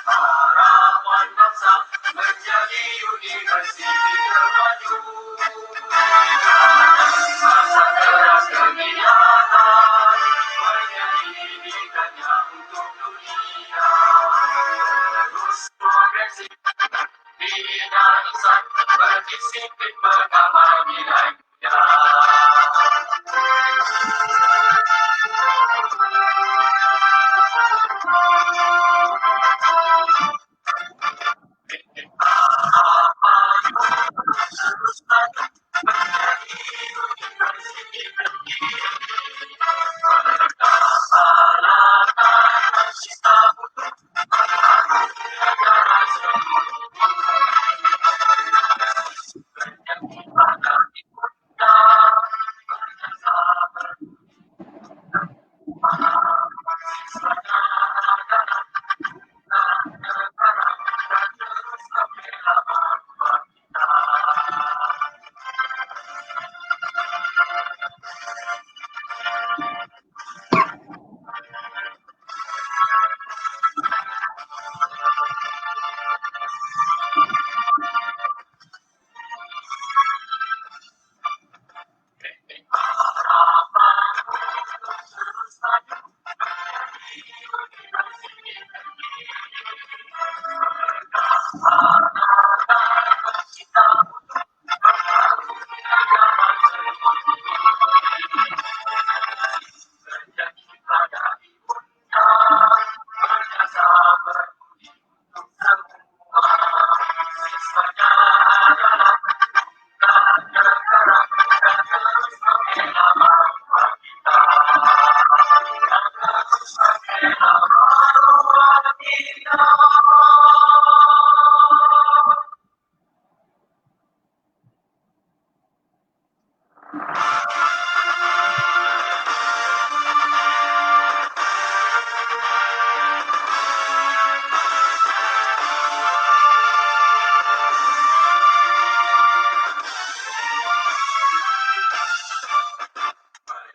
harapan bangsa menjadi universiti termaju. Masa keras kegiatan penyelidikannya untuk dunia. Terus progresif, bina insan berdisiplin mengamal nilai mulia.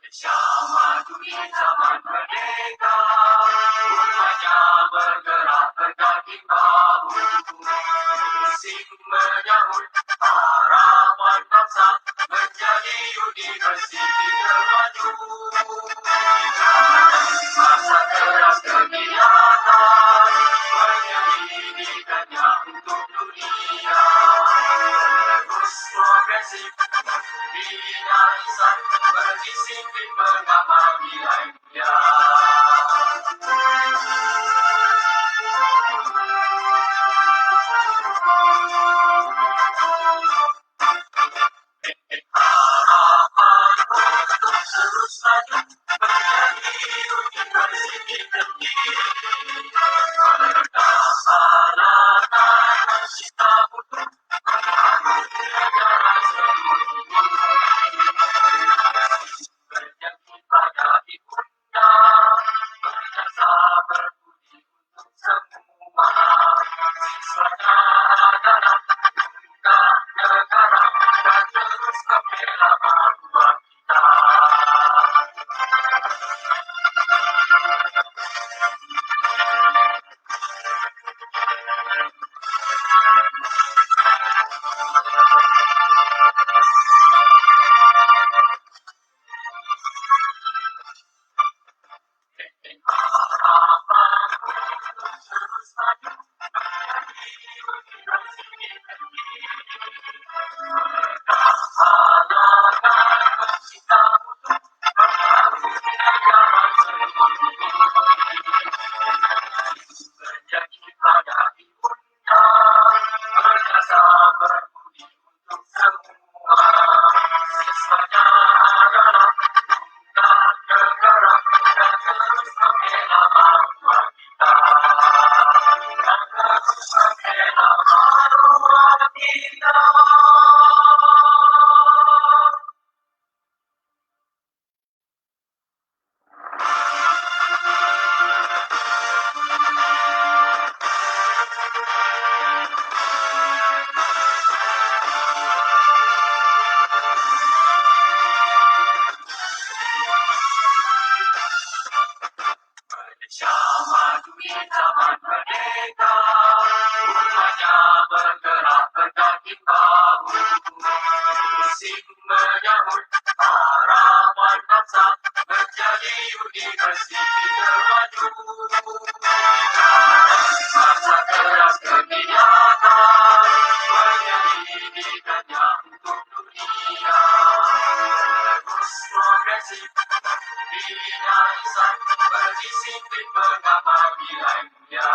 Indonesia maju di zaman merdeka, umatnya bergerak berkaki bahu, pusing menyahut harapan bangsa menjadi universiti termaju. Masa keras kegiatan penyelidikannya untuk dunia. Terus progresif, bina insan berdisiplin mengamal nilai mulia. Harapan untuk terus maju menjadi universiti tertinggi. Pertahankan cita mutu membangun negara seluruh. Berjanji pada ibunda, berjasa berbudi untuk semua. Siswanya adalah bukan negara dan terus membela bangsa kita. Harapan untuk terus maju menjadi universiti tertinggi. Pertahankan cita mutu membangun negara seluruh. Berjanji pada ibunda, berjasa berbudi untuk semua. Siswanya adalah bukan negara dan terus membela bangsa kita. merdeka, umatnya bergerak berkaki bahu. Musim menyambut harapan bangsa menjadi universiti termaju. Masa keras kegiatan penyelidikannya untuk dunia. Terus progresif, dirinya insan berdisiplin mengamal nilai mulia.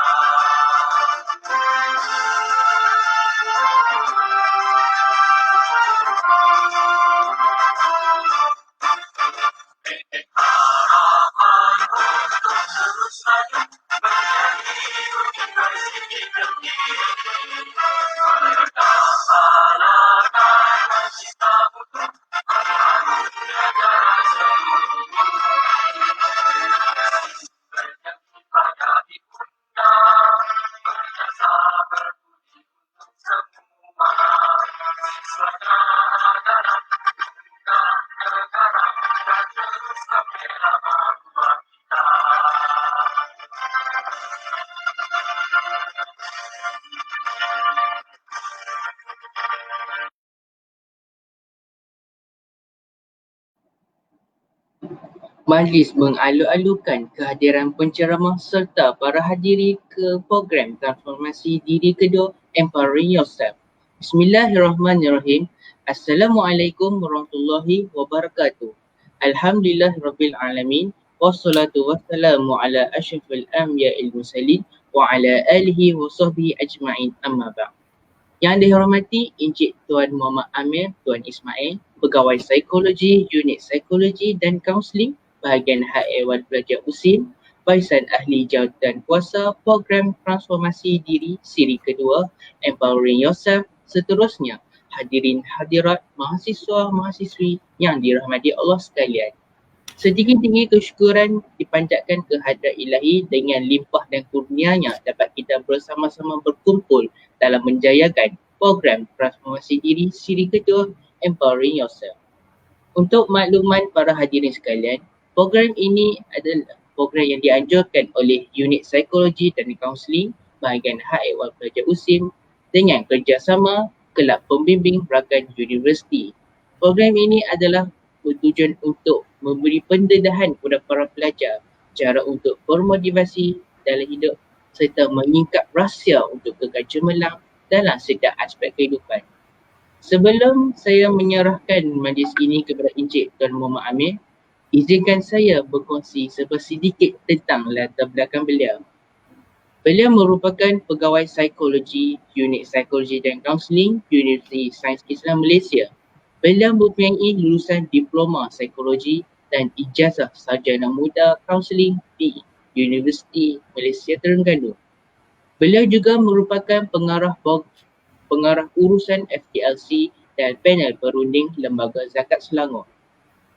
Titik harapan untuk terus maju menjadi universiti tertinggi. Bertahankan cita mutu membangun negara seluruh. Berjanji pada ibunda, berjasa berbudi untuk semua. Siswanya adalah undang negara dan terus membela bangsa kita. Majlis mengalu-alukan kehadiran penceramah serta para hadiri ke program transformasi diri kedua Empowering Yourself. Bismillahirrahmanirrahim. Assalamualaikum warahmatullahi wabarakatuh. Alhamdulillahirabbil alamin. Wassalatu wassalamu ala asyrafil anbiya'il mursalin wa ala alihi wa sahbihi ajma'in, amma ba'd. Yang dihormati Encik Tuan Muhammad Amir, Tuan Ismail, Pegawai Psikologi, Unit Psikologi dan Kaunseling, Bahagian Hak Ehwal Pelajar USIM, Barisan Ahli Jawatan Kuasa Program Transformasi Diri Siri kedua, Empowering Yourself. Seterusnya, hadirin hadirat, mahasiswa-mahasiswi yang dirahmati Allah sekalian. Setinggi-tinggi kesyukuran dipanjatkan kehadrat ilahi dengan limpah dan kurnianya dapat kita bersama-sama berkumpul dalam menjayakan program transformasi diri siri kedua Empowering Yourself. Untuk makluman para hadirin sekalian, program ini adalah program yang dianjurkan oleh Unit Psikologi dan Kaunseling Bahagian Hak Ehwal Pelajar USIM dengan kerjasama Kelab Pembimbing Rakan Universiti. Program ini adalah bertujuan untuk memberi pendedahan kepada para pelajar cara untuk bermotivasi dalam hidup serta menyingkap rahsia untuk kekal cemerlang dalam setiap aspek kehidupan. Sebelum saya menyerahkan majlis ini kepada Encik Tuan Muhammad Amir, izinkan saya berkongsi sedikit tentang latar belakang beliau. Beliau merupakan pegawai psikologi, Unit Psikologi dan Kaunseling, Universiti Sains Islam Malaysia. Beliau mempunyai lulusan Diploma Psikologi dan Ijazah Sarjana Muda Kaunseling di Universiti Malaysia Terengganu. Beliau juga merupakan pengarah urusan FTLC dan panel perunding Lembaga Zakat Selangor.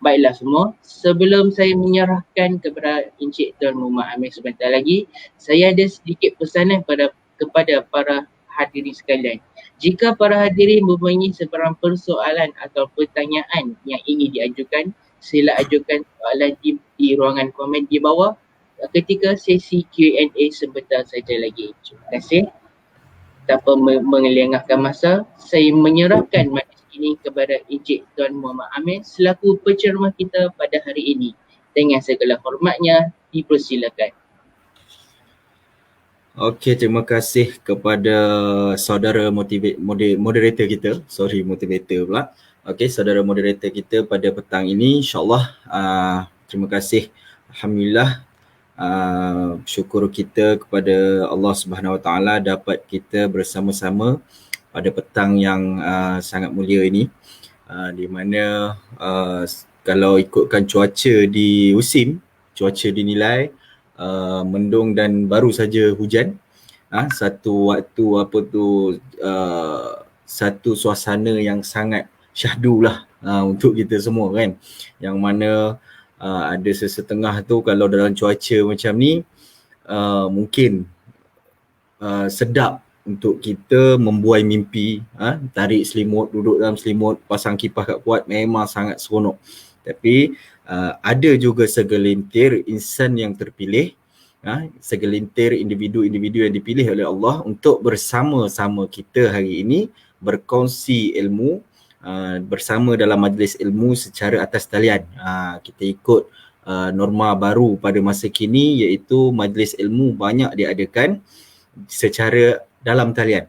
Baiklah semua, sebelum saya menyerahkan kepada Encik Tuan Muhammad Amir sebentar lagi, saya ada sedikit pesanan kepada para hadirin sekalian. Jika para hadirin mempunyai sebarang persoalan atau pertanyaan yang ingin diajukan, sila ajukan soalan di ruangan komen di bawah ketika sesi Q&A sebentar saja lagi. Terima kasih. Tanpa mengelengahkan masa, saya menyerahkan majlis ini kepada Encik Tuan Muhammad Amir selaku penceramah kita pada hari ini. Dengan segala hormatnya, dipersilakan. Okey, terima kasih kepada saudara moderator kita. Motivator pula. Okey, saudara moderator kita pada petang ini, insyaAllah terima kasih. Alhamdulillah, syukur kita kepada Allah Subhanahu Wa Taala dapat kita bersama-sama pada petang yang sangat mulia ini, di mana kalau ikutkan cuaca di USIM, cuaca dinilai mendung dan baru saja hujan. Satu suasana yang sangat syahdu lah untuk kita semua kan. Yang mana ada sesetengah tu kalau dalam cuaca macam ni mungkin sedap untuk kita membuai mimpi, tarik selimut, duduk dalam selimut, pasang kipas kat kuat, memang sangat seronok. Tapi ada juga segelintir insan yang terpilih segelintir individu-individu yang dipilih oleh Allah untuk bersama-sama kita hari ini berkongsi ilmu bersama dalam majlis ilmu secara atas talian. Kita ikut norma baru pada masa kini, iaitu majlis ilmu banyak diadakan secara dalam talian.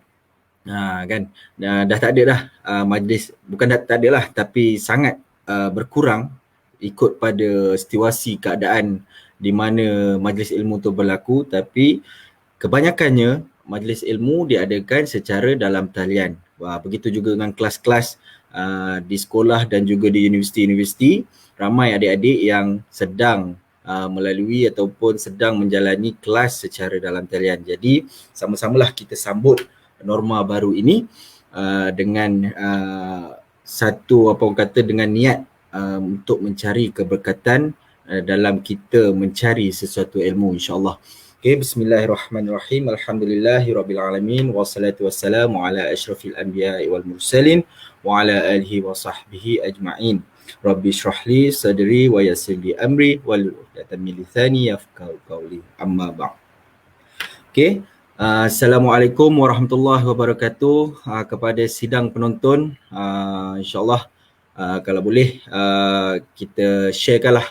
Kan dah tak ada dah majlis, bukan dah tak ada lah, tapi sangat berkurang ikut pada situasi keadaan di mana majlis ilmu tu berlaku. Tapi kebanyakannya majlis ilmu diadakan secara dalam talian. Begitu juga dengan kelas-kelas di sekolah dan juga di universiti-universiti. Ramai adik-adik yang sedang melalui ataupun sedang menjalani kelas secara dalam talian. Jadi sama-samalah kita sambut norma baru ini dengan satu dengan niat untuk mencari keberkatan dalam kita mencari sesuatu ilmu, insya-Allah. Okay, bismillahirrahmanirrahim. Alhamdulillahirabbil wassalatu wassalamu ala asyrafil anbiya'i wal mursalin wa ala alihi wa sahbihi ajma'in. Rabbi shrahli sadri wa yassir li amri wal 'uqdatam min lisani yafqahu qawli. Amma ba'd. Okay. Assalamualaikum warahmatullahi wabarakatuh. Kepada sidang penonton, insya-Allah kalau boleh kita sharekanlah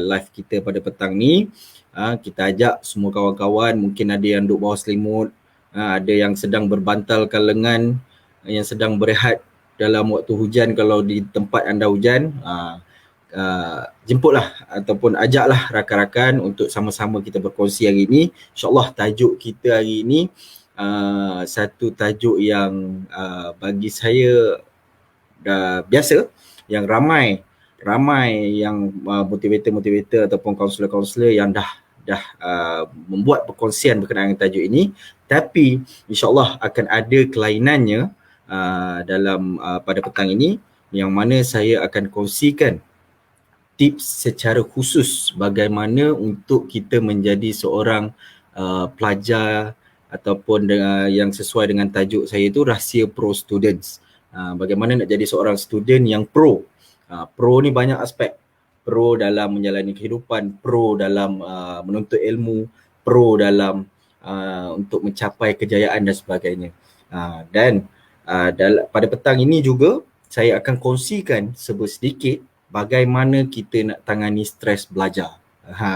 live kita pada petang ni. Kita ajak semua kawan-kawan, mungkin ada yang duduk bawah selimut, ada yang sedang berbantalkan lengan, yang sedang berehat dalam waktu hujan kalau di tempat anda hujan. Jemputlah ataupun ajaklah rakan-rakan untuk sama-sama kita berkongsi hari ini. InsyaAllah tajuk kita hari ini satu tajuk yang bagi saya dah biasa, yang ramai yang motivator ataupun kaunselor-kaunselor yang dah membuat perkongsian berkenaan dengan tajuk ini. Tapi insyaAllah akan ada kelainannya dalam pada petang ini, yang mana saya akan kongsikan tips secara khusus bagaimana untuk kita menjadi seorang pelajar ataupun yang sesuai dengan tajuk saya itu rahsia pro students. Bagaimana nak jadi seorang student yang pro. Pro ni banyak aspek. Pro dalam menjalani kehidupan, pro dalam menuntut ilmu, pro dalam untuk mencapai kejayaan dan sebagainya. Dan pada petang ini juga saya akan kongsikan sedikit bagaimana kita nak tangani stres belajar.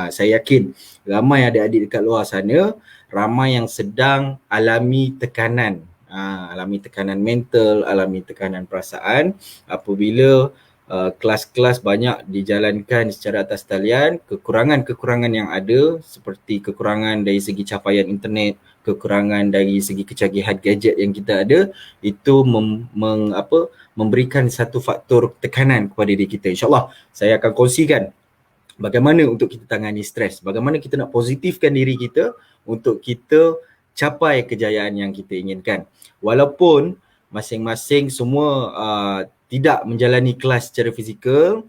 Saya yakin ramai adik-adik dekat luar sana, ramai yang sedang alami tekanan. Alami tekanan mental, alami tekanan perasaan apabila kelas-kelas banyak dijalankan secara atas talian. Kekurangan-kekurangan yang ada seperti kekurangan dari segi capaian internet, kekurangan dari segi kecanggihan gadget yang kita ada, itu memberikan satu faktor tekanan kepada diri kita. InsyaAllah saya akan kongsikan bagaimana untuk kita tangani stres, bagaimana kita nak positifkan diri kita untuk kita capai kejayaan yang kita inginkan. Walaupun masing-masing semua tidak menjalani kelas secara fizikal,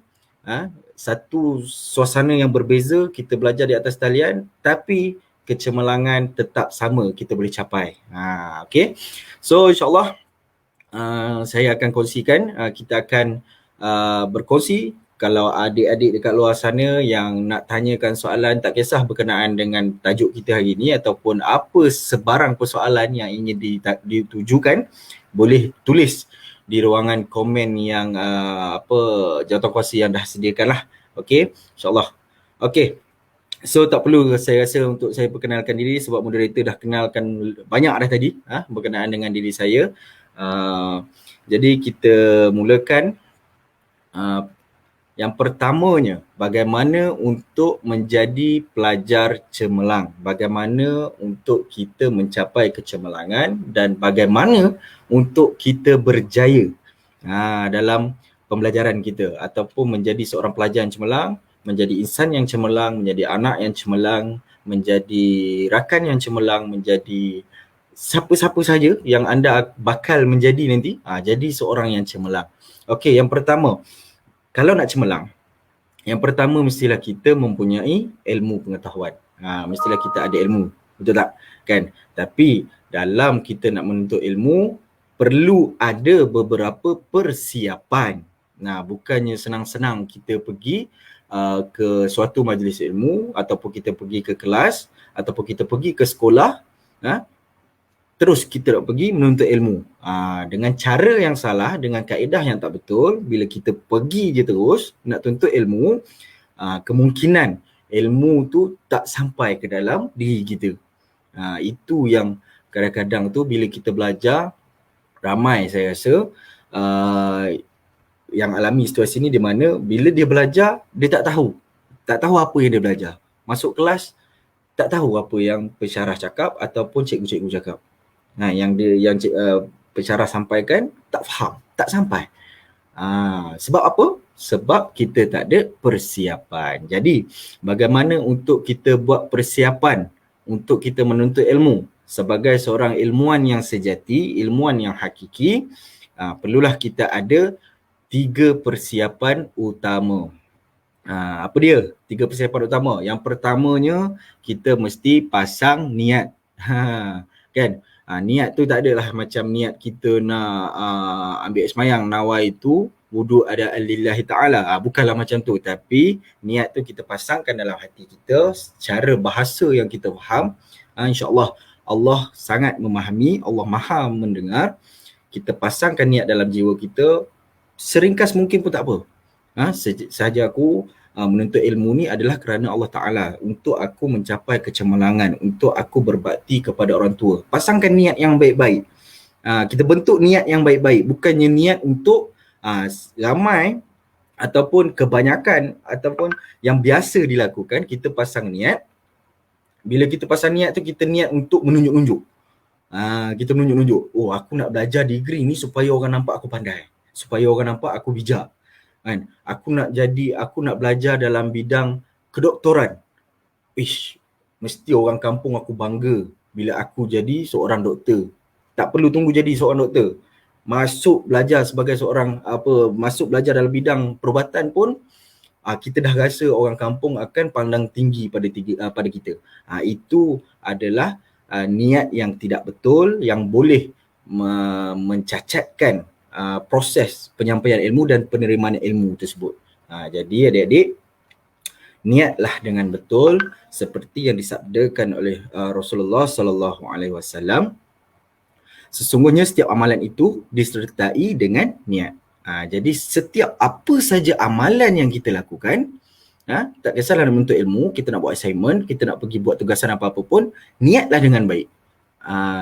satu suasana yang berbeza, kita belajar di atas talian, tapi kecemerlangan tetap sama kita boleh capai. Okay. So insyaAllah saya akan kongsikan, kita akan berkongsi. Kalau adik-adik dekat luar sana yang nak tanyakan soalan, tak kisah berkenaan dengan tajuk kita hari ini ataupun apa sebarang persoalan yang ingin ditujukan, boleh tulis di ruangan komen yang jawatankuasa yang dah sediakan lah. Okay, insyaAllah. Okay, so tak perlu saya rasa untuk saya perkenalkan diri sebab moderator dah kenalkan banyak dah tadi berkenaan dengan diri saya. Jadi kita mulakan. Yang pertamanya, bagaimana untuk menjadi pelajar cemerlang, bagaimana untuk kita mencapai kecemerlangan dan bagaimana untuk kita berjaya dalam pembelajaran kita ataupun menjadi seorang pelajar yang cemerlang, menjadi insan yang cemerlang, menjadi anak yang cemerlang, menjadi rakan yang cemerlang, menjadi siapa-siapa saja yang anda bakal menjadi nanti, jadi seorang yang cemerlang. Okey, yang pertama, kalau nak cemerlang, yang pertama mestilah kita mempunyai ilmu pengetahuan. Mestilah kita ada ilmu, betul tak? Kan? Tapi dalam kita nak menuntut ilmu, perlu ada beberapa persiapan. Bukannya senang-senang kita pergi ke suatu majlis ilmu ataupun kita pergi ke kelas, ataupun kita pergi ke sekolah, terus kita nak pergi menuntut ilmu. Dengan cara yang salah, dengan kaedah yang tak betul, bila kita pergi je terus nak tuntut ilmu, kemungkinan ilmu tu tak sampai ke dalam diri kita. Itu yang kadang-kadang tu bila kita belajar, ramai saya rasa yang alami situasi ni, di mana bila dia belajar, dia tak tahu apa yang dia belajar. Masuk kelas, tak tahu apa yang pensyarah cakap ataupun cikgu-cikgu cakap. Yang pensyarah sampaikan tak faham, tak sampai. Sebab apa? Sebab kita tak ada persiapan. Jadi, bagaimana untuk kita buat persiapan untuk kita menuntut ilmu sebagai seorang ilmuwan yang sejati, ilmuwan yang hakiki? Perlulah kita ada 3 persiapan utama. Apa dia 3 persiapan utama? Yang pertamanya, kita mesti pasang niat. Kan? Niat tu tak adalah macam niat kita nak ambil semayang, nawai itu wuduk ada lillahi ta'ala. Bukanlah macam tu. Tapi niat tu kita pasangkan dalam hati kita secara bahasa yang kita faham. InsyaAllah Allah sangat memahami, Allah maha mendengar. Kita pasangkan niat dalam jiwa kita, seringkas mungkin pun tak apa. Sahaja aku menuntut ilmu ni adalah kerana Allah Ta'ala, untuk aku mencapai kecemerlangan, untuk aku berbakti kepada orang tua. Pasangkan niat yang baik-baik. Kita bentuk niat yang baik-baik, bukannya niat untuk ramai ataupun kebanyakan ataupun yang biasa dilakukan. Kita pasang niat, bila kita pasang niat tu, kita niat untuk menunjuk-nunjuk. Kita menunjuk-nunjuk, oh aku nak belajar degree ni supaya orang nampak aku pandai, supaya orang nampak aku bijak. Kan? Aku nak belajar dalam bidang kedoktoran. Mesti orang kampung aku bangga bila aku jadi seorang doktor. Tak perlu tunggu jadi seorang doktor. Masuk belajar sebagai seorang masuk belajar dalam bidang perubatan pun kita dah rasa orang kampung akan pandang tinggi pada kita. Itu adalah niat yang tidak betul, yang boleh mencacatkan proses penyampaian ilmu dan penerimaan ilmu tersebut. Jadi adik-adik, niatlah dengan betul seperti yang disabdakan oleh Rasulullah sallallahu alaihi wasallam. Sesungguhnya setiap amalan itu disertai dengan niat. Jadi setiap apa saja amalan yang kita lakukan, tak kisahlah nak menuntut ilmu, kita nak buat assignment, kita nak pergi buat tugasan apa-apa pun, niatlah dengan baik.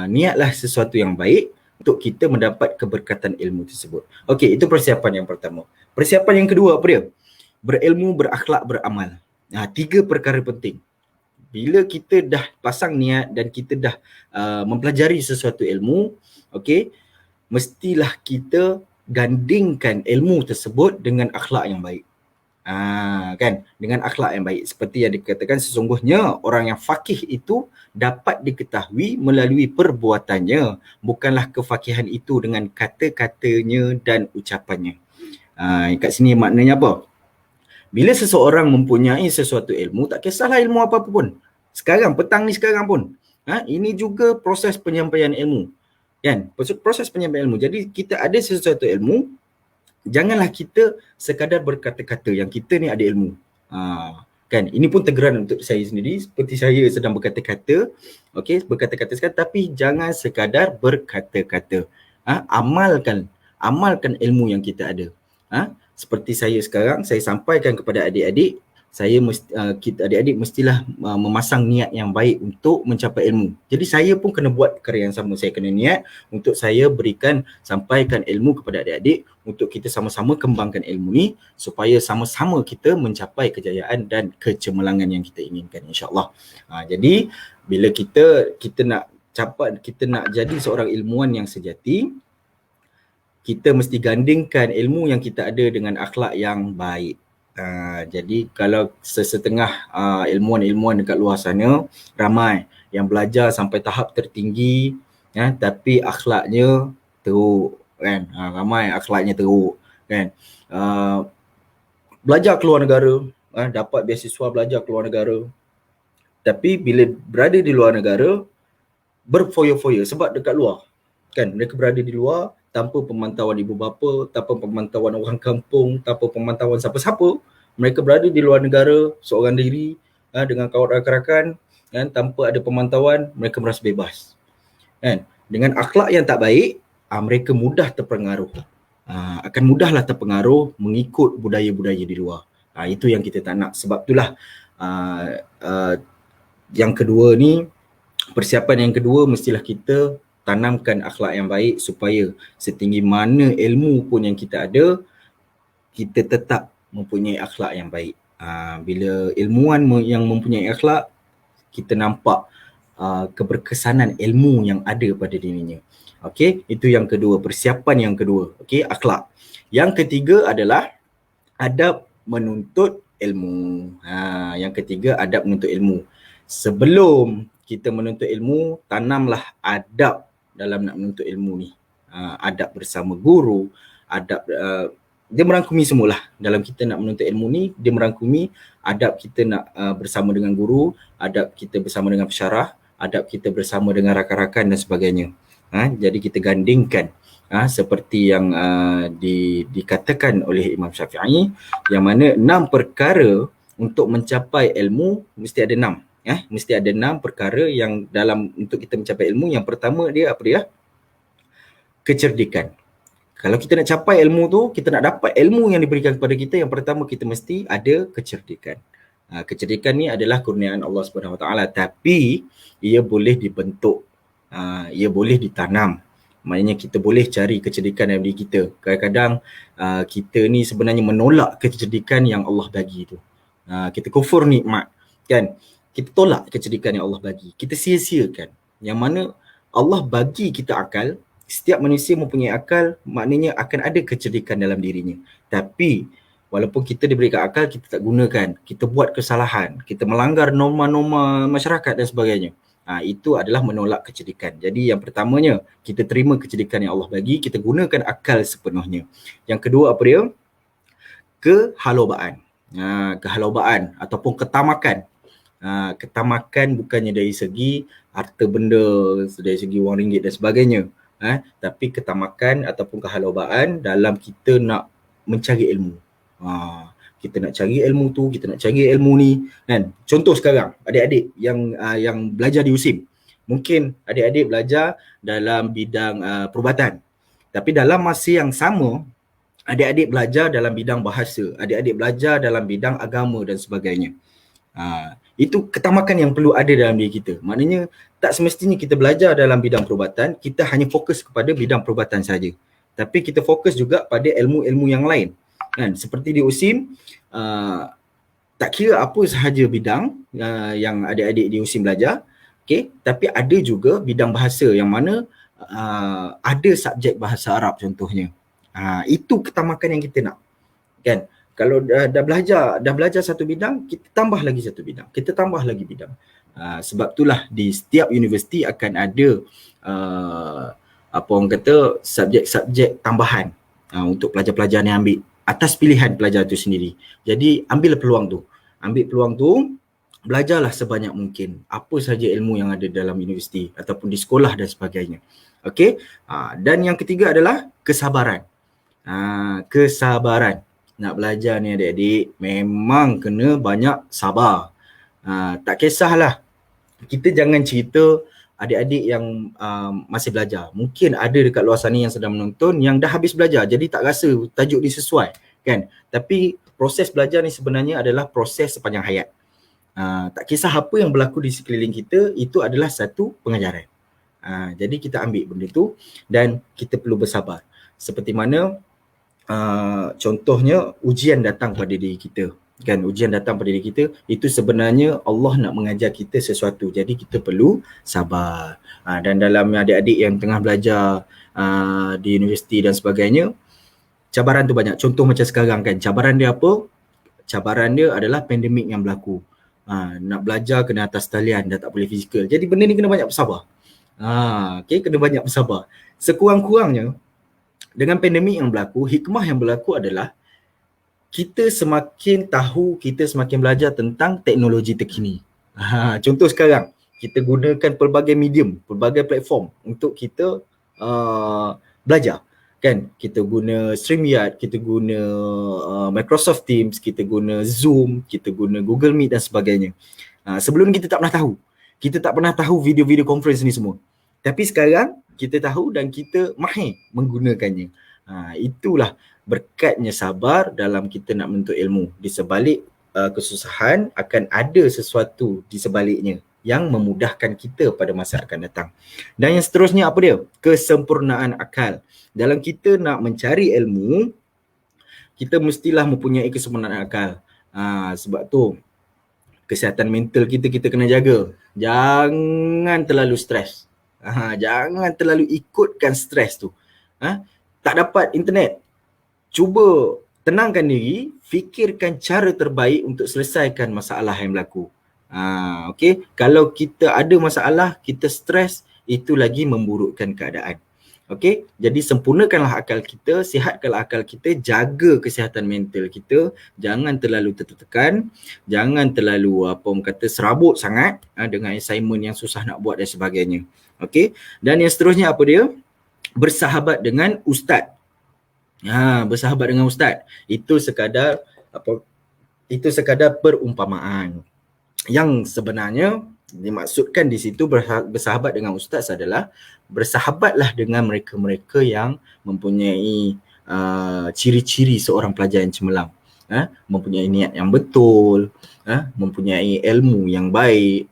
Niatlah sesuatu yang baik untuk kita mendapat keberkatan ilmu tersebut. Okey, itu persiapan yang pertama. Persiapan yang kedua apa dia? Berilmu, berakhlak, beramal. 3 perkara penting. Bila kita dah pasang niat dan kita dah mempelajari sesuatu ilmu, okey, mestilah kita gandingkan ilmu tersebut dengan akhlak yang baik. Kan, dengan akhlak yang baik. Seperti yang dikatakan, sesungguhnya orang yang faqih itu dapat diketahui melalui perbuatannya, bukanlah kefakihan itu dengan kata-katanya dan ucapannya. Kat sini maknanya apa? Bila seseorang mempunyai sesuatu ilmu, tak kisahlah ilmu apa-apa pun. Sekarang, petang ni sekarang pun. Ini juga proses penyampaian ilmu. Kan? Proses penyampaian ilmu. Jadi kita ada sesuatu ilmu, janganlah kita sekadar berkata-kata yang kita ni ada ilmu. Kan, ini pun teguran untuk saya sendiri, seperti saya sedang berkata-kata, okey, berkata-kata sekarang, tapi jangan sekadar berkata-kata. Amalkan ilmu yang kita ada. Seperti saya sekarang, saya sampaikan kepada adik-adik, kita adik-adik mestilah memasang niat yang baik untuk mencapai ilmu. Jadi saya pun kena buat perkara yang sama. Saya kena niat untuk saya sampaikan ilmu kepada adik-adik, untuk kita sama-sama kembangkan ilmu ni supaya sama-sama kita mencapai kejayaan dan kecemerlangan yang kita inginkan, insya-Allah. Jadi bila kita nak jadi seorang ilmuwan yang sejati, kita mesti gandingkan ilmu yang kita ada dengan akhlak yang baik. Jadi kalau sesetengah ilmuwan-ilmuwan dekat luar sana ramai yang belajar sampai tahap tertinggi, tapi akhlaknya teruk, kan? Ramai akhlaknya teruk, kan? Belajar keluar negara, dapat beasiswa belajar keluar negara, tapi bila berada di luar negara berfoya-foya sebab dekat luar, kan? Mereka berada di luar tanpa pemantauan ibu bapa, tanpa pemantauan orang kampung, tanpa pemantauan siapa-siapa. Mereka berada di luar negara seorang diri, dengan kawan rakan-rakan, kan, tanpa ada pemantauan, mereka merasa bebas. Kan? Dengan akhlak yang tak baik, mereka mudah terpengaruh. Akan mudahlah terpengaruh mengikut budaya-budaya di luar. Itu yang kita tak nak. Sebab itulah yang kedua ni, persiapan yang kedua mestilah kita tanamkan akhlak yang baik supaya setinggi mana ilmu pun yang kita ada, kita tetap mempunyai akhlak yang baik. Bila ilmuwan yang mempunyai akhlak, kita nampak keberkesanan ilmu yang ada pada dirinya. Okey, itu yang kedua, persiapan yang kedua. Okey, akhlak. Yang ketiga adalah adab menuntut ilmu. Yang ketiga, adab menuntut ilmu. Sebelum kita menuntut ilmu, tanamlah adab dalam nak menuntut ilmu ni. Adab bersama guru, adab dia merangkumi semualah. Dalam kita nak menuntut ilmu ni, dia merangkumi adab kita nak bersama dengan guru, adab kita bersama dengan pesyarah, adab kita bersama dengan rakan-rakan dan sebagainya. Jadi kita gandingkan seperti yang dikatakan oleh Imam Syafi'i, yang mana 6 perkara untuk mencapai ilmu mesti ada 6. Mesti ada 6 perkara yang dalam untuk kita mencapai ilmu. Yang pertama dia apa dia? Kecerdikan. Kalau kita nak capai ilmu tu, kita nak dapat ilmu yang diberikan kepada kita, yang pertama kita mesti ada kecerdikan. Kecerdikan ni adalah kurniaan Allah Subhanahu Wa Taala, tapi ia boleh dibentuk, ia boleh ditanam. Maknanya kita boleh cari kecerdikan dalam diri kita. Kadang-kadang kita ni sebenarnya menolak kecerdikan yang Allah bagi tu. Kita kufur nikmat, kan? Kita tolak kecerdikan yang Allah bagi. Kita sia-siakan. Yang mana Allah bagi kita akal. Setiap manusia mempunyai akal, maknanya akan ada kecerdikan dalam dirinya. Tapi walaupun kita diberikan akal, kita tak gunakan. Kita buat kesalahan. Kita melanggar norma-norma masyarakat dan sebagainya. Itu adalah menolak kecerdikan. Jadi yang pertamanya, kita terima kecerdikan yang Allah bagi, kita gunakan akal sepenuhnya. Yang kedua apa dia? Kehalobaan. Kehalobaan ataupun ketamakan. Ketamakan bukannya dari segi harta benda, dari segi wang ringgit dan sebagainya. Tapi ketamakan ataupun kehalobaan dalam kita nak mencari ilmu. Kita nak cari ilmu tu, kita nak cari ilmu ni, kan? Contoh sekarang, adik-adik yang belajar di USIM. Mungkin adik-adik belajar dalam bidang perubatan. Tapi dalam masa yang sama, adik-adik belajar dalam bidang bahasa, adik-adik belajar dalam bidang agama dan sebagainya. Itu ketamakan yang perlu ada dalam diri kita. Maknanya tak semestinya kita belajar dalam bidang perubatan, kita hanya fokus kepada bidang perubatan saja. Tapi kita fokus juga pada ilmu-ilmu yang lain. Kan? Seperti di USIM, tak kira apa sahaja bidang yang adik-adik di USIM belajar, okay? Tapi ada juga bidang bahasa yang mana ada subjek bahasa Arab contohnya. Itu ketamakan yang kita nak. Kan? Kalau dah belajar satu bidang, kita tambah lagi satu bidang. Kita tambah lagi bidang. Sebab itulah di setiap universiti akan ada apa orang kata subjek-subjek tambahan untuk pelajar-pelajar yang ambil atas pilihan pelajar itu sendiri. Jadi ambil peluang tu. Ambil peluang tu, belajarlah sebanyak mungkin apa sahaja ilmu yang ada dalam universiti ataupun di sekolah dan sebagainya. Okey? Dan yang ketiga adalah kesabaran. Kesabaran. Nak belajar ni adik-adik, memang kena banyak sabar. Tak kisahlah. Kita jangan cerita adik-adik yang masih belajar. Mungkin ada dekat luar sana yang sedang menonton yang dah habis belajar, jadi tak rasa tajuk ni sesuai, kan? Tapi proses belajar ni sebenarnya adalah proses sepanjang hayat. Tak kisah apa yang berlaku di sekeliling kita, itu adalah satu pengajaran. Jadi kita ambil benda tu dan kita perlu bersabar. Seperti mana contohnya ujian datang pada diri kita, kan? Ujian datang pada diri kita, itu sebenarnya Allah nak mengajar kita sesuatu, jadi kita perlu sabar. Dan dalam adik-adik yang tengah belajar di universiti dan sebagainya, cabaran tu banyak. Contoh macam sekarang, kan, cabaran dia apa? Cabaran dia adalah pandemik yang berlaku. Nak belajar kena atas talian, dah tak boleh fizikal, jadi benda ni kena banyak bersabar. Okay, kena banyak bersabar. Sekurang-kurangnya dengan pandemik yang berlaku, hikmah yang berlaku adalah kita semakin tahu, kita semakin belajar tentang teknologi terkini. Contoh sekarang, kita gunakan pelbagai medium, pelbagai platform untuk kita belajar. Kan? Kita guna StreamYard, kita guna Microsoft Teams, kita guna Zoom, kita guna Google Meet dan sebagainya. Sebelum kita tak pernah tahu. Kita tak pernah tahu video-video conference ni semua. Tapi sekarang kita tahu dan kita mahir menggunakannya. Itulah berkatnya sabar dalam kita nak menuntut ilmu. Di sebalik kesusahan akan ada sesuatu di sebaliknya yang memudahkan kita pada masa akan datang. Dan yang seterusnya apa dia? Kesempurnaan akal. Dalam kita nak mencari ilmu, kita mestilah mempunyai kesempurnaan akal. Sebab tu kesihatan mental kita kena jaga. Jangan terlalu stres. Jangan terlalu ikutkan stres tu. Tak dapat internet, cuba tenangkan diri, fikirkan cara terbaik untuk selesaikan masalah yang berlaku. Okay? Kalau kita ada masalah, kita stres, itu lagi memburukkan keadaan. Okay? Jadi sempurnakanlah akal kita, sihatkanlah akal kita, jaga kesihatan mental kita, jangan terlalu tertekan, jangan terlalu serabut sangat dengan assignment yang susah nak buat dan sebagainya. Okay? Dan yang seterusnya apa dia? Bersahabat dengan ustaz. Bersahabat dengan ustaz. Itu sekadar perumpamaan. Yang sebenarnya dimaksudkan di situ bersahabat dengan ustaz adalah bersahabatlah dengan mereka-mereka yang mempunyai ciri-ciri seorang pelajar yang cemerlang. Mempunyai niat yang betul, mempunyai ilmu yang baik,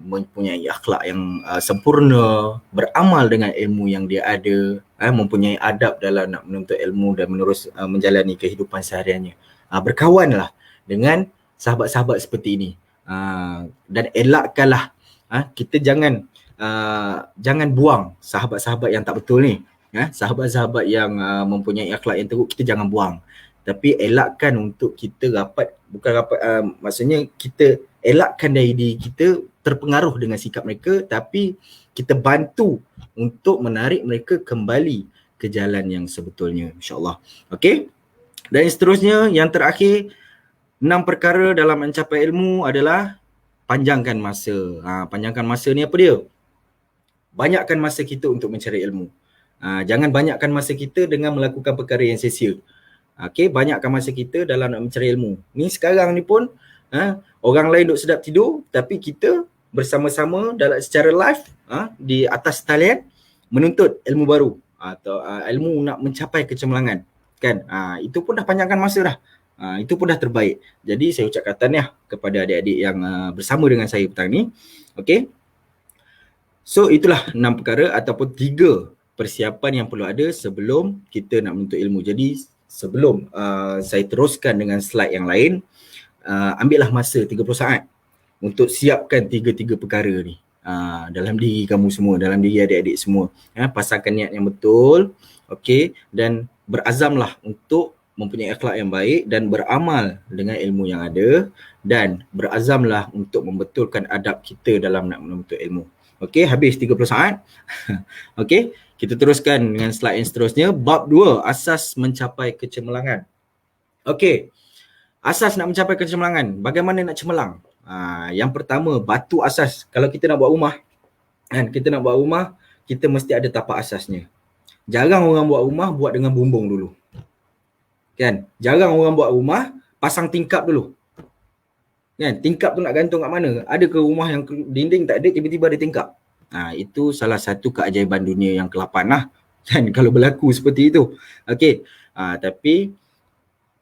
mempunyai akhlak yang sempurna, beramal dengan ilmu yang dia ada, mempunyai adab dalam nak menuntut ilmu dan menerus menjalani kehidupan sehariannya. Berkawanlah dengan sahabat-sahabat seperti ini. Dan elakkanlah, kita jangan buang sahabat-sahabat yang tak betul ni. Sahabat-sahabat yang mempunyai akhlak yang teruk, kita jangan buang. Tapi elakkan untuk kita maksudnya kita elakkan dari diri kita terpengaruh dengan sikap mereka, tapi kita bantu untuk menarik mereka kembali ke jalan yang sebetulnya, insyaAllah. Okay? Dan yang seterusnya, yang terakhir, 6 perkara dalam mencapai ilmu adalah panjangkan masa. Panjangkan masa ni apa dia? Banyakkan masa kita untuk mencari ilmu. Jangan banyakkan masa kita dengan melakukan perkara yang sia-sia. Okay, banyakkan masa kita dalam nak mencari ilmu. Ni sekarang ni pun orang lain duk sedap tidur, tapi kita bersama-sama dalam secara live di atas talian menuntut ilmu baru atau ilmu nak mencapai kecemerlangan, kan? Itu pun dah panjangkan masa dah. Itu pun dah terbaik. Jadi saya ucapkan tahniah kepada adik-adik yang bersama dengan saya petang ni. Okay. So itulah 6 perkara ataupun 3 persiapan yang perlu ada sebelum kita nak menuntut ilmu. Jadi sebelum saya teruskan dengan slide yang lain, ambillah masa 30 saat untuk siapkan 3 perkara ni dalam diri kamu semua, dalam diri adik-adik semua. Pasangkan niat yang betul, okay, dan berazamlah untuk mempunyai akhlak yang baik dan beramal dengan ilmu yang ada, dan berazamlah untuk membetulkan adab kita dalam nak menuntut ilmu. Okay, habis 30 saat. Okay, kita teruskan dengan slide yang seterusnya. Bab 2, asas mencapai kecemerlangan. Okay, asas nak mencapai kecemerlangan. Bagaimana nak cemerlang? Yang pertama, batu asas. Kalau kita nak buat rumah, kita mesti ada tapak asasnya. Jarang orang buat rumah buat dengan bumbung dulu. Kan? Jarang orang buat rumah pasang tingkap dulu. Kan? Tingkap tu nak gantung kat mana? Ada ke rumah yang dinding tak ada, tiba-tiba ada tingkap? Itu salah satu keajaiban dunia yang ke-8 lah. Kan? Kalau berlaku seperti itu. Okey. Tapi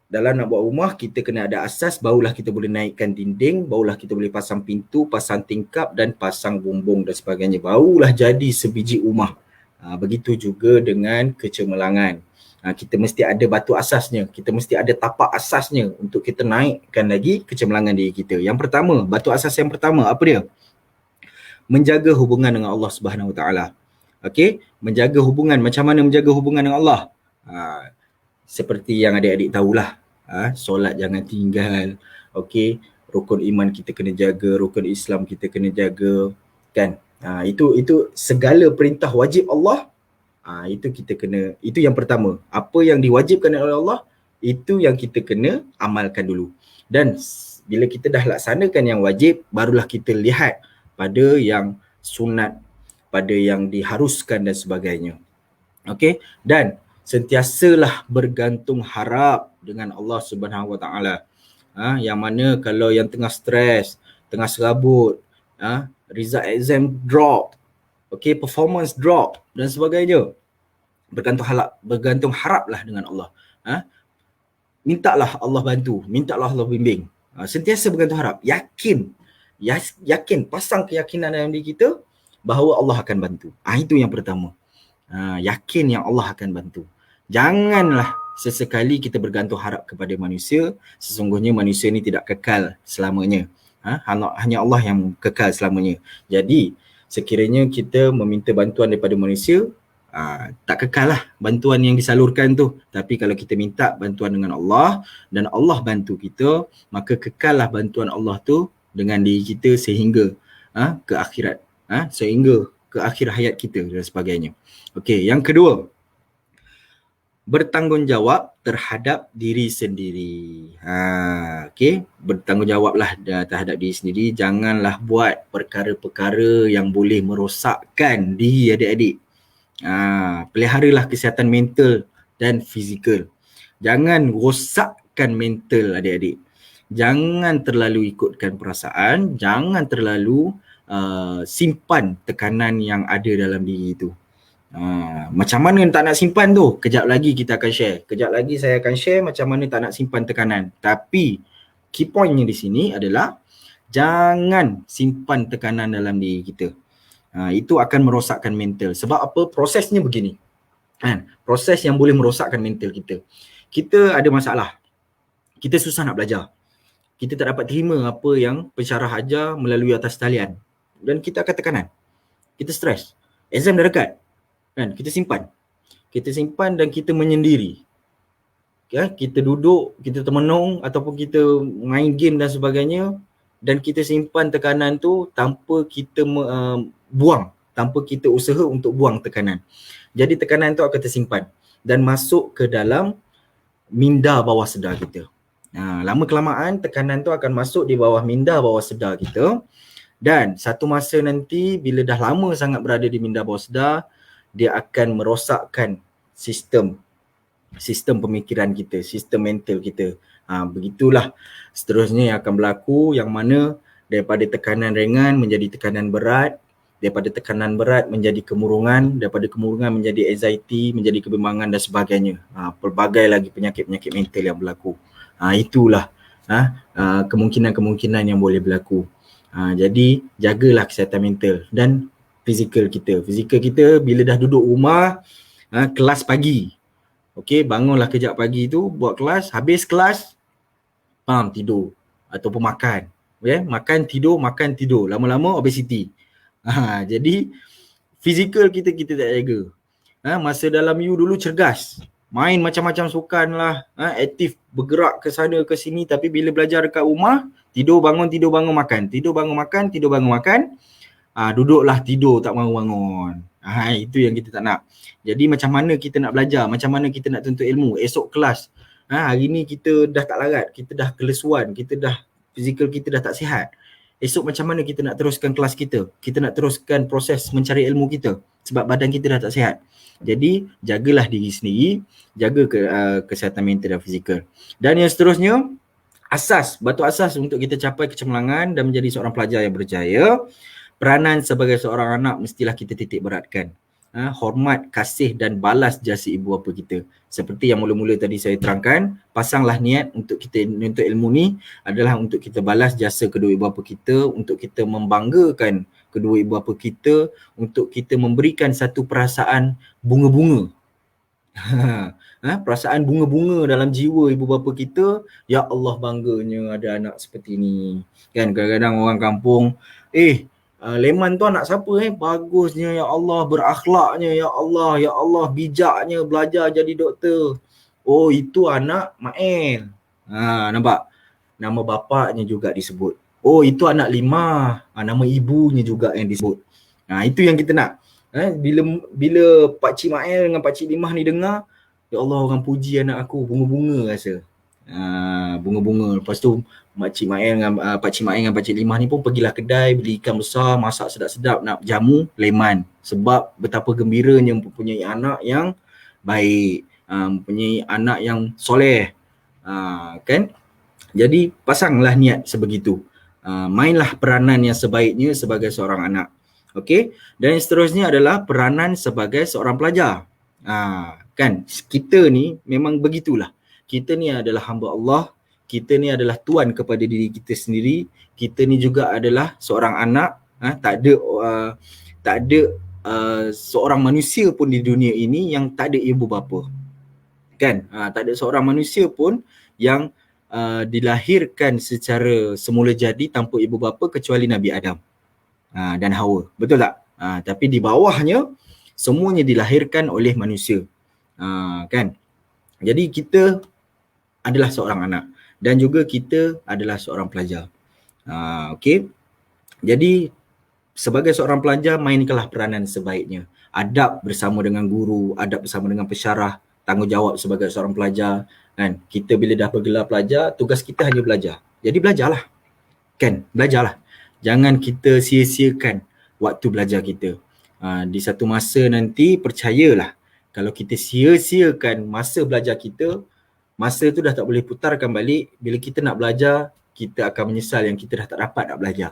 dalam nak buat rumah, kita kena ada asas, barulah kita boleh naikkan dinding, barulah kita boleh pasang pintu, pasang tingkap dan pasang bumbung dan sebagainya. Barulah jadi sebiji rumah. Begitu juga dengan kecemerlangan. Kita mesti ada batu asasnya, kita mesti ada tapak asasnya untuk kita naikkan lagi kecemerlangan diri kita. Yang pertama, batu asas yang pertama apa dia? Menjaga hubungan dengan Allah Subhanahu Wa Taala. Okey, menjaga hubungan. Macam mana menjaga hubungan dengan Allah? Seperti yang adik-adik tahulah, solat jangan tinggal. Okey, rukun iman kita kena jaga, rukun Islam kita kena jaga, kan? Itu segala perintah wajib Allah. Itu kita kena, itu yang pertama. Apa yang diwajibkan oleh Allah, itu yang kita kena amalkan dulu. Dan bila kita dah laksanakan yang wajib, barulah kita lihat pada yang sunat, pada yang diharuskan dan sebagainya. Okey, dan sentiasalah bergantung harap dengan Allah Subhanahu Wa Taala. Yang mana kalau yang tengah stres, tengah serabut, result exam drop, okay, performance drop dan sebagainya. Bergantung haraplah dengan Allah. Mintalah Allah bantu, mintalah Allah bimbing. Sentiasa bergantung harap, yakin, pasang keyakinan dalam diri kita bahawa Allah akan bantu. Itu yang pertama. Yakin yang Allah akan bantu. Janganlah sesekali kita bergantung harap kepada manusia. Sesungguhnya manusia ini tidak kekal selamanya. Hanya Allah yang kekal selamanya. Jadi sekiranya kita meminta bantuan daripada manusia, tak kekal lah bantuan yang disalurkan tu. Tapi kalau kita minta bantuan dengan Allah dan Allah bantu kita, maka kekal lah bantuan Allah tu dengan diri kita sehingga ke akhirat, sehingga ke akhir hayat kita dan sebagainya. Okey, yang kedua, bertanggungjawab terhadap diri sendiri. Okey, bertanggungjawablah terhadap diri sendiri. Janganlah buat perkara-perkara yang boleh merosakkan diri adik-adik. Peliharalah kesihatan mental dan fizikal. Jangan rosakkan mental adik-adik. Jangan terlalu ikutkan perasaan, jangan terlalu simpan tekanan yang ada dalam diri itu. Macam mana tak nak simpan tu? Kejap lagi kita akan share. Kejap lagi saya akan share macam mana tak nak simpan tekanan. Tapi key pointnya di sini adalah jangan simpan tekanan dalam diri kita. Itu akan merosakkan mental. Sebab apa? Prosesnya begini. Proses yang boleh merosakkan mental kita. Kita ada masalah. Kita susah nak belajar. Kita tak dapat terima apa yang pensyarah ajar melalui atas talian. Dan kita akan tekanan. Kita stres. Exam dah dekat. Kita simpan. Kita simpan dan kita menyendiri. Kita duduk, kita termenung ataupun kita main game dan sebagainya, dan kita simpan tekanan tu tanpa kita buang, tanpa kita usaha untuk buang tekanan. Jadi tekanan tu akan tersimpan dan masuk ke dalam minda bawah sedar kita. Lama kelamaan tekanan tu akan masuk di bawah minda bawah sedar kita, dan satu masa nanti bila dah lama sangat berada di minda bawah sedar, dia akan merosakkan sistem pemikiran kita, sistem mental kita. Begitulah seterusnya yang akan berlaku, yang mana daripada tekanan ringan menjadi tekanan berat, daripada tekanan berat menjadi kemurungan, daripada kemurungan menjadi anxiety, menjadi kebimbangan dan sebagainya. Pelbagai lagi penyakit-penyakit mental yang berlaku. Itulah kemungkinan-kemungkinan yang boleh berlaku. Jadi jagalah kesihatan mental dan fizikal kita. Fizikal kita bila dah duduk rumah, kelas pagi. Okey, bangunlah kejap pagi tu, buat kelas, habis kelas, tidur ataupun makan. Makan tidur, lama-lama obesity. Jadi fizikal kita tak jaga. Masa dalam you dulu cergas, main macam-macam sukan lah, aktif bergerak ke sana ke sini, tapi bila belajar dekat rumah, tidur bangun makan, duduklah tidur tak bangun. Itu yang kita tak nak. Jadi macam mana kita nak belajar, macam mana kita nak tuntut ilmu, esok kelas, hari ni kita dah tak larat, kita dah kelesuan, fizikal kita dah tak sihat. Esok macam mana kita nak teruskan kelas kita nak teruskan proses mencari ilmu kita, sebab badan kita dah tak sihat. Jadi jagalah diri sendiri, jaga kesihatan mental dan fizikal. Dan yang seterusnya, batu asas untuk kita capai kecemerlangan dan menjadi seorang pelajar yang berjaya, peranan sebagai seorang anak mestilah kita titik beratkan. Hormat, kasih dan balas jasa ibu bapa kita. Seperti yang mula-mula tadi saya terangkan, pasanglah niat untuk kita menuntut ilmu ni adalah untuk kita balas jasa kedua ibu bapa kita, untuk kita membanggakan kedua ibu bapa kita, untuk kita memberikan satu perasaan bunga-bunga. Perasaan bunga-bunga dalam jiwa ibu bapa kita. Ya Allah, bangganya ada anak seperti ni. Kan kadang-kadang orang kampung, Leman tu anak siapa bagusnya, ya Allah, berakhlaknya, ya Allah, bijaknya, belajar jadi doktor. Oh, itu anak Mael. Nampak? Nama bapaknya juga disebut. Oh, itu anak Limah. Nama ibunya juga yang disebut. Itu yang kita nak. Bila Pak Cik Mael dengan Pak Cik Limah ni dengar, ya Allah, orang puji anak aku, bunga-bunga rasa. Bunga-bunga. Lepas tu Pak Cik Mael dengan Pak Cik Limah ni pun pergilah kedai, beli ikan besar, masak sedap-sedap, nak jamu Leman. Sebab betapa gembiranya mempunyai anak yang baik, mempunyai anak yang soleh. Kan? Jadi pasanglah niat sebegitu. Mainlah peranan yang sebaiknya sebagai seorang anak. Okey, dan yang seterusnya adalah peranan sebagai seorang pelajar. Kan kita ni memang begitulah. Kita ni adalah hamba Allah, kita ni adalah tuan kepada diri kita sendiri, kita ni juga adalah seorang anak. Tak ada seorang manusia pun di dunia ini yang tak ada ibu bapa. Kan? Tak ada seorang manusia pun yang dilahirkan secara semula jadi tanpa ibu bapa kecuali Nabi Adam dan Hawa. Betul tak? Tapi di bawahnya semuanya dilahirkan oleh manusia. Kan? Jadi kita adalah seorang anak dan juga kita adalah seorang pelajar. Okey. Jadi sebagai seorang pelajar, mainkanlah peranan sebaiknya. Adab bersama dengan guru, adab bersama dengan pesyarah, tanggungjawab sebagai seorang pelajar. Kan? Kita bila dah bergelar pelajar, tugas kita hanya belajar. Jadi belajarlah. Kan? Belajarlah. Jangan kita sia-siakan waktu belajar kita. Di satu masa nanti, percayalah, kalau kita sia-siakan masa belajar kita, masa tu dah tak boleh putarkan balik. Bila kita nak belajar, kita akan menyesal yang kita dah tak dapat nak belajar.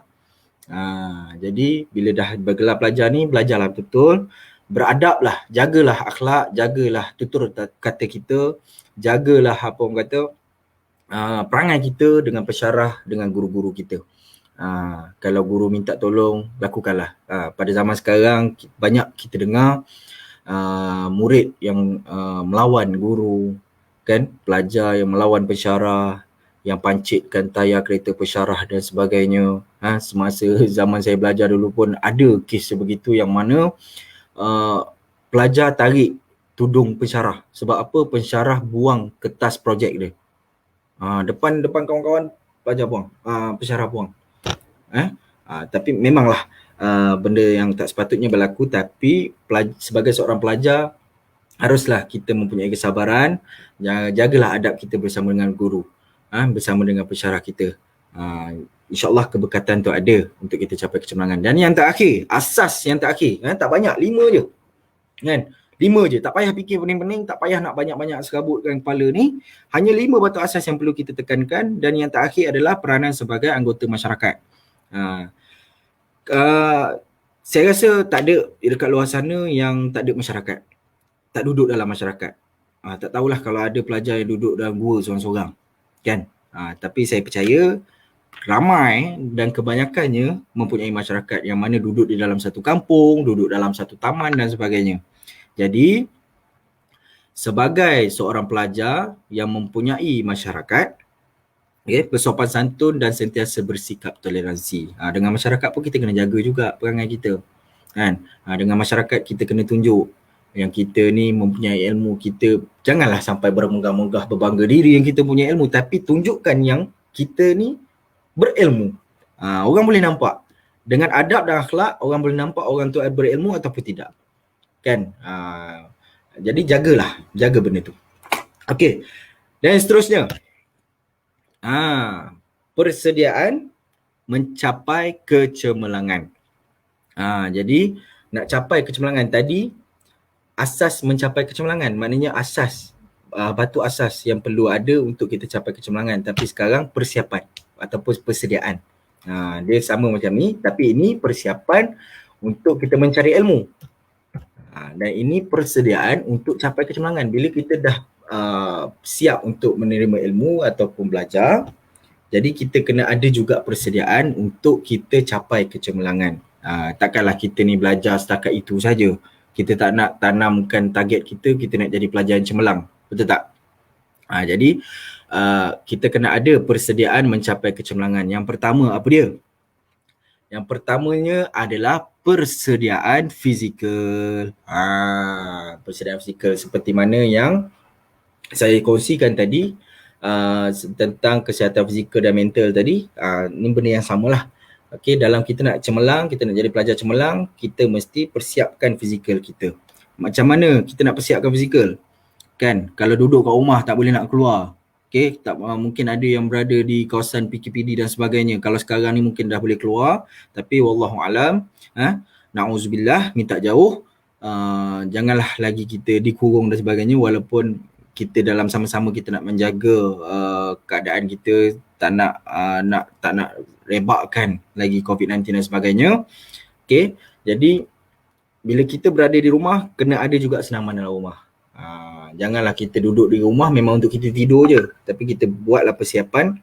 Jadi bila dah bergelar pelajar ni, belajarlah betul, beradablah, jagalah akhlak, jagalah tutur kata kita, jagalah apa orang kata perangai kita dengan pesyarah, dengan guru-guru kita. Kalau guru minta tolong, lakukanlah. Pada zaman sekarang banyak kita dengar murid yang melawan guru, kan, pelajar yang melawan pesyarah, yang pancitkan tayar kereta pesyarah dan sebagainya. Semasa zaman saya belajar dulu pun ada kes sebegitu yang mana pelajar tarik tudung pesyarah. Sebab apa? Pesyarah buang kertas projek dia. Depan kawan-kawan pelajar buang, pesyarah buang. Tapi memanglah benda yang tak sepatutnya berlaku, tapi sebagai seorang pelajar haruslah kita mempunyai kesabaran, jagalah adab kita bersama dengan guru, bersama dengan pesyarah kita. InsyaAllah keberkatan tu ada untuk kita capai kecemerlangan. Dan yang terakhir, asas yang terakhir, tak banyak, 5 je. Kan? 5 je, tak payah fikir pening-pening, tak payah nak banyak-banyak serabutkan kepala ni. Hanya 5 batu asas yang perlu kita tekankan. Dan yang terakhir adalah peranan sebagai anggota masyarakat. Saya rasa tak ada dekat luar sana yang tak ada masyarakat, tak duduk dalam masyarakat. Tak tahulah kalau ada pelajar yang duduk dalam gua seorang-seorang, kan? Tapi saya percaya ramai dan kebanyakannya mempunyai masyarakat yang mana duduk di dalam satu kampung, duduk dalam satu taman dan sebagainya. Jadi sebagai seorang pelajar yang mempunyai masyarakat, bersopan santun dan sentiasa bersikap toleransi. Dengan masyarakat pun kita kena jaga juga perangai kita, kan? Dengan masyarakat kita kena tunjuk yang kita ni mempunyai ilmu. Kita janganlah sampai bermegah-megah, berbangga diri yang kita punya ilmu, tapi tunjukkan yang kita ni berilmu. Orang boleh nampak. Dengan adab dan akhlak, orang boleh nampak orang tu berilmu ataupun tidak. Kan? Jadi jaga benda tu. Okey. Dan seterusnya, persediaan mencapai kecemerlangan. Jadi nak capai kecemerlangan tadi, asas mencapai kecemerlangan, maknanya asas, batu asas yang perlu ada untuk kita capai kecemerlangan. Tapi sekarang persiapan ataupun persediaan. Dia sama macam ni, tapi ini persiapan untuk kita mencari ilmu. Dan ini persediaan untuk capai kecemerlangan. Bila kita dah siap untuk menerima ilmu ataupun belajar, jadi kita kena ada juga persediaan untuk kita capai kecemerlangan. Takkanlah kita ni belajar setakat itu saja. Kita tak nak tanamkan target kita nak jadi pelajar yang cemerlang. Betul tak? Jadi kita kena ada persediaan mencapai kecemerlangan. Yang pertama apa dia? Yang pertamanya adalah persediaan fizikal. Persediaan fizikal seperti mana yang saya kongsikan tadi tentang kesihatan fizikal dan mental tadi. Ini benda yang samalah. Okey, dalam kita nak cemerlang, kita nak jadi pelajar cemerlang, kita mesti persiapkan fizikal kita. Macam mana kita nak persiapkan fizikal? Kan, kalau duduk kat rumah tak boleh nak keluar. Okey, mungkin ada yang berada di kawasan PKPD dan sebagainya. Kalau sekarang ni mungkin dah boleh keluar, tapi wallahualam, na'udzubillah, minta jauh. Janganlah lagi kita dikurung dan sebagainya, walaupun kita dalam sama-sama kita nak menjaga keadaan kita, tak nak rebakkan lagi COVID-19 dan sebagainya. Okay, jadi bila kita berada di rumah, kena ada juga senaman dalam rumah. Janganlah kita duduk di rumah memang untuk kita tidur je, tapi kita buatlah persiapan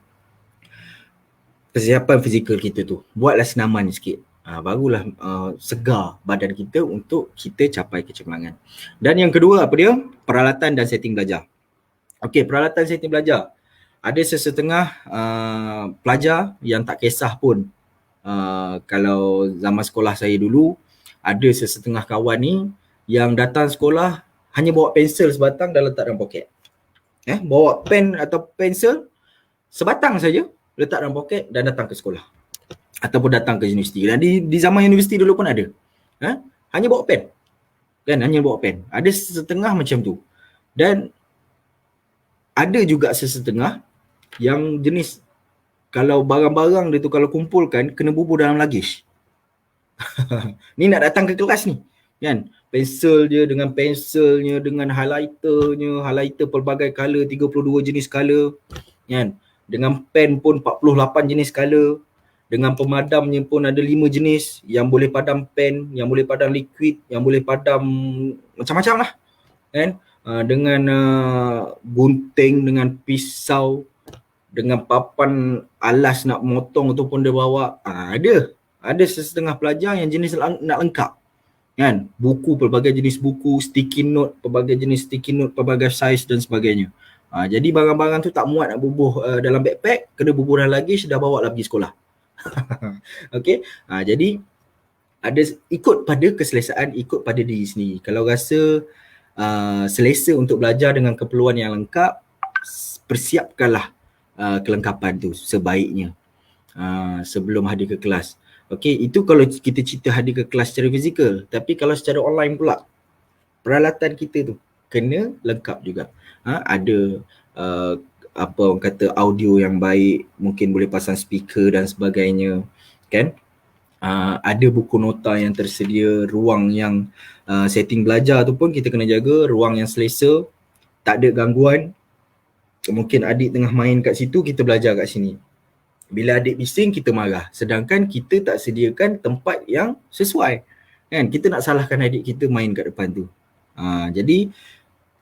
fizikal kita tu. Buatlah senaman sikit. Barulah segar badan kita untuk kita capai kecemerlangan. Dan yang kedua apa dia? Peralatan dan setting belajar. Okey, peralatan setting belajar. Ada sesetengah pelajar yang tak kisah pun. Kalau zaman sekolah saya dulu, ada sesetengah kawan ni yang datang sekolah hanya bawa pensel sebatang dan letak dalam poket. Bawa pen atau pensel sebatang saja, letak dalam poket dan datang ke sekolah. Ataupun datang ke universiti. Dan di zaman universiti dulu pun ada. Hanya bawa pen. Kan, hanya bawa pen. Ada setengah macam tu. Dan ada juga sesetengah yang jenis kalau barang-barang dia tu kalau kumpulkan kena bubur dalam luggage. Ni nak datang ke kelas ni. Kan? Pensel dia dengan penselnya, dengan highlighter pelbagai color, 32 jenis color. Kan? Dengan pen pun 48 jenis color. Dengan pemadamnya pun ada 5 jenis, yang boleh padam pen, yang boleh padam liquid, yang boleh padam macam-macam lah. Kan? Dengan gunting, dengan pisau, dengan papan alas nak motong ataupun dia bawa. Ada sesetengah pelajar yang jenis nak lengkap. Kan? Buku, pelbagai jenis buku, sticky note, pelbagai jenis sticky note, pelbagai size dan sebagainya. Jadi barang-barang tu tak muat nak bubuh dalam backpack, kena bubuh dalam luggage, dah bawa lah pergi sekolah. Okay, jadi ada ikut pada keselesaan, ikut pada diri sendiri. Kalau rasa selesa untuk belajar dengan keperluan yang lengkap, persiapkanlah kelengkapan tu sebaiknya sebelum hadir ke kelas. Okay, itu kalau kita cerita hadir ke kelas secara fizikal. Tapi kalau secara online pula, peralatan kita tu kena lengkap juga. Ada apa orang kata audio yang baik, mungkin boleh pasang speaker dan sebagainya, kan? Ada buku nota yang tersedia, ruang yang setting belajar tu pun kita kena jaga, ruang yang selesa, tak ada gangguan. Mungkin adik tengah main kat situ, kita belajar kat sini. Bila adik bising, kita marah. Sedangkan kita tak sediakan tempat yang sesuai. Kan? Kita nak salahkan adik kita main kat depan tu. Jadi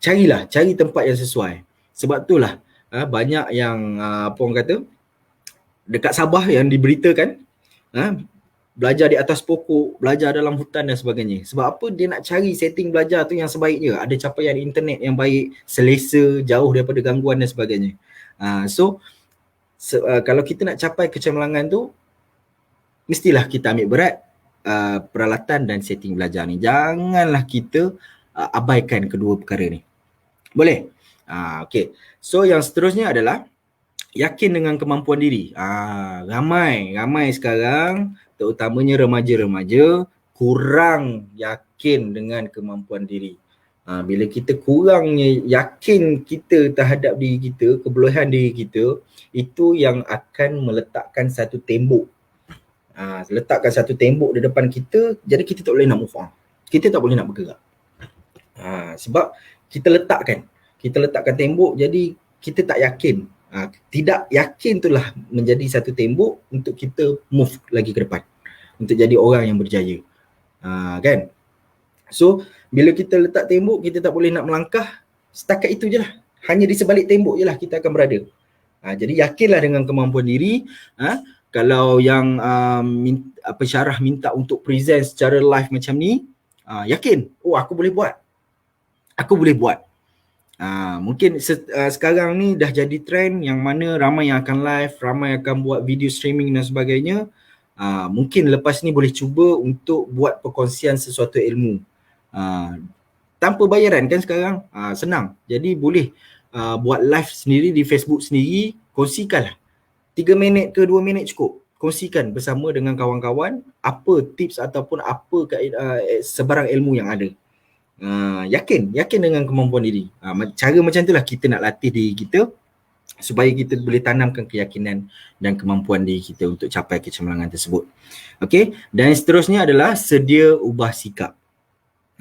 cari tempat yang sesuai. Sebab itulah banyak yang apa orang kata dekat Sabah yang diberitakan belajar di atas pokok, belajar dalam hutan dan sebagainya. Sebab apa? Dia nak cari setting belajar tu yang sebaiknya. Ada capaian internet yang baik, selesa, jauh daripada gangguan dan sebagainya. Kalau kita nak capai kecemerlangan tu, mestilah kita ambil berat peralatan dan setting belajar ni. Janganlah kita abaikan kedua perkara ni. Boleh? Okay. So yang seterusnya adalah yakin dengan kemampuan diri. Ramai sekarang, terutamanya remaja-remaja, kurang yakin dengan kemampuan diri. Bila kita kurangnya yakin kita terhadap diri kita, kebolehan diri kita, itu yang akan meletakkan satu tembok. Letakkan satu tembok di depan kita, jadi kita tak boleh nak move on. Kita tak boleh nak bergerak. Sebab kita letakkan tembok, jadi kita tak yakin. Tidak yakin itulah menjadi satu tembok untuk kita move lagi ke depan, untuk jadi orang yang berjaya. Kan? So bila kita letak tembok, kita tak boleh nak melangkah, setakat itu je lah. Hanya di sebalik tembok je lah kita akan berada. Jadi yakinlah dengan kemampuan diri. Kalau yang pensyarah minta untuk present secara live macam ni, yakin, aku boleh buat. Mungkin sekarang ni dah jadi trend yang mana ramai yang akan live, ramai akan buat video streaming dan sebagainya. Mungkin lepas ni boleh cuba untuk buat perkongsian sesuatu ilmu tanpa bayaran kan sekarang. Senang. Jadi boleh buat live sendiri di Facebook sendiri, kongsikanlah. 3 minit ke 2 minit cukup. Kongsikan bersama dengan kawan-kawan apa tips ataupun apa sebarang ilmu yang ada. Yakin dengan kemampuan diri. Cara macam itulah kita nak latih diri kita supaya kita boleh tanamkan keyakinan dan kemampuan diri kita untuk capai kecemerlangan tersebut. Okey, dan seterusnya adalah sedia ubah sikap.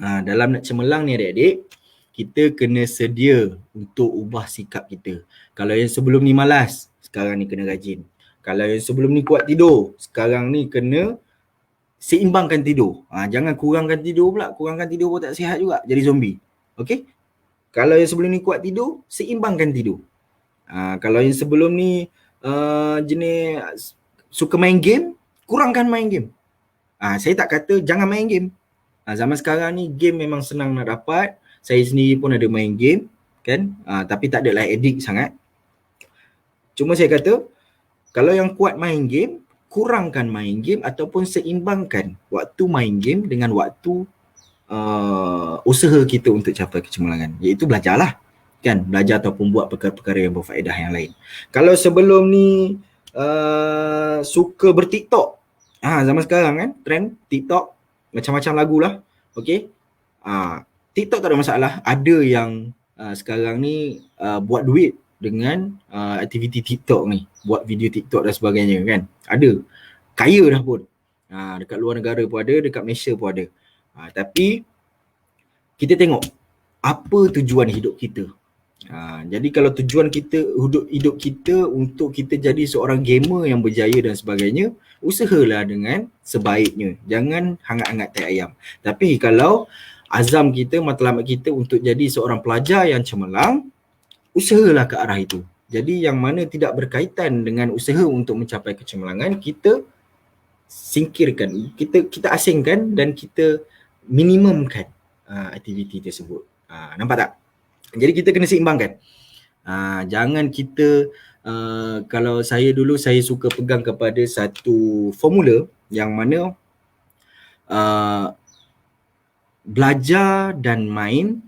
Dalam nak cemerlang ni adik-adik, kita kena sedia untuk ubah sikap kita. Kalau yang sebelum ni malas, sekarang ni kena rajin. Kalau yang sebelum ni kuat tidur, sekarang ni kena seimbangkan tidur. Jangan kurangkan tidur pula. Kurangkan tidur pun tak sihat juga, jadi zombie. Okey? Kalau yang sebelum ni kuat tidur, seimbangkan tidur. Kalau yang sebelum ni jenis suka main game, kurangkan main game. Saya tak kata jangan main game. Zaman sekarang ni game memang senang nak dapat. Saya sendiri pun ada main game kan, tapi tak adalah addict sangat. Cuma saya kata kalau yang kuat main game, kurangkan main game ataupun seimbangkan waktu main game dengan waktu usaha kita untuk capai kecemerlangan, iaitu belajarlah kan, belajar ataupun buat perkara-perkara yang berfaedah yang lain. Kalau sebelum ni suka berTikTok, zaman sekarang kan trend TikTok macam-macam lagu lah, okey. TikTok tak ada masalah. Ada yang sekarang ni buat duit dengan aktiviti TikTok ni, buat video TikTok dan sebagainya kan. Ada, kaya dah pun. Dekat luar negara pun ada, dekat Malaysia pun ada. Tapi kita tengok apa tujuan hidup kita. Jadi kalau tujuan kita hidup kita untuk kita jadi seorang gamer yang berjaya dan sebagainya, usahalah dengan sebaiknya. Jangan hangat-hangat tai ayam. Tapi kalau azam kita, matlamat kita untuk jadi seorang pelajar yang cemerlang, usahalah ke arah itu. Jadi yang mana tidak berkaitan dengan usaha untuk mencapai kecemerlangan, kita singkirkan, kita asingkan dan kita minimumkan aktiviti tersebut. Nampak tak? Jadi kita kena seimbangkan. Jangan kita kalau dulu saya suka pegang kepada satu formula yang mana belajar dan main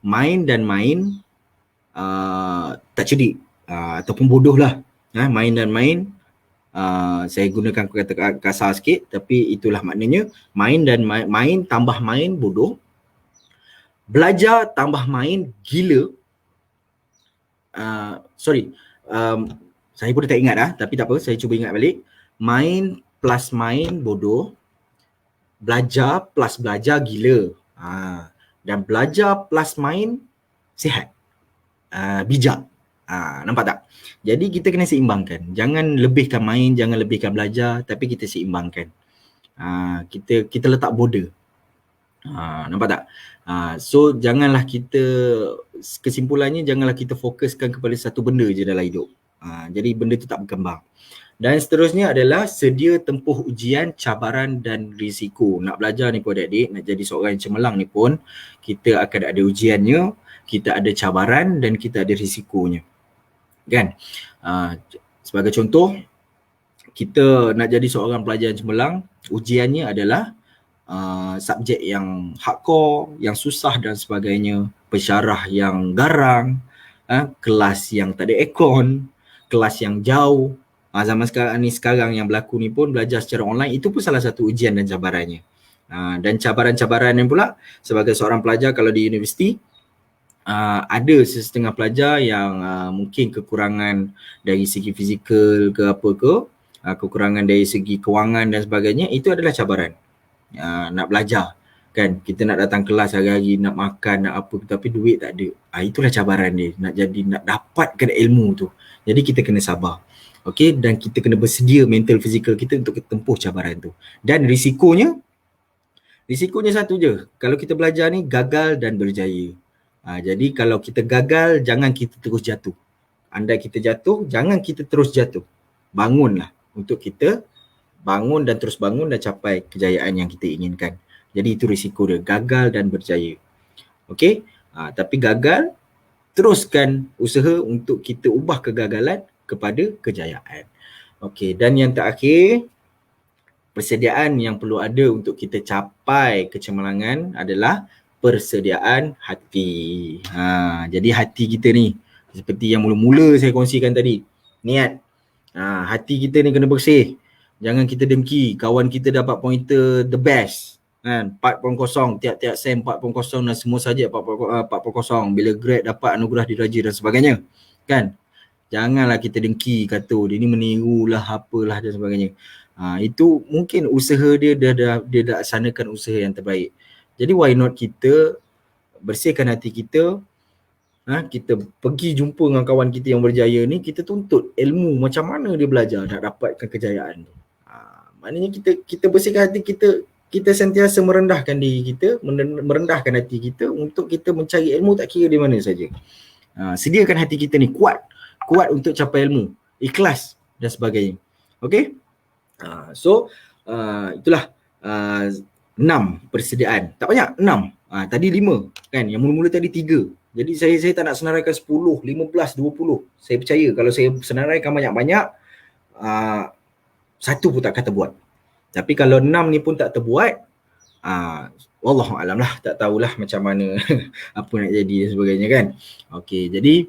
main dan main tak cerdik ataupun bodoh lah. Main dan main, saya gunakan kata kasar sikit, tapi itulah maknanya. Main dan main tambah main bodoh. Belajar tambah main gila. Saya pun tak ingat tapi tak apa, saya cuba ingat balik. Main plus main bodoh, belajar plus belajar gila. Dan belajar plus main sihat, bijak. Nampak tak? Jadi kita kena seimbangkan. Jangan lebihkan main, jangan lebihkan belajar, tapi kita seimbangkan. Kita letak border. Nampak tak? So janganlah kita, kesimpulannya janganlah kita fokuskan kepada satu benda je dalam hidup. Jadi benda tu tak berkembang. Dan seterusnya adalah sedia tempuh ujian, cabaran dan risiko. Nak belajar ni pun adik-adik, nak jadi seorang yang cemerlang ni pun, kita akan ada ujiannya, kita ada cabaran dan kita ada risikonya. Kan? Sebagai contoh, kita nak jadi seorang pelajar yang cemerlang, ujiannya adalah subjek yang hardcore, yang susah dan sebagainya, pensyarah yang garang, kelas yang tak ada aircon, kelas yang jauh. Zaman sekarang yang berlaku ni pun belajar secara online, itu pun salah satu ujian dan cabarannya. Dan cabaran-cabaran yang pula sebagai seorang pelajar kalau di universiti, ada setengah pelajar yang mungkin kekurangan dari segi fizikal ke apa ke, kekurangan dari segi kewangan dan sebagainya, itu adalah cabaran. Nak belajar kan, kita nak datang kelas hari-hari, nak makan, nak apa, tapi duit tak ada. Itulah cabaran dia, nak dapatkan ilmu tu. Jadi kita kena sabar. Okey, dan kita kena bersedia mental fizikal kita untuk tempuh cabaran tu. Dan risikonya satu je. Kalau kita belajar ni, gagal dan berjaya. Jadi kalau kita gagal, jangan kita terus jatuh. Andai kita jatuh, jangan kita terus jatuh. Bangunlah untuk kita bangun dan terus bangun dan capai kejayaan yang kita inginkan. Jadi itu risiko dia, gagal dan berjaya. Okey? Tapi gagal, teruskan usaha untuk kita ubah kegagalan kepada kejayaan. Okey, dan yang terakhir, persediaan yang perlu ada untuk kita capai kecemerlangan adalah persediaan hati. Jadi hati kita ni, seperti yang mula-mula saya kongsikan tadi, niat. Hati kita ni kena bersih. Jangan kita dengki, kawan kita dapat pointer the best. Kan, 4.0, tiap-tiap sem 4.0 dan semua saja 4.0. Bila grade dapat anugerah diraja dan sebagainya. Kan? Janganlah kita dengki, kata dia ni menirulah apalah dan sebagainya. Itu mungkin usaha dia dah laksanakan usaha yang terbaik. Jadi why not kita bersihkan hati kita. Kita pergi jumpa dengan kawan kita yang berjaya ni, kita tuntut ilmu macam mana dia belajar nak dapatkan kejayaan tu. Maknanya kita bersihkan hati kita, kita sentiasa merendahkan diri kita, merendahkan hati kita untuk kita mencari ilmu tak kira di mana saja. Sediakan hati kita ni kuat untuk capai ilmu, ikhlas dan sebagainya. Okey? Itulah 6 persediaan. Tak banyak, 6. Tadi 5 kan, yang mula-mula tadi 3. Jadi saya tak nak senaraikan 10, 15, 20. Saya percaya kalau saya senaraikan banyak-banyak, satu pun tak kata buat. Tapi kalau 6 ni pun tak terbuat, wallahualam lah, tak tahulah macam mana apa nak jadi dan sebagainya kan. Okey, jadi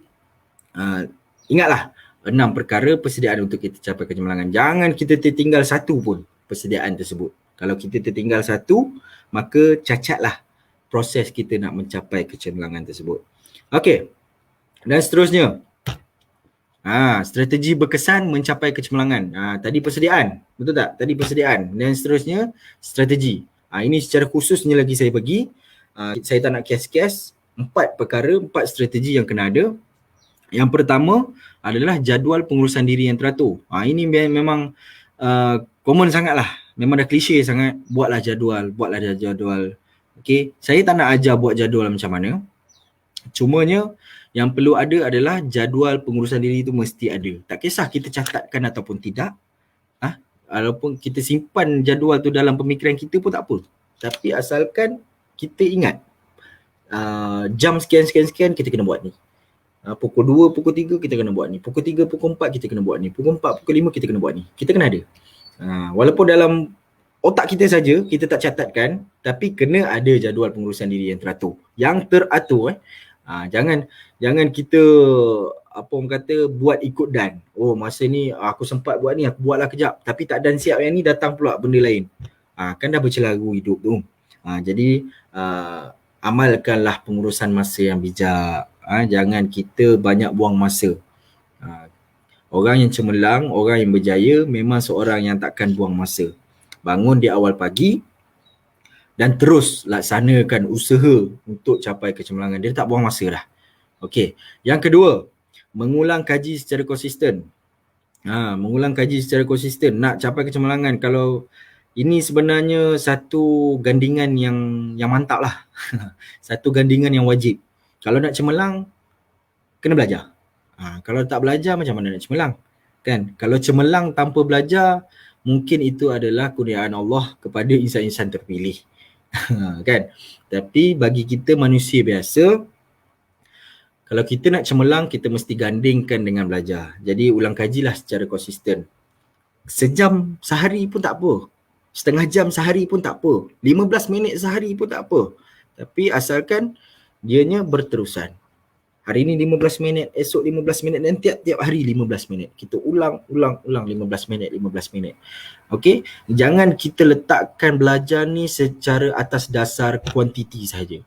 ingatlah 6 perkara persediaan untuk kita capai kecemerlangan. Jangan kita tertinggal satu pun persediaan tersebut. Kalau kita tertinggal satu, maka cacatlah proses kita nak mencapai kecemerlangan tersebut. Okey. Dan seterusnya, strategi berkesan mencapai kecemerlangan. Tadi persediaan, betul tak? Tadi persediaan. Dan seterusnya strategi. Ini secara khususnya lagi saya bagi. Saya tak nak kias-kias. 4 perkara, 4 strategi yang kena ada. Yang pertama adalah jadual pengurusan diri yang teratur. Ini memang common sangat lah. Memang dah klise sangat. Buatlah jadual. Okey, saya tak nak ajar buat jadual macam mana. Cumanya yang perlu ada adalah jadual pengurusan diri itu mesti ada. Tak kisah kita catatkan ataupun tidak. Walaupun kita simpan jadual tu dalam pemikiran kita pun tak apa. Tapi asalkan kita ingat jam sekian kita kena buat ni. Pukul 2, pukul 3 kita kena buat ni. Pukul 3, pukul 4 kita kena buat ni. Pukul 4, pukul 5 kita kena buat ni. Kita kena ada. Walaupun dalam otak kita saja kita tak catatkan, tapi kena ada jadual pengurusan diri yang teratur. Yang teratur jangan kita buat ikut dan. Oh, masa ni aku sempat buat ni, aku buatlah kejap. Tapi tak dan siap yang ni, datang pula benda lain. Kan dah bercelaru hidup tu. Jadi amalkanlah pengurusan masa yang bijak. Jangan kita banyak buang masa. Orang yang cemerlang, orang yang berjaya memang seorang yang takkan buang masa. Bangun di awal pagi dan terus laksanakan usaha untuk capai kecemerlangan. Dia tak buang masa dah. Okey. Yang kedua, mengulang kaji secara konsisten. Mengulang kaji secara konsisten nak capai kecemerlangan. Kalau ini sebenarnya satu gandingan yang mantap lah. Satu gandingan yang wajib. Kalau nak cemerlang, kena belajar. Kalau tak belajar, macam mana nak cemerlang? Kan? Kalau cemerlang tanpa belajar, mungkin itu adalah kurniaan Allah kepada insan-insan terpilih. Kan? Tapi bagi kita manusia biasa, kalau kita nak cemerlang, kita mesti gandingkan dengan belajar. Jadi ulang kajilah secara konsisten. Sejam sehari pun tak apa. Setengah jam sehari pun tak apa. 15 minit sehari pun tak apa. Tapi asalkan dianya berterusan. Hari ni 15 minit, esok 15 minit dan tiap-tiap hari 15 minit. Kita ulang 15 minit. Okey? Jangan kita letakkan belajar ni secara atas dasar kuantiti saja.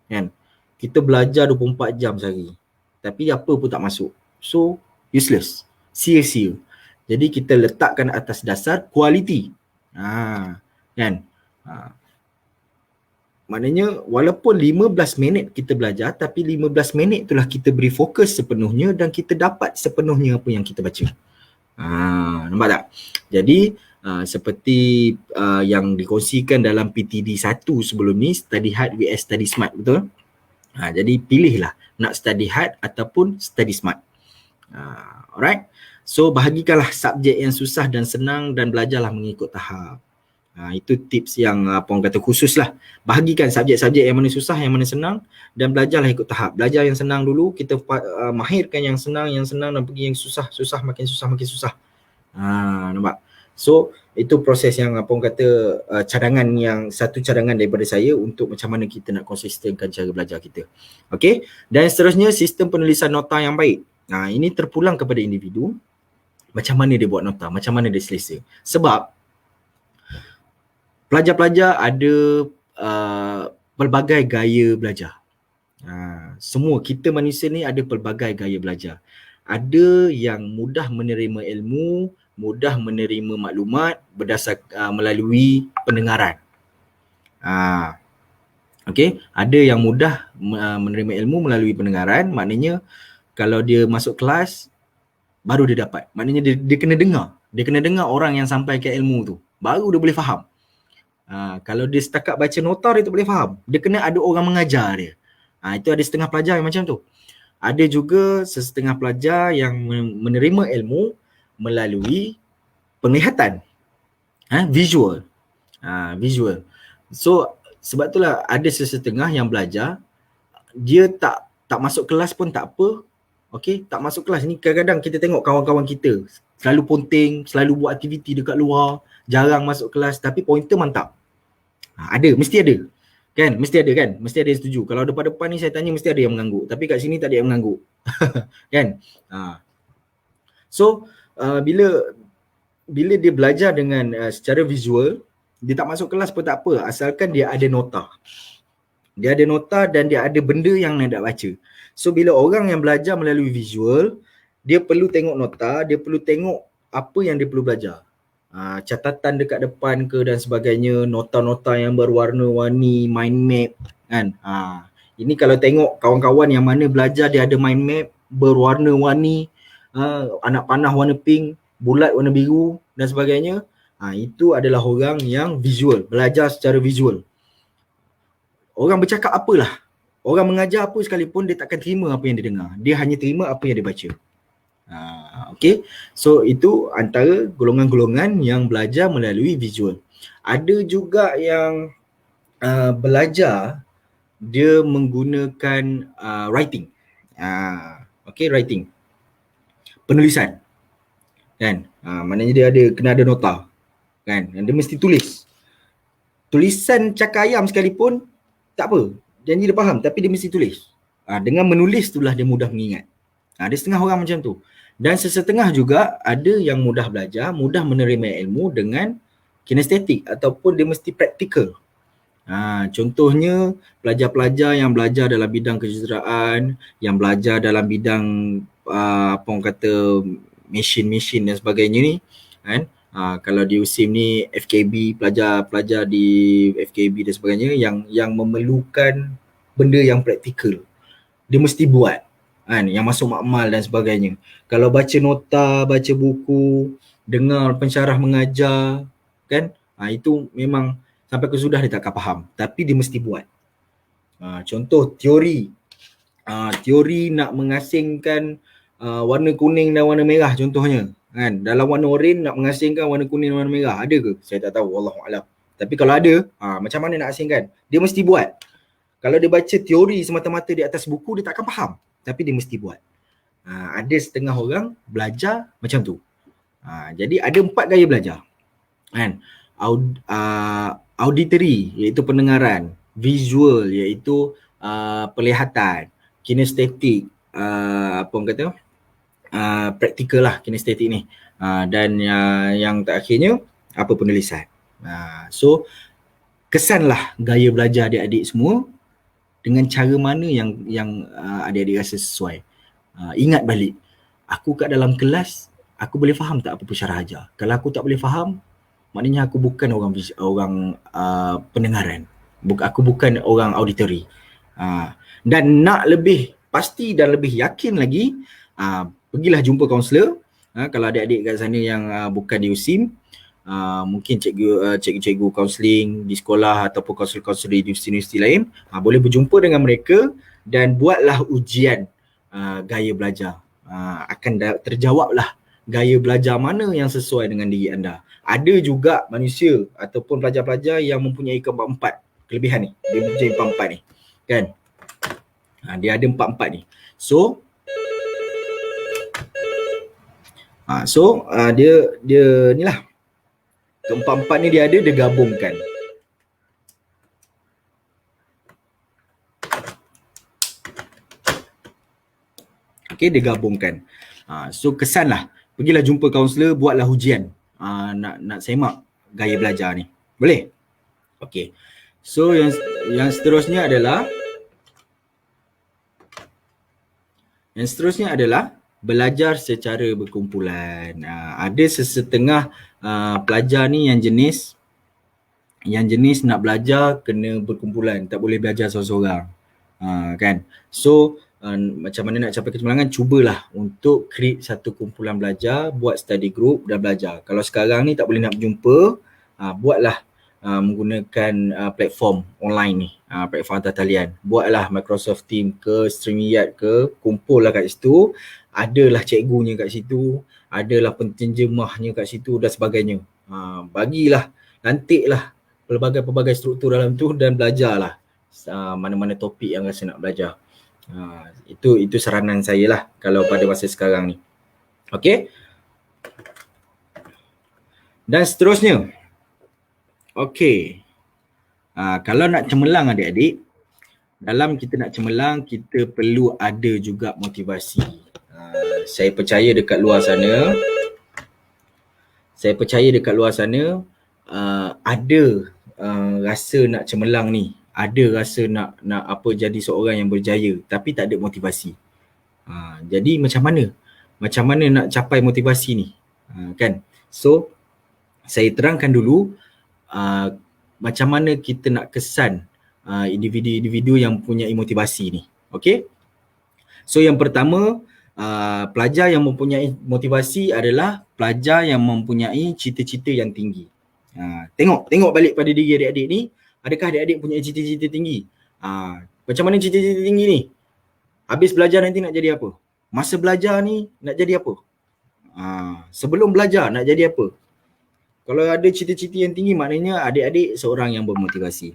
Kan? Kita belajar 24 jam sehari. Tapi apa pun tak masuk. So, useless. Sia-sia. Jadi kita letakkan atas dasar kualiti. Kan? Maknanya walaupun 15 minit kita belajar, tapi 15 minit itulah kita beri fokus sepenuhnya dan kita dapat sepenuhnya apa yang kita baca. Nampak tak? Jadi seperti yang dikongsikan dalam PTD 1 sebelum ni, study hard vs study smart, betul? Jadi pilihlah nak study hard ataupun study smart. Alright? So bahagikanlah subjek yang susah dan senang dan belajarlah mengikut tahap. Itu tips yang orang kata khusus lah. Bahagikan subjek-subjek yang mana susah, yang mana senang, dan belajarlah ikut tahap. Belajar yang senang dulu, kita mahirkan yang senang dan pergi yang susah, makin susah. Nampak? So itu proses yang orang kata satu cadangan daripada saya untuk macam mana kita nak konsistenkan cara belajar kita. Okey? Dan seterusnya, sistem penulisan nota yang baik. Ini terpulang kepada individu. Macam mana dia buat nota, macam mana dia selesa. Sebab pelajar-pelajar ada pelbagai gaya belajar. Semua kita manusia ni ada pelbagai gaya belajar. Ada yang mudah menerima ilmu, mudah menerima maklumat melalui pendengaran. Okey, ada yang mudah menerima ilmu melalui pendengaran, maknanya kalau dia masuk kelas baru dia dapat. Maknanya dia kena dengar. Dia kena dengar orang yang sampaikan ilmu tu. Baru dia boleh faham. Kalau dia setakat baca nota dia tak boleh faham. Dia kena ada orang mengajar dia. Itu ada setengah pelajar yang macam tu. Ada juga setengah pelajar yang menerima ilmu melalui penglihatan. Visual. Visual. So sebab itulah ada sesetengah yang belajar dia tak masuk kelas pun tak apa. Okey, tak masuk kelas ni kadang-kadang kita tengok kawan-kawan kita selalu ponting, selalu buat aktiviti dekat luar, jarang masuk kelas tapi pointer mantap. Ada, mesti ada. Kan? Mesti ada kan? Mesti ada yang setuju. Kalau depan-depan ni saya tanya mesti ada yang mengangguk. Tapi kat sini tak ada yang mengangguk. Kan? So, bila dia belajar dengan secara visual, dia tak masuk kelas pun tak apa. Asalkan dia ada nota. Dia ada nota dan dia ada benda yang nak baca. So, bila orang yang belajar melalui visual, dia perlu tengok nota, dia perlu tengok apa yang dia perlu belajar. Catatan dekat depan ke dan sebagainya, nota-nota yang berwarna-warni, mind map kan. Ini kalau tengok kawan-kawan yang mana belajar dia ada mind map berwarna-warni, anak panah warna pink, bulat warna biru dan sebagainya, itu adalah orang yang visual, belajar secara visual. Orang bercakap apalah, orang mengajar apa sekalipun dia takkan terima apa yang dia dengar, dia hanya terima apa yang dia baca. Okay, so itu antara golongan-golongan yang belajar melalui visual. Ada juga yang belajar dia menggunakan writing. Okay, writing, penulisan kan. Maknanya dia kena ada nota kan, dan dia mesti tulis. Tulisan cakap ayam sekalipun tak apa, janji dia faham, tapi dia mesti tulis. Dengan menulis itulah dia mudah mengingat. Ada setengah orang macam tu. Dan sesetengah juga ada yang mudah belajar, mudah menerima ilmu dengan kinestetik ataupun dia mesti praktikal. Contohnya pelajar-pelajar yang belajar dalam bidang kejuruteraan, yang belajar dalam bidang apa orang kata mesin-mesin dan sebagainya ni kan. Kalau di USIM ni FKB, pelajar-pelajar di FKB dan sebagainya yang memerlukan benda yang praktikal, dia mesti buat kan, yang masuk makmal dan sebagainya. Kalau baca nota, baca buku, dengar pensyarah mengajar kan, itu memang sampai ke sudah dia takkan faham, tapi dia mesti buat. Contoh teori nak mengasingkan warna kuning dan warna merah contohnya kan. Dalam warna oren nak mengasingkan warna kuning dan warna merah, ada ke? Saya tak tahu, wallahualam. Tapi kalau ada, macam mana nak asingkan? Dia mesti buat. Kalau dia baca teori semata-mata di atas buku, dia takkan faham, tapi dia mesti buat. Ada setengah orang belajar macam tu. Jadi ada 4 gaya belajar kan. Auditory iaitu pendengaran, visual iaitu penglihatan, kinestetik, apa orang kata, praktikal lah kinestetik ni, dan yang terakhirnya apa, penulisan. So kesanlah gaya belajar adik-adik semua dengan cara mana yang adik-adik rasa sesuai. Ingat balik, aku kat dalam kelas, aku boleh faham tak apa pensyarah ajar? Kalau aku tak boleh faham, maknanya aku bukan orang pendengaran. Aku bukan orang auditory. Dan nak lebih pasti dan lebih yakin lagi, pergilah jumpa kaunselor. Kalau adik-adik kat sana yang bukan di USIM, mungkin cikgu kaunseling di sekolah ataupun kaunselor-kaunselor di universiti lain, boleh berjumpa dengan mereka dan buatlah ujian gaya belajar. Akan terjawablah gaya belajar mana yang sesuai dengan diri anda. Ada juga manusia ataupun pelajar-pelajar yang mempunyai keempat-empat kelebihan ni. Dia mempunyai empat-empat ni kan. Dia ada empat-empat ni. So dia ni lah, keempat-empat ni dia ada, dia gabungkan. Okay, dia gabungkan. So kesanlah, pergilah jumpa kaunselor, buatlah ujian. Nak semak gaya belajar ni. Boleh? Okay. So yang seterusnya adalah belajar secara berkumpulan. Ada sesetengah pelajar ni yang jenis Yang jenis nak belajar kena berkumpulan, tak boleh belajar seorang-seorang. Kan? So macam mana nak capai kecemerlangan, cubalah untuk create satu kumpulan belajar, buat study group dan belajar. Kalau sekarang ni tak boleh nak berjumpa, buatlah menggunakan platform online ni, platform atas talian. Buatlah Microsoft Teams ke, StreamYard ke, kumpullah kat situ, adalah cikgunya kat situ, adalah penterjemahnya kat situ dan sebagainya. Bagilah, lantiklah pelbagai-pelbagai struktur dalam tu dan belajarlah mana-mana topik yang rasa nak belajar. Itu saranan saya lah kalau pada masa sekarang ni. Okey. Dan seterusnya. Okey. Kalau nak cemerlang adik-adik, dalam kita nak cemerlang, kita perlu ada juga motivasi. Saya percaya dekat luar sana, ada rasa nak cemerlang ni, ada rasa nak apa jadi seorang yang berjaya, tapi tak ada motivasi. Jadi macam mana nak capai motivasi ni, kan? So saya terangkan dulu macam mana kita nak kesan individu-individu yang punya motivasi ni. Okey? So yang pertama, pelajar yang mempunyai motivasi adalah pelajar yang mempunyai cita-cita yang tinggi. Tengok balik pada diri adik-adik ni, adakah adik-adik punya cita-cita tinggi? Macam mana cita-cita tinggi ni? Habis belajar nanti nak jadi apa? Masa belajar ni nak jadi apa? Sebelum belajar nak jadi apa? Kalau ada cita-cita yang tinggi, maknanya adik-adik seorang yang bermotivasi.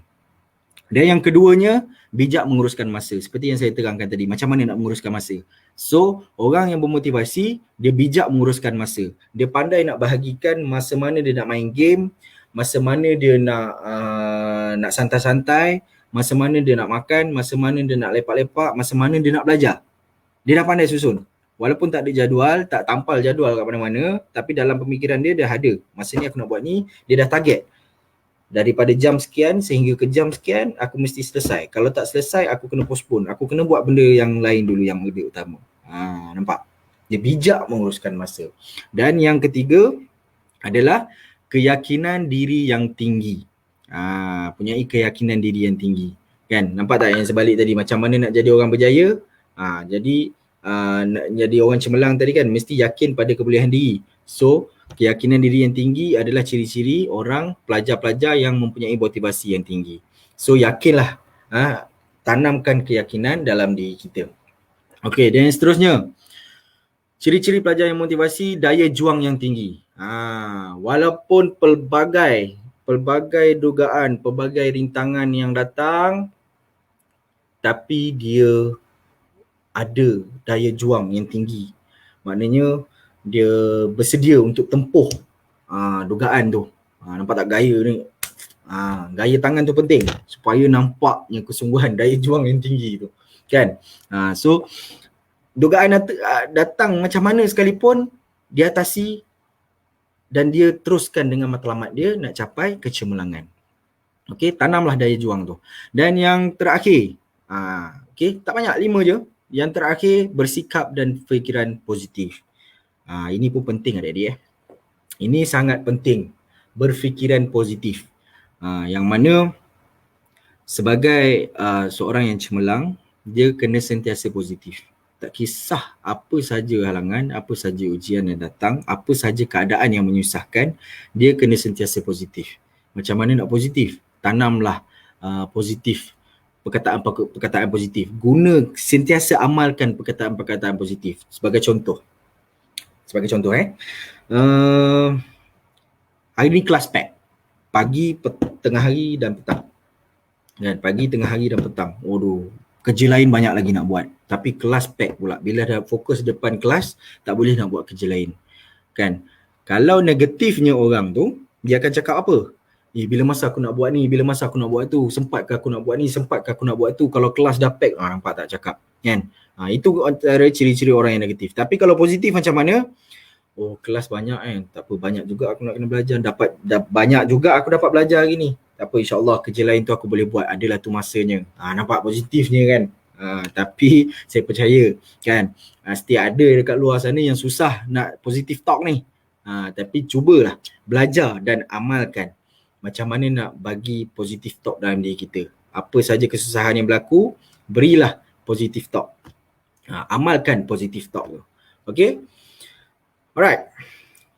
Dan yang keduanya, bijak menguruskan masa. Seperti yang saya terangkan tadi, macam mana nak menguruskan masa. So, orang yang bermotivasi, dia bijak menguruskan masa. Dia pandai nak bahagikan masa mana dia nak main game, masa mana dia nak santai-santai, masa mana dia nak makan, masa mana dia nak lepak-lepak, masa mana dia nak belajar. Dia dah pandai susun. Walaupun tak ada jadual, tak tampal jadual kat mana-mana, tapi dalam pemikiran dia dah ada. Masa ni aku nak buat ni, dia dah target. Daripada jam sekian sehingga ke jam sekian, aku mesti selesai. Kalau tak selesai, aku kena postpone. Aku kena buat benda yang lain dulu yang lebih utama. Nampak? Dia bijak menguruskan masa. Dan yang ketiga adalah keyakinan diri yang tinggi. Punyai keyakinan diri yang tinggi. Kan? Nampak tak yang sebalik tadi? Macam mana nak jadi orang berjaya? Jadi nak jadi orang cemerlang tadi kan, mesti yakin pada kebolehan diri. So, keyakinan diri yang tinggi adalah ciri-ciri orang pelajar-pelajar yang mempunyai motivasi yang tinggi. So, yakinlah, tanamkan keyakinan dalam diri kita. Okey, dan yang seterusnya, ciri-ciri pelajar yang motivasi, daya juang yang tinggi. Walaupun pelbagai dugaan, pelbagai rintangan yang datang, tapi dia ada daya juang yang tinggi. Maknanya dia bersedia untuk tempuh dugaan tu. Nampak tak gaya ni? Gaya tangan tu penting supaya nampaknya kesungguhan, daya juang yang tinggi tu. Kan? So dugaan datang macam mana sekalipun, dia atasi dan dia teruskan dengan matlamat dia nak capai kecemerlangan. Okey, tanamlah daya juang tu. Dan yang terakhir, okey, tak banyak, 5 je. Yang terakhir, bersikap dan fikiran positif. Ini pun penting adik-adik. Ini sangat penting, berfikiran positif. Yang mana sebagai seorang yang cemerlang, dia kena sentiasa positif. Tak kisah apa saja halangan, apa saja ujian yang datang, apa saja keadaan yang menyusahkan, dia kena sentiasa positif. Macam mana nak positif? Tanamlah positif. Perkataan positif. Sentiasa amalkan perkataan-perkataan positif. Sebagai contoh, hari ni kelas pack. Pagi, tengah hari dan petang. Kan? Pagi, tengah hari dan petang. Kerja lain banyak lagi nak buat. Tapi kelas pack pula. Bila dah fokus depan kelas, tak boleh nak buat kerja lain. Kan? Kalau negatifnya orang tu, dia akan cakap apa? Bila masa aku nak buat ni, bila masa aku nak buat tu, sempatkah aku nak buat ni, sempatkah aku nak buat tu, kalau kelas dah pack, nampak tak cakap, kan? Itu antara ciri-ciri orang yang negatif. Tapi kalau positif macam mana? Kelas banyak kan, tak apa, banyak juga aku nak kena belajar, banyak juga aku dapat belajar hari ni, tak apa, insyaAllah kerja lain tu aku boleh buat, adalah tu masanya. Nampak positifnya kan? Tapi saya percaya kan, mesti ada dekat luar sana yang susah nak positive talk ni. Tapi cubalah belajar dan amalkan. macam mana nak bagi positive talk dalam diri kita. Apa saja kesusahan yang berlaku, berilah positive talk. Amalkan positive talk tu. Okay? Alright.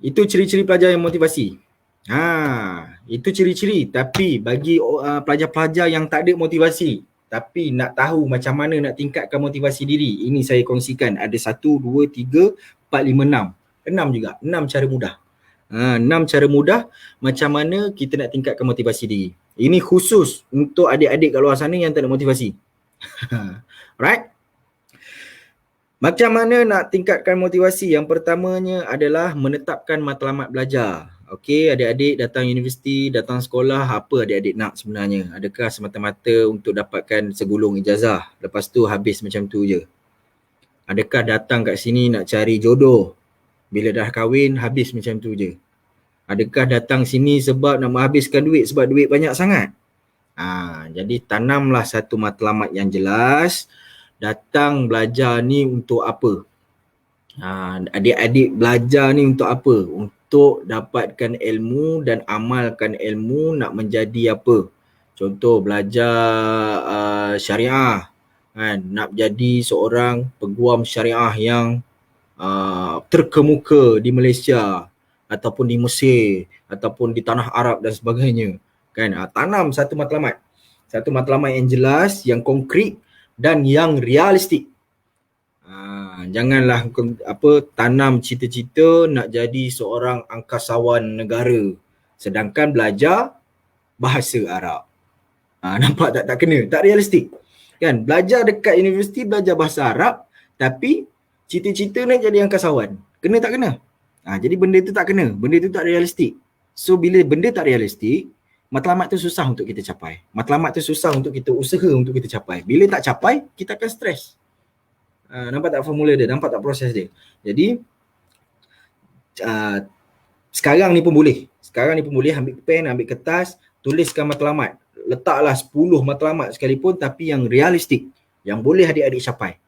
Itu ciri-ciri pelajar yang motivasi. Itu ciri-ciri. Tapi bagi pelajar-pelajar yang tak ada motivasi, tapi nak tahu macam mana nak tingkatkan motivasi diri, ini saya kongsikan. Ada 1, 2, 3, 4, 5, 6. 6 juga. 6 cara mudah. 6 cara mudah macam mana kita nak tingkatkan motivasi diri. Ini khusus untuk adik-adik kat luar sana yang tak ada motivasi. Right? Macam mana nak tingkatkan motivasi? Yang pertamanya adalah menetapkan matlamat belajar. Okey, adik-adik datang universiti, datang sekolah, apa adik-adik nak sebenarnya? Adakah semata-mata untuk dapatkan segulung ijazah, lepas tu habis macam tu je? Adakah datang kat sini nak cari jodoh, bila dah kahwin habis macam tu je? Adakah datang sini sebab nak menghabiskan duit, sebab duit banyak sangat? Jadi tanamlah satu matlamat yang jelas. Datang belajar ni untuk apa? Adik-adik belajar ni untuk apa? Untuk dapatkan ilmu dan amalkan ilmu nak menjadi apa? Contoh belajar syariah, kan? Nak jadi seorang peguam syariah yang terkemuka di Malaysia ataupun di Mesir ataupun di tanah Arab dan sebagainya, kan? Tanam satu matlamat yang jelas, yang konkret dan yang realistik. Janganlah tanam cita-cita nak jadi seorang angkasawan negara sedangkan belajar bahasa Arab. Nampak tak kena, tak realistik. Kan, belajar dekat universiti belajar bahasa Arab tapi cita-cita nak jadi angkasawan. Kena tak kena? Jadi benda tu tak kena, benda tu tak realistik. So bila benda tak realistik, matlamat tu susah untuk kita capai. Matlamat tu susah untuk kita usaha untuk kita capai. Bila tak capai, kita akan stres. Nampak tak formula dia? Nampak tak proses dia? Jadi sekarang ni pun boleh. Ambil pen, ambil kertas, tuliskan matlamat. Letaklah 10 matlamat sekalipun tapi yang realistik, yang boleh adik-adik capai.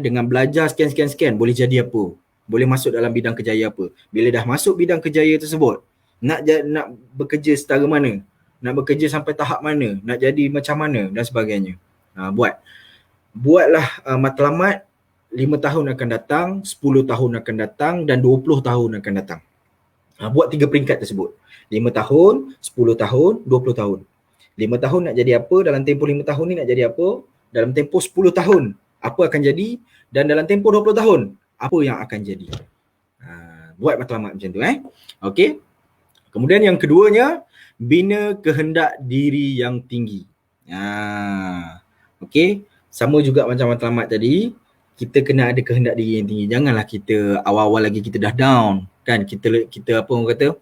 Dengan belajar sekian boleh jadi apa? Boleh masuk dalam bidang kerjaya apa? Bila dah masuk bidang kerjaya tersebut, nak bekerja setara mana? Nak bekerja sampai tahap mana? Nak jadi macam mana? Dan sebagainya. Buatlah matlamat 5 tahun akan datang, 10 tahun akan datang dan 20 tahun akan datang. Buat 3 peringkat tersebut. 5 tahun, 10 tahun, 20 tahun. 5 tahun nak jadi apa? Dalam tempoh 5 tahun ni nak jadi apa? Dalam tempoh 10 tahun, apa akan jadi? Dan dalam tempoh 20 tahun, apa yang akan jadi? Buat matlamat macam tu. Okey. Kemudian yang keduanya, bina kehendak diri yang tinggi. Okey. Sama juga macam matlamat tadi, kita kena ada kehendak diri yang tinggi. Janganlah kita awal-awal lagi kita dah down, kan? Kita apa orang kata,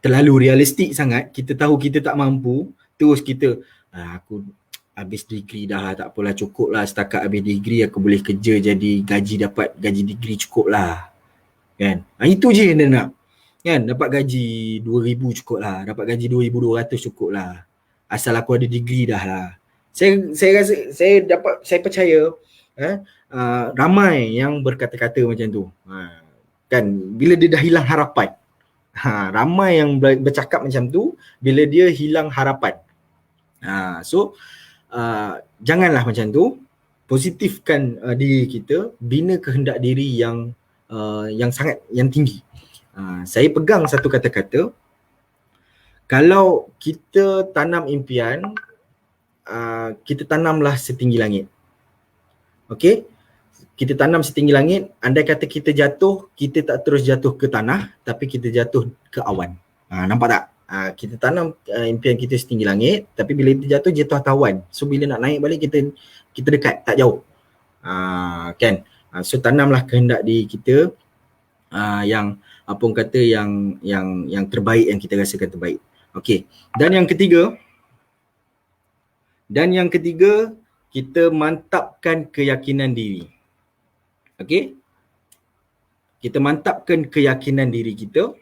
terlalu realistik sangat. Kita tahu kita tak mampu, terus kita aku habis degree dah lah, tak apalah, cukup lah, setakat habis degree aku boleh kerja jadi dapat gaji degree cukup lah, kan? Itu je yang dia nak, kan? Dapat gaji 2,000 cukup lah, dapat gaji 2,200 cukup lah, asal aku ada degree dah lah. Saya rasa, saya percaya ramai yang berkata-kata macam tu, kan? Bila dia dah hilang harapan, ramai yang bercakap macam tu bila dia hilang harapan. So janganlah macam tu. Positifkan diri kita, bina kehendak diri yang tinggi. Saya pegang satu kata-kata, kalau kita tanam impian, kita tanamlah setinggi langit. Okey? Kita tanam setinggi langit, andai kata kita jatuh, kita tak terus jatuh ke tanah, tapi kita jatuh ke awan. Nampak tak? Kita tanam impian kita setinggi langit, tapi bila kita jatuh atas awan. So bila nak naik balik kita dekat, tak jauh. Kan? So tanamlah kehendak diri kita yang apa orang kata yang terbaik, yang kita rasakan terbaik. Okey. Dan yang ketiga, kita mantapkan keyakinan diri. Okey? Kita mantapkan keyakinan diri kita,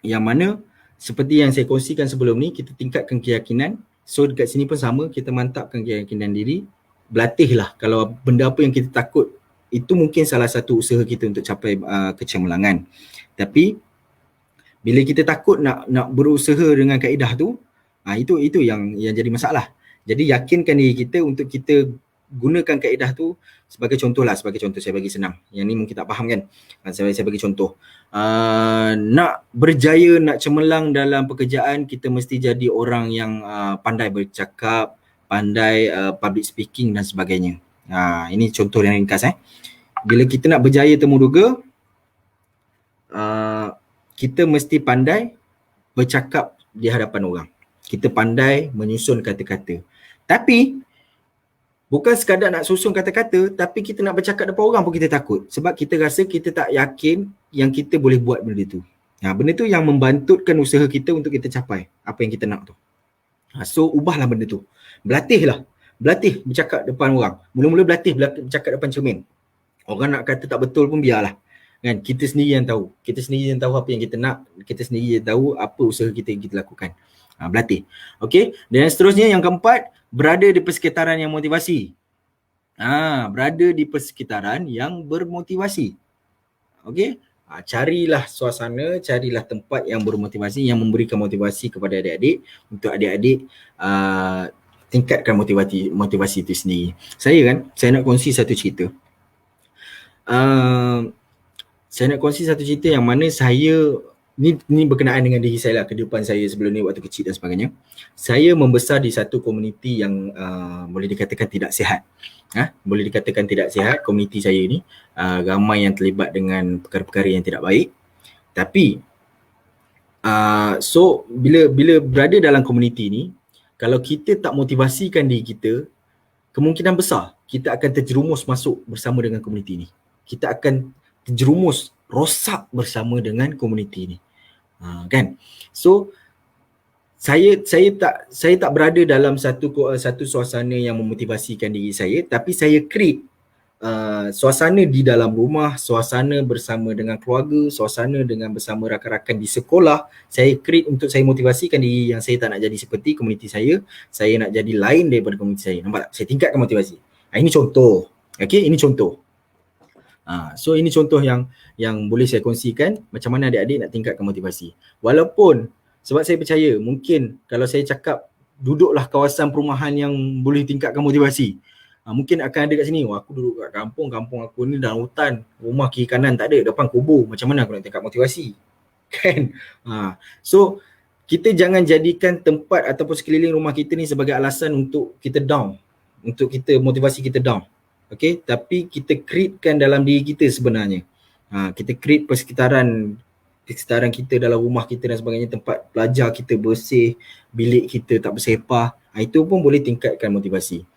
yang mana seperti yang saya kongsikan sebelum ni, kita tingkatkan keyakinan. So dekat sini pun sama, kita mantapkan keyakinan diri. Berlatihlah, kalau benda apa yang kita takut, itu mungkin salah satu usaha kita untuk capai kecemerlangan. Tapi Bila kita takut nak berusaha dengan kaedah tu, itu yang jadi masalah. Jadi yakinkan diri kita untuk kita gunakan kaedah tu sebagai contoh saya bagi senang. Yang ni mungkin tak faham kan. Saya bagi contoh. Nak berjaya, nak cemerlang dalam pekerjaan, kita mesti jadi orang yang pandai bercakap, pandai public speaking dan sebagainya. Ini contoh yang ringkas. Bila kita nak berjaya temuduga, kita mesti pandai bercakap di hadapan orang. Kita pandai menyusun kata-kata. Tapi bukan sekadar nak susun kata-kata, tapi kita nak bercakap depan orang pun kita takut. Sebab kita rasa kita tak yakin yang kita boleh buat benda tu. Benda tu yang membantutkan usaha kita untuk kita capai apa yang kita nak tu. So ubahlah benda tu. Berlatih bercakap depan orang. Mula-mula berlatih bercakap depan cermin. Orang nak kata tak betul pun biarlah. Kan, kita sendiri yang tahu. Kita sendiri yang tahu apa yang kita nak. Kita sendiri yang tahu apa usaha kita yang kita lakukan. Berlatih. Okey. Dan seterusnya yang keempat, berada di persekitaran yang motivasi. Berada di persekitaran yang bermotivasi. Okey. Carilah suasana, carilah tempat yang bermotivasi, yang memberikan motivasi kepada adik-adik untuk adik-adik tingkatkan motivasi itu sendiri. Saya nak kongsi satu cerita. Saya nak kongsi satu cerita yang mana saya ni berkenaan dengan diri saya lah, kehidupan saya sebelum ni waktu kecil dan sebagainya. Saya membesar di satu komuniti yang boleh dikatakan tidak sihat. Boleh dikatakan tidak sihat komuniti saya ni. Ramai yang terlibat dengan perkara-perkara yang tidak baik. Tapi so bila berada dalam komuniti ni, kalau kita tak motivasikan diri kita, kemungkinan besar kita akan terjerumus masuk bersama dengan komuniti ni. Kita akan terjerumus rosak bersama dengan komuniti ni. Kan? So saya tak berada dalam satu suasana yang memotivasikan diri saya, tapi saya create suasana di dalam rumah, suasana bersama dengan keluarga, suasana dengan bersama rakan-rakan di sekolah. Saya create untuk saya motivasikan diri yang saya tak nak jadi seperti komuniti saya nak jadi lain daripada komuniti saya. Nampak tak? Saya tingkatkan motivasi. Ini contoh. Okey, ini contoh. So ini contoh yang boleh saya kongsikan macam mana adik-adik nak tingkatkan motivasi. Walaupun sebab saya percaya mungkin kalau saya cakap duduklah kawasan perumahan yang boleh tingkatkan motivasi, mungkin akan ada kat sini, aku duduk kat kampung aku ni dalam hutan, rumah kiri kanan tak ada, depan kubur, macam mana aku nak tingkat motivasi? Kan? So kita jangan jadikan tempat ataupun sekeliling rumah kita ni sebagai alasan untuk kita down, untuk kita motivasi kita down. Okay, tapi kita createkan dalam diri kita sebenarnya. Kita create persekitaran kita dalam rumah kita dan sebagainya, tempat belajar kita bersih, bilik kita tak bersepah. Itu pun boleh tingkatkan motivasi.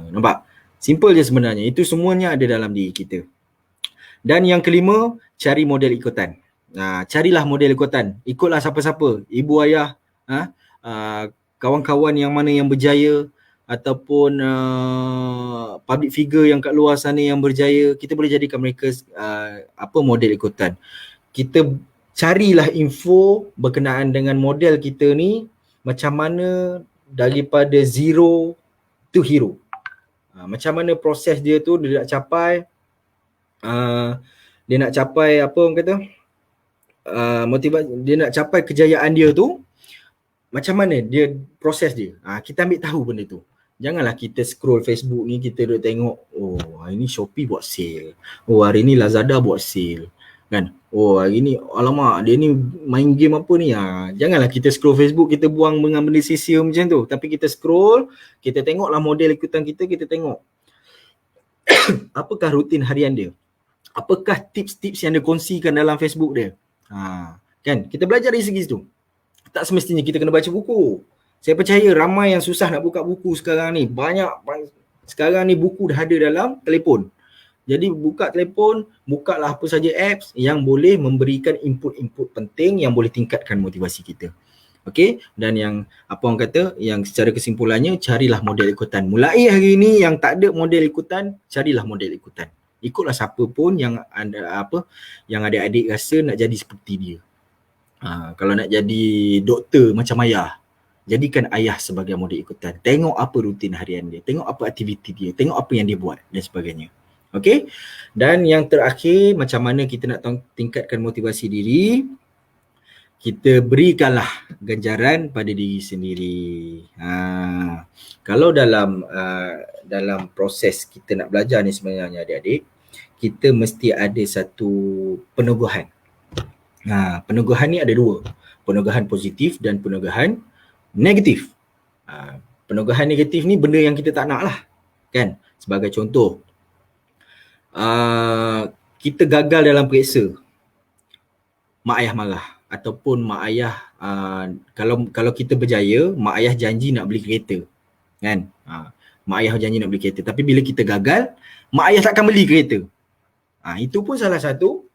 Nampak? Simple je sebenarnya. Itu semuanya ada dalam diri kita. Dan yang kelima, cari model ikutan. Carilah model ikutan. Ikutlah siapa-siapa. Ibu ayah, kawan-kawan yang mana yang berjaya, ataupun public figure yang kat luar sana yang berjaya, kita boleh jadikan mereka model ikutan. Kita carilah info berkenaan dengan model kita ni, macam mana daripada zero to hero. Macam mana proses dia tu, dia nak capai apa orang kata, dia nak capai kejayaan dia tu, macam mana dia proses dia. Kita ambil tahu benda tu. Janganlah kita scroll Facebook ni, kita duduk tengok, hari ni Shopee buat sale, hari ni Lazada buat sale, kan? Hari ni alamak, dia ni main game apa ni. Janganlah kita scroll Facebook, kita buang dengan benda sia-sia macam tu. Tapi kita scroll, kita tengoklah model ikutan kita tengok apakah rutin harian dia, apakah tips-tips yang dia kongsikan dalam Facebook dia. Kan? Kita belajar dari segi situ. Tak semestinya kita kena baca buku. Saya percaya ramai yang susah nak buka buku sekarang ni. Banyak sekarang ni buku dah ada dalam telefon. Jadi buka telefon, bukalah apa saja apps yang boleh memberikan input-input penting yang boleh tingkatkan motivasi kita. Okey, dan yang apa orang kata, yang secara kesimpulannya, carilah model ikutan. Mulai hari ni yang tak ada model ikutan, carilah model ikutan. Ikutlah siapa pun yang yang adik-adik rasa nak jadi seperti dia. Kalau nak jadi doktor macam ayah, jadikan ayah sebagai model ikutan. Tengok apa rutin harian dia, tengok apa aktiviti dia, tengok apa yang dia buat dan sebagainya. Okey. Dan yang terakhir, macam mana kita nak tingkatkan motivasi diri? kita berikanlah ganjaran pada diri sendiri. Kalau dalam proses kita nak belajar ni sebenarnya adik-adik, kita mesti ada satu peneguhan. Peneguhan ni ada dua. Peneguhan positif dan peneguhan negatif. Peneguhan negatif ni benda yang kita tak nak lah. Kan? Sebagai contoh, kita gagal dalam periksa, mak ayah marah. Ataupun mak ayah, kalau kita berjaya, mak ayah janji nak beli kereta. Kan? Mak ayah janji nak beli kereta. Tapi bila kita gagal, mak ayah takkan beli kereta. Itu pun salah satu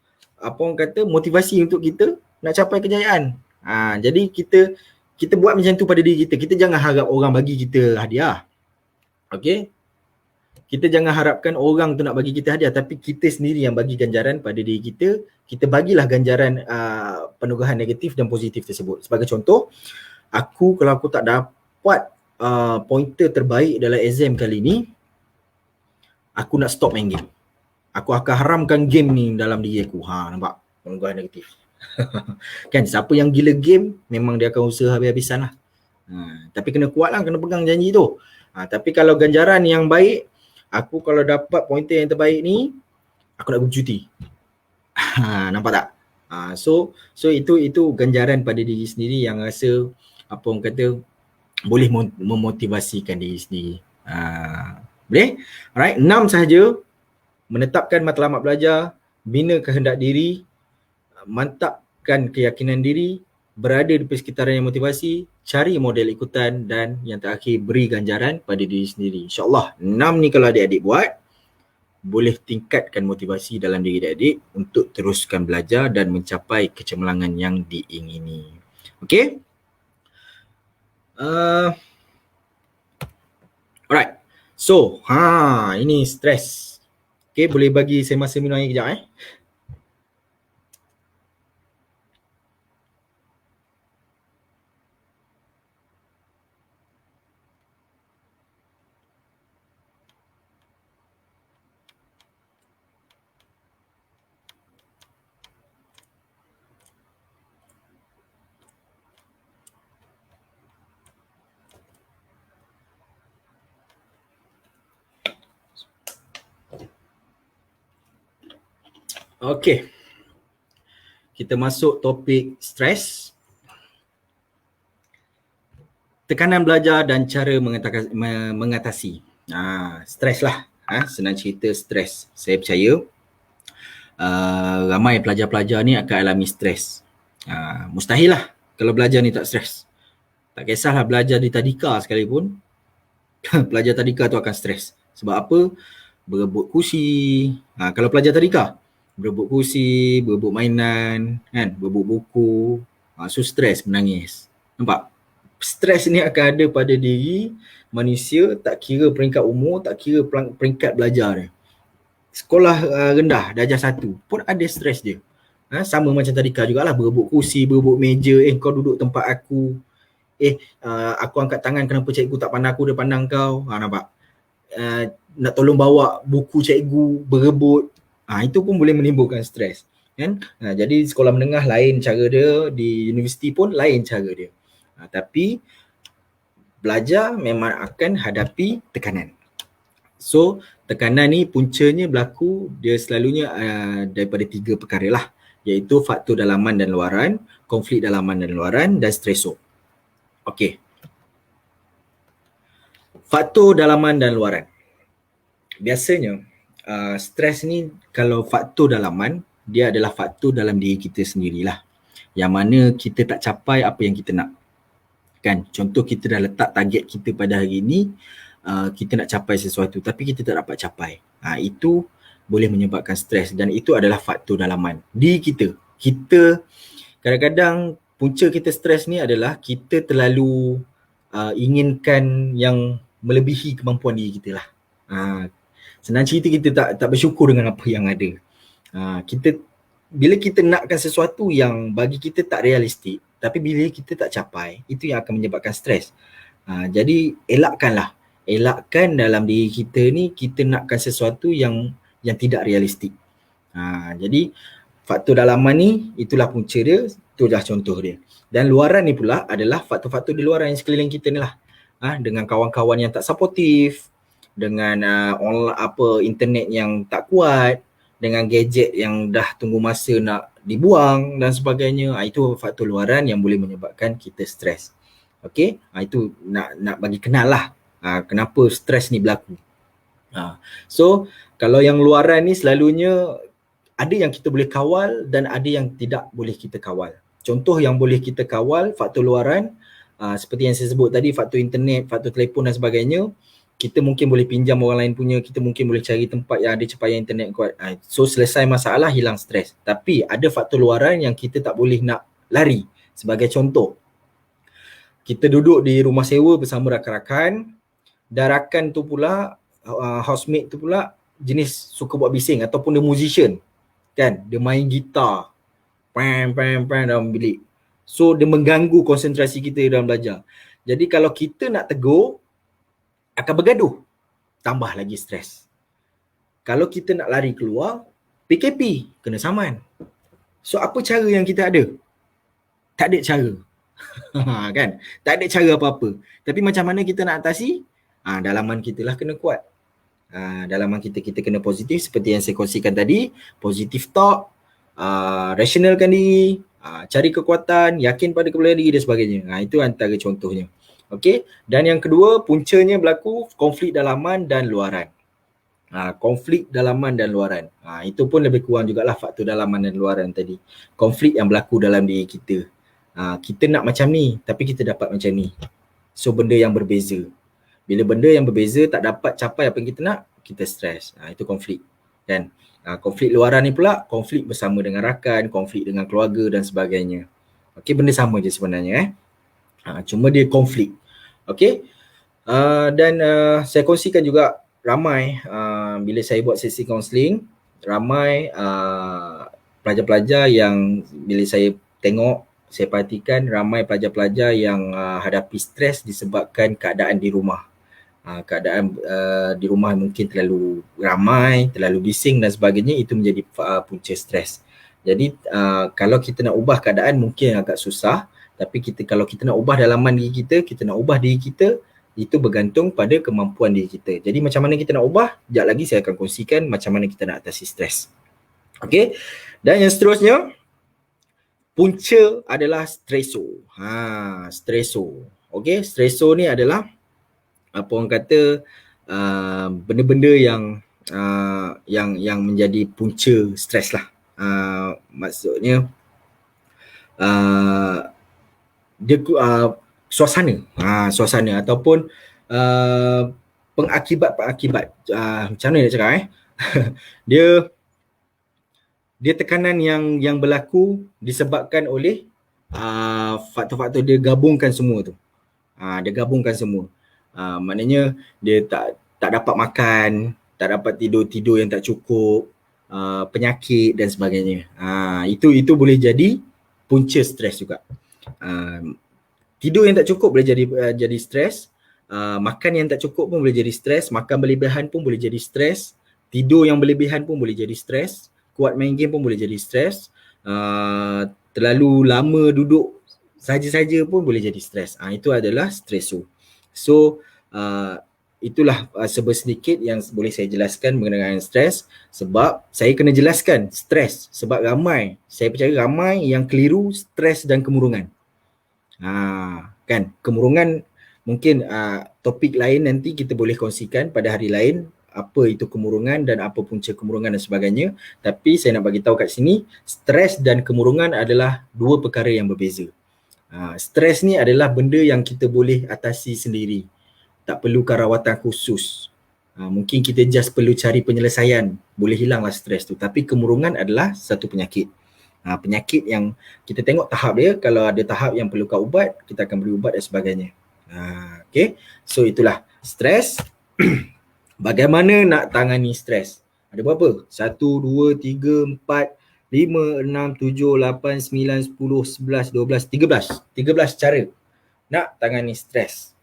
motivasi untuk kita nak capai kejayaan. Jadi kita buat macam tu pada diri kita. Kita jangan harap orang bagi kita hadiah. Okey? Kita jangan harapkan orang tu nak bagi kita hadiah, tapi kita sendiri yang bagi ganjaran pada diri kita. Kita bagilah ganjaran peneguhan negatif dan positif tersebut. Sebagai contoh, kalau aku tak dapat pointer terbaik dalam exam kali ni, aku nak stop main game. Aku akan haramkan game ni dalam diri aku. Nampak? Peneguhan negatif. Kan, siapa yang gila game, memang dia akan usaha habis-habisan lah. Tapi kena kuat lah, kena pegang janji tu. Tapi kalau ganjaran yang baik, aku kalau dapat pointer yang terbaik ni, aku nak bercuti. Nampak tak? So itu ganjaran pada diri sendiri yang rasa boleh memotivasikan diri sendiri. Boleh? Alright, 6 sahaja. Menetapkan matlamat belajar, bina kehendak diri, mantapkan keyakinan diri, berada di persekitaran yang motivasi, cari model ikutan, dan yang terakhir, beri ganjaran pada diri sendiri. InsyaAllah 6 ni kalau adik-adik buat, boleh tingkatkan motivasi dalam diri adik-adik untuk teruskan belajar dan mencapai kecemerlangan yang diingini. Okay? Alright. So, ini stres. Okay, boleh bagi saya masa minum air kejap Okay. Kita masuk topik stres. Tekanan belajar dan cara mengatasi. Stres lah. Senang cerita stres. Saya percaya ramai pelajar-pelajar ni akan alami stres. Mustahil lah kalau belajar ni tak stres. Tak kisahlah belajar di tadika sekalipun. Pelajar tadika tu akan stres. Sebab apa? Berebut kursi. Kalau pelajar tadika, berebut kursi, berebut mainan, kan? Berebut buku. So stres, menangis. Nampak? Stres ni akan ada pada diri manusia, tak kira peringkat umur, tak kira peringkat belajar dia. Sekolah rendah, darjah 1 pun ada stres dia. Sama macam tadika jugalah, berebut kursi, berebut meja. Kau duduk tempat aku. Aku angkat tangan, kenapa cikgu tak pandang aku, dia pandang kau. Nampak? Nak tolong bawa buku cikgu, berebut. Itu pun boleh menimbulkan stres, kan? Jadi sekolah menengah lain cara dia, di universiti pun lain cara dia. Tapi belajar memang akan hadapi tekanan. So tekanan ni puncanya berlaku, dia selalunya daripada 3 perkara lah, iaitu faktor dalaman dan luaran, konflik dalaman dan luaran, dan stresor. Okey. Faktor dalaman dan luaran. Biasanya stres ni, kalau faktor dalaman, dia adalah faktor dalam diri kita sendirilah, yang mana kita tak capai apa yang kita nak. Kan? Contoh, kita dah letak target kita pada hari ni, kita nak capai sesuatu tapi kita tak dapat capai. Itu boleh menyebabkan stres, dan itu adalah faktor dalaman diri kita. Kita kadang-kadang punca kita stres ni adalah kita terlalu inginkan yang melebihi kemampuan diri kita lah. Senang cerita, kita tak bersyukur dengan apa yang ada. Bila kita nakkan sesuatu yang bagi kita tak realistik, tapi bila kita tak capai, itu yang akan menyebabkan stres. Jadi elakkan dalam diri kita ni, kita nakkan sesuatu yang tidak realistik. Jadi faktor dalaman ni itulah punca dia, itulah contoh dia. Dan luaran ni pula adalah faktor-faktor di luaran yang sekeliling kita ni lah. Dengan kawan-kawan yang tak supportive, dengan internet yang tak kuat, dengan gadget yang dah tunggu masa nak dibuang dan sebagainya. Itu faktor luaran yang boleh menyebabkan kita stres. Okey, itu nak bagi kenal lah kenapa stres ni berlaku. So kalau yang luaran ni selalunya ada yang kita boleh kawal dan ada yang tidak boleh kita kawal. Contoh yang boleh kita kawal faktor luaran, seperti yang saya sebut tadi, faktor internet, faktor telefon dan sebagainya. Kita mungkin boleh pinjam orang lain punya, kita mungkin boleh cari tempat yang ada capaian internet kuat. So selesai masalah, hilang stres. Tapi ada faktor luaran yang kita tak boleh nak lari. Sebagai contoh, kita duduk di rumah sewa bersama rakan-rakan, dan rakan tu pula, housemate tu pula jenis suka buat bising ataupun dia musician. Kan, dia main gitar pam dalam bilik. So dia mengganggu konsentrasi kita dalam belajar. Jadi kalau kita nak tegur, akan bergaduh, tambah lagi stres. Kalau kita nak lari keluar, PKP, kena saman. So apa cara yang kita ada? Tak ada cara. Kan? Tak ada cara apa-apa. Tapi macam mana kita nak atasi? Dalaman kita lah kena kuat. Dalaman kita kena positif seperti yang saya kongsikan tadi. Positive talk, rationalkan diri, cari kekuatan, yakin pada kepercayaan diri dan sebagainya. Itu antara contohnya. Okey, dan yang kedua, puncanya berlaku konflik dalaman dan luaran. Konflik dalaman dan luaran. Itu pun lebih kurang jugalah faktor dalaman dan luaran tadi. Konflik yang berlaku dalam diri kita. Kita nak macam ni, tapi kita dapat macam ni. So benda yang berbeza. Bila benda yang berbeza tak dapat capai apa yang kita nak, kita stres. Itu konflik. Kan? Konflik luaran ni pula, konflik bersama dengan rakan, konflik dengan keluarga dan sebagainya. Okey, benda sama je sebenarnya. Cuma dia konflik. Okey. Dan saya kongsikan juga ramai bila saya buat sesi kaunseling, ramai pelajar-pelajar yang bila saya tengok, saya perhatikan ramai pelajar-pelajar yang hadapi stres disebabkan keadaan di rumah. Keadaan di rumah mungkin terlalu ramai, terlalu bising dan sebagainya, itu menjadi punca stres. Jadi kalau kita nak ubah keadaan mungkin agak susah. Tapi kalau kita nak ubah dalaman diri kita nak ubah diri kita, itu bergantung pada kemampuan diri kita. Jadi macam mana kita nak ubah? Sekejap lagi saya akan kongsikan macam mana kita nak atasi stres. Okey. Dan yang seterusnya, punca adalah stresor. Stresor. Okey, stresor ni adalah apa orang kata benda-benda yang menjadi punca stres lah. Maksudnya dia suasana ataupun pengakibat macam mana nak cakap dia tekanan yang berlaku disebabkan oleh faktor-faktor dia gabungkan semua tu. Dia gabungkan semua. Maknanya dia tak dapat makan, tak dapat tidur yang tak cukup, penyakit dan sebagainya. Itu boleh jadi punca stres juga. Tidur yang tak cukup boleh jadi stres, makan yang tak cukup pun boleh jadi stres, makan berlebihan pun boleh jadi stres, tidur yang berlebihan pun boleh jadi stres, kuat main game pun boleh jadi stres, terlalu lama duduk saja-saja pun boleh jadi stres. Itu adalah stresor. So itulah sedikit yang boleh saya jelaskan mengenai stres, sebab saya kena jelaskan stres sebab saya percaya ramai yang keliru stres dan kemurungan. Kan, kemurungan mungkin topik lain nanti kita boleh kongsikan pada hari lain, apa itu kemurungan dan apa punca kemurungan dan sebagainya. Tapi saya nak bagi tahu kat sini, stres dan kemurungan adalah dua perkara yang berbeza. Stres ni adalah benda yang kita boleh atasi sendiri, tak perlukan rawatan khusus. Mungkin kita just perlu cari penyelesaian, boleh hilanglah stres tu. Tapi kemurungan adalah satu penyakit. Penyakit yang kita tengok tahap dia, kalau ada tahap yang perlukan ubat, kita akan beri ubat dan sebagainya. Okay, so itulah stres. Bagaimana nak tangani stres? Ada berapa? 1, 2, 3, 4, 5, 6, 7, 8, 9, 10, 11, 12, 13 cara nak tangani stres,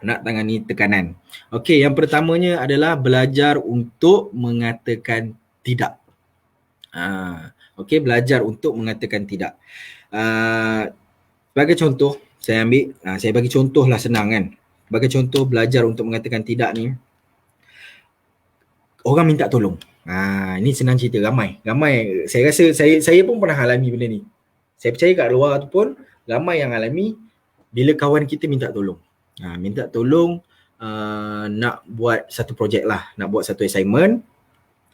nak tangani tekanan. Okey, yang pertamanya adalah belajar untuk mengatakan tidak. Okey, belajar untuk mengatakan tidak. Sebagai contoh, saya bagi contoh lah, senang kan. Sebagai contoh, belajar untuk mengatakan tidak ni, orang minta tolong. Ini senang cerita, ramai. Saya rasa saya pun pernah alami benda ni. Saya percaya kat luar tu pun ramai yang alami bila kawan kita minta tolong. Minta tolong nak buat satu projek lah, nak buat satu assignment.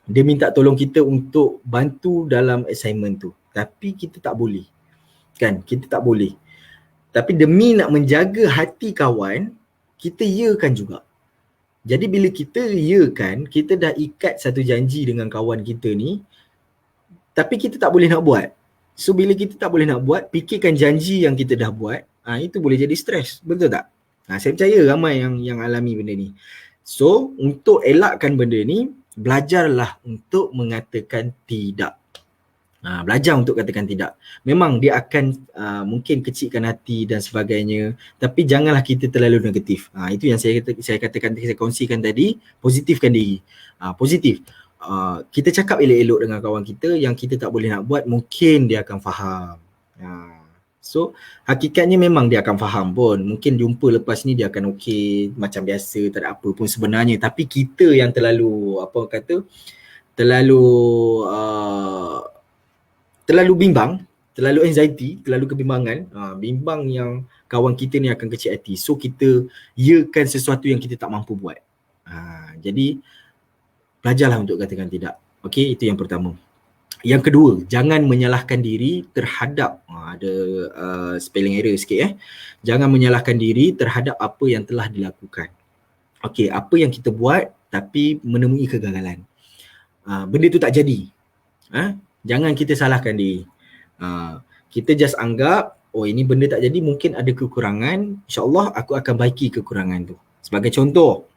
Dia minta tolong kita untuk bantu dalam assignment tu. Tapi kita tak boleh. Kan? Kita tak boleh. Tapi demi nak menjaga hati kawan, kita yakan juga. Jadi bila kita yakan, kita dah ikat satu janji dengan kawan kita ni, tapi kita tak boleh nak buat. So bila kita tak boleh nak buat, fikirkan janji yang kita dah buat, itu boleh jadi stres. Betul tak? Saya percaya ramai yang alami benda ni. So untuk elakkan benda ni, belajarlah untuk mengatakan tidak. Belajar untuk katakan tidak. Memang dia akan mungkin kecilkan hati dan sebagainya, tapi janganlah kita terlalu negatif. Itu yang saya kongsikan tadi, positifkan diri. Positif. Kita cakap elok-elok dengan kawan kita yang kita tak boleh nak buat, mungkin dia akan faham. So hakikatnya memang dia akan faham pun. Mungkin jumpa lepas ni dia akan okey, macam biasa, tak ada apa pun sebenarnya. Tapi kita yang terlalu terlalu bimbang, terlalu anxiety, terlalu kebimbangan, bimbang yang kawan kita ni akan kecil hati. So kita yakan sesuatu yang kita tak mampu buat. Jadi belajarlah untuk katakan tidak. Okey, itu yang pertama. Yang kedua, jangan menyalahkan diri terhadap, ada spelling error sikit Jangan menyalahkan diri terhadap apa yang telah dilakukan. Okey, apa yang kita buat tapi menemui kegagalan. Benda tu tak jadi. Jangan kita salahkan diri. Kita just anggap, ini benda tak jadi, mungkin ada kekurangan, insyaAllah aku akan baiki kekurangan tu. Sebagai contoh,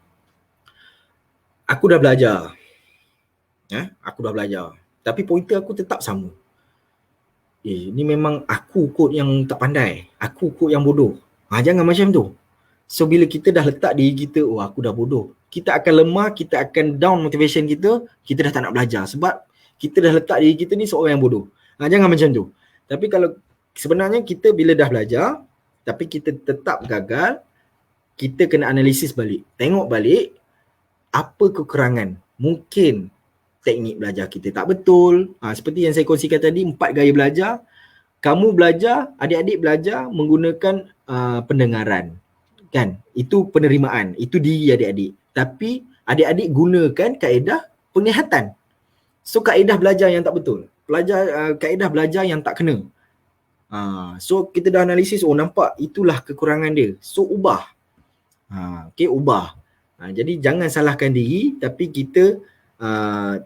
aku dah belajar. Tapi pointer aku tetap sama. Ni memang aku kot yang tak pandai. Aku kot yang bodoh. Jangan macam tu. So bila kita dah letak diri kita, aku dah bodoh, kita akan lemah, kita akan down motivation kita dah tak nak belajar. Sebab kita dah letak diri kita ni seorang yang bodoh. Jangan macam tu. Tapi kalau sebenarnya kita bila dah belajar, tapi kita tetap gagal, kita kena analisis balik. Tengok balik, apa kekurangan. Mungkin teknik belajar kita tak betul. Seperti yang saya kongsikan tadi, 4 gaya belajar. Kamu belajar, adik-adik belajar menggunakan pendengaran. Kan? Itu penerimaan. Itu diri adik-adik. Tapi adik-adik gunakan kaedah penglihatan. So kaedah belajar yang tak betul. Kaedah belajar yang tak kena. So kita dah analisis, nampak itulah kekurangan dia. So ubah. Ubah. Jadi jangan salahkan diri, tapi kita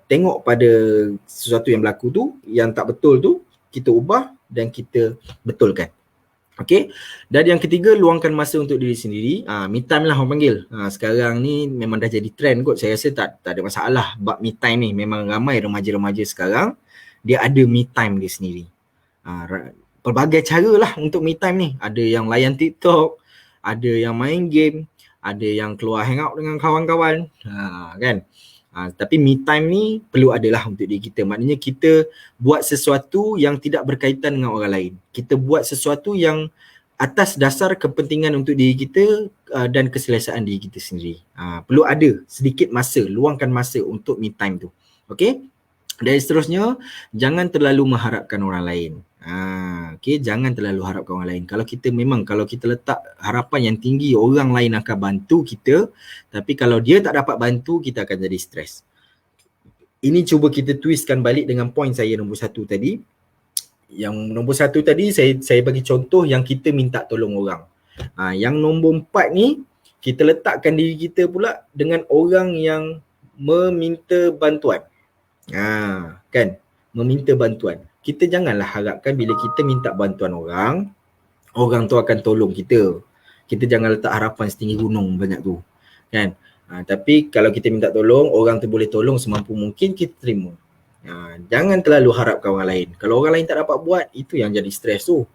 tengok pada sesuatu yang berlaku tu, yang tak betul tu, kita ubah dan kita betulkan. Okey. Dan yang ketiga, luangkan masa untuk diri sendiri. Me time lah orang panggil. Sekarang ni memang dah jadi trend kot. Saya rasa tak ada masalah bab me time ni. Memang ramai remaja-remaja sekarang dia ada me time dia sendiri. Pelbagai cara lah untuk me time ni. Ada yang layan TikTok, ada yang main game, ada yang keluar hangout dengan kawan-kawan. Kan? Tapi me time ni perlu adalah untuk diri kita. Maknanya kita buat sesuatu yang tidak berkaitan dengan orang lain. Kita buat sesuatu yang atas dasar kepentingan untuk diri kita dan keselesaan diri kita sendiri. Perlu ada sedikit masa, luangkan masa untuk me time tu. Okey? Dan seterusnya, jangan terlalu mengharapkan orang lain. Okay, jangan terlalu harapkan orang lain. Kalau kita letak harapan yang tinggi, orang lain akan bantu kita, tapi kalau dia tak dapat bantu, kita akan jadi stres. Ini cuba kita twistkan balik dengan poin saya nombor 1 tadi. Yang nombor 1 tadi saya bagi contoh yang kita minta tolong orang. Yang nombor 4 ni, kita letakkan diri kita pula dengan orang yang meminta bantuan. Kan? Meminta bantuan. Kita janganlah harapkan bila kita minta bantuan orang tu akan tolong kita. Kita jangan letak harapan setinggi gunung banyak tu. Kan? Tapi kalau kita minta tolong, orang tu boleh tolong semampu mungkin, kita terima. Jangan terlalu harapkan orang lain. Kalau orang lain tak dapat buat, itu yang jadi stres tu.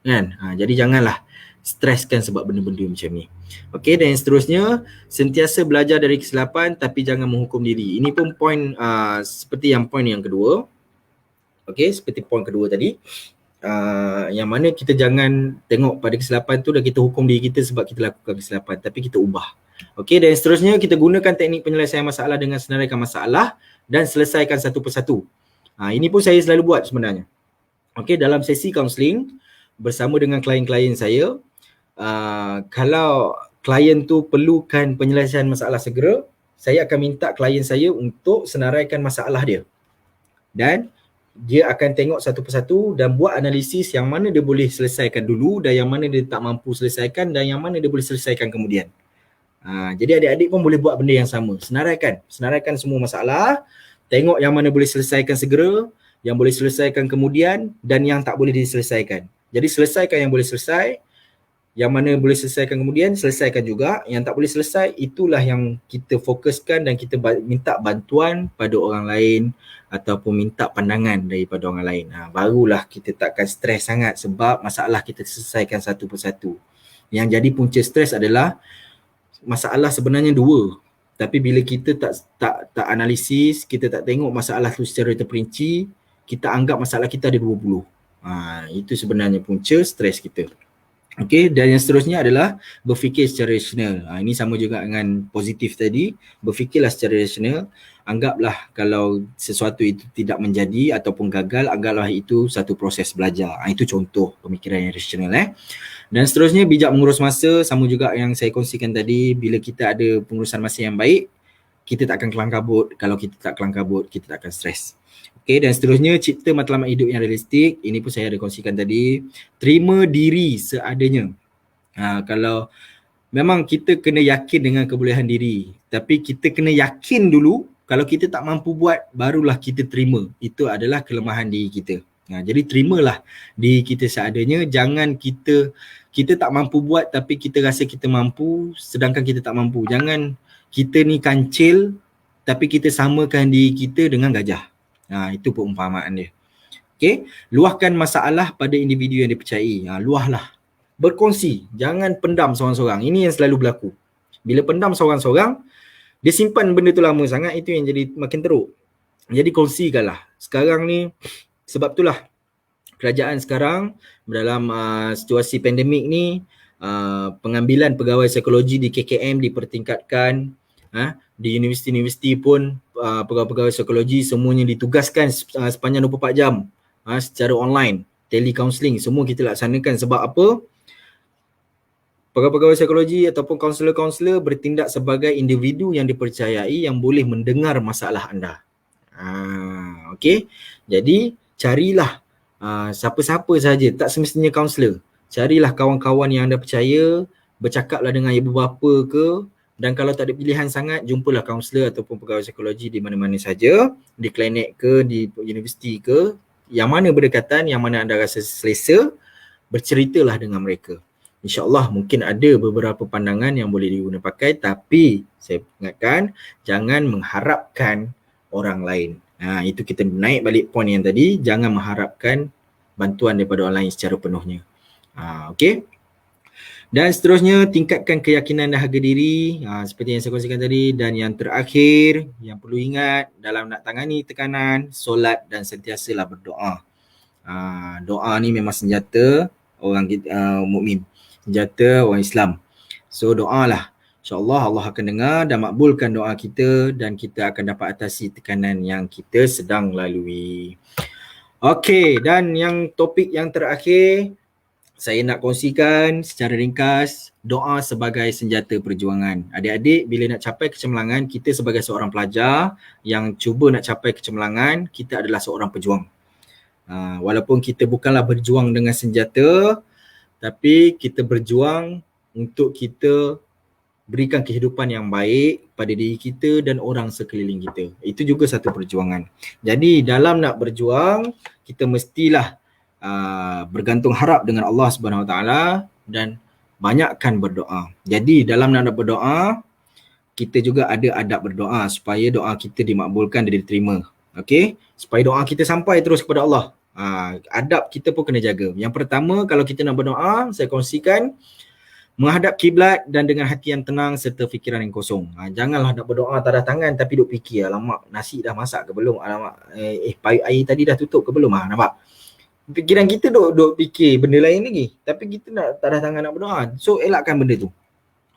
Kan? Jadi janganlah streskan sebab benda-benda macam ni. Okey, dan yang seterusnya, sentiasa belajar dari kesilapan tapi jangan menghukum diri. Ini pun poin seperti yang poin yang kedua. Okey, seperti poin kedua tadi. Yang mana kita jangan tengok pada kesilapan tu dan kita hukum diri kita sebab kita lakukan kesilapan, tapi kita ubah. Okey, dan seterusnya kita gunakan teknik penyelesaian masalah dengan senaraikan masalah dan selesaikan satu persatu. Ini pun saya selalu buat sebenarnya. Okey, dalam sesi kaunseling bersama dengan klien-klien saya, kalau klien tu perlukan penyelesaian masalah segera, saya akan minta klien saya untuk senaraikan masalah dia. Dan dia akan tengok satu persatu dan buat analisis yang mana dia boleh selesaikan dulu dan yang mana dia tak mampu selesaikan dan yang mana dia boleh selesaikan kemudian. Jadi adik-adik pun boleh buat benda yang sama. Senaraikan semua masalah, tengok yang mana boleh selesaikan segera, yang boleh selesaikan kemudian dan yang tak boleh diselesaikan. Jadi selesaikan yang boleh selesai, yang mana boleh selesaikan kemudian, selesaikan juga. Yang tak boleh selesai, itulah yang kita fokuskan dan kita minta bantuan pada orang lain ataupun minta pandangan daripada orang lain. Barulah kita takkan stres sangat sebab masalah kita selesaikan satu persatu. Yang jadi punca stres adalah masalah sebenarnya dua. Tapi bila kita tak analisis, kita tak tengok masalah tu secara terperinci, kita anggap masalah kita ada 20. Itu sebenarnya punca stres kita. Okey, dan yang seterusnya adalah berfikir secara rasional. Ini sama juga dengan positif tadi. Berfikirlah secara rasional. Anggaplah kalau sesuatu itu tidak menjadi ataupun gagal, anggaplah itu satu proses belajar. Itu contoh pemikiran yang rasional. Dan seterusnya bijak mengurus masa, sama juga yang saya kongsikan tadi. Bila kita ada pengurusan masa yang baik, kita tak akan kelang kabut. Kalau kita tak kelang kabut, kita tak akan stres. Okey, dan seterusnya cipta matlamat hidup yang realistik. Ini pun saya ada kongsikan tadi. Terima diri seadanya. Kalau memang kita kena yakin dengan kebolehan diri, tapi kita kena yakin dulu. Kalau kita tak mampu buat, barulah kita terima. Itu adalah kelemahan diri kita. Jadi terimalah diri kita seadanya. Jangan kita tak mampu buat tapi kita rasa kita mampu sedangkan kita tak mampu. Jangan kita ni kancil tapi kita samakan diri kita dengan gajah. Itu perumpamaan dia. Okey, luahkan masalah pada individu yang dipercayai. Luahlah. Berkongsi, jangan pendam seorang-seorang. Ini yang selalu berlaku. Bila pendam seorang-seorang, dia simpan benda tu lama sangat, itu yang jadi makin teruk. Jadi kongsikanlah. Sekarang ni, sebab itulah kerajaan sekarang dalam situasi pandemik ni, pengambilan pegawai psikologi di KKM dipertingkatkan. Di universiti-universiti pun pegawai-pegawai psikologi semuanya ditugaskan sepanjang 24 jam secara online, telecounselling, semua kita laksanakan. Sebab apa? Pegawai-pegawai psikologi ataupun kaunselor-kaunselor bertindak sebagai individu yang dipercayai yang boleh mendengar masalah anda. Okey, jadi carilah siapa-siapa saja, tak semestinya kaunselor. Carilah kawan-kawan yang anda percaya, bercakaplah dengan ibu bapa ke. Dan kalau tak ada pilihan sangat, jumpalah kaunselor ataupun pegawai psikologi di mana-mana saja, di klinik ke, di universiti ke, yang mana berdekatan, yang mana anda rasa selesa, berceritalah dengan mereka. InsyaAllah mungkin ada beberapa pandangan yang boleh diguna pakai, tapi saya ingatkan, jangan mengharapkan orang lain. Itu kita naik balik poin yang tadi, jangan mengharapkan bantuan daripada orang lain secara penuhnya. Okey. Dan seterusnya, tingkatkan keyakinan dan harga diri, seperti yang saya kongsikan tadi. Dan yang terakhir, yang perlu ingat dalam nak tangani tekanan, solat dan sentiasalah berdoa. Doa ni memang senjata orang mukmin, senjata orang Islam. So doalah. InsyaAllah Allah akan dengar dan makbulkan doa kita dan kita akan dapat atasi tekanan yang kita sedang lalui. Okey, dan yang topik yang terakhir, saya nak kongsikan secara ringkas doa sebagai senjata perjuangan. Adik-adik, bila nak capai kecemerlangan, kita sebagai seorang pelajar yang cuba nak capai kecemerlangan, kita adalah seorang pejuang. Walaupun kita bukanlah berjuang dengan senjata, tapi kita berjuang untuk kita berikan kehidupan yang baik pada diri kita dan orang sekeliling kita. Itu juga satu perjuangan. Jadi dalam nak berjuang, kita mestilah bergantung harap dengan Allah Subhanahu Wa Taala dan banyakkan berdoa. Jadi dalam nak berdoa, kita juga ada adab berdoa supaya doa kita dimakbulkan dan diterima. Okey, supaya doa kita sampai terus kepada Allah. Adab kita pun kena jaga. Yang pertama, kalau kita nak berdoa, saya kongsikan, menghadap kiblat dan dengan hati yang tenang serta fikiran yang kosong. Janganlah nak berdoa tadah tangan tapi duk fikir, alamak nasi dah masak ke belum, alamak payung air tadi dah tutup ke belum. Nampak? Fikiran kita duk fikir benda lain lagi, tapi kita nak tadah tangan nak berdoa. So elakkan benda tu.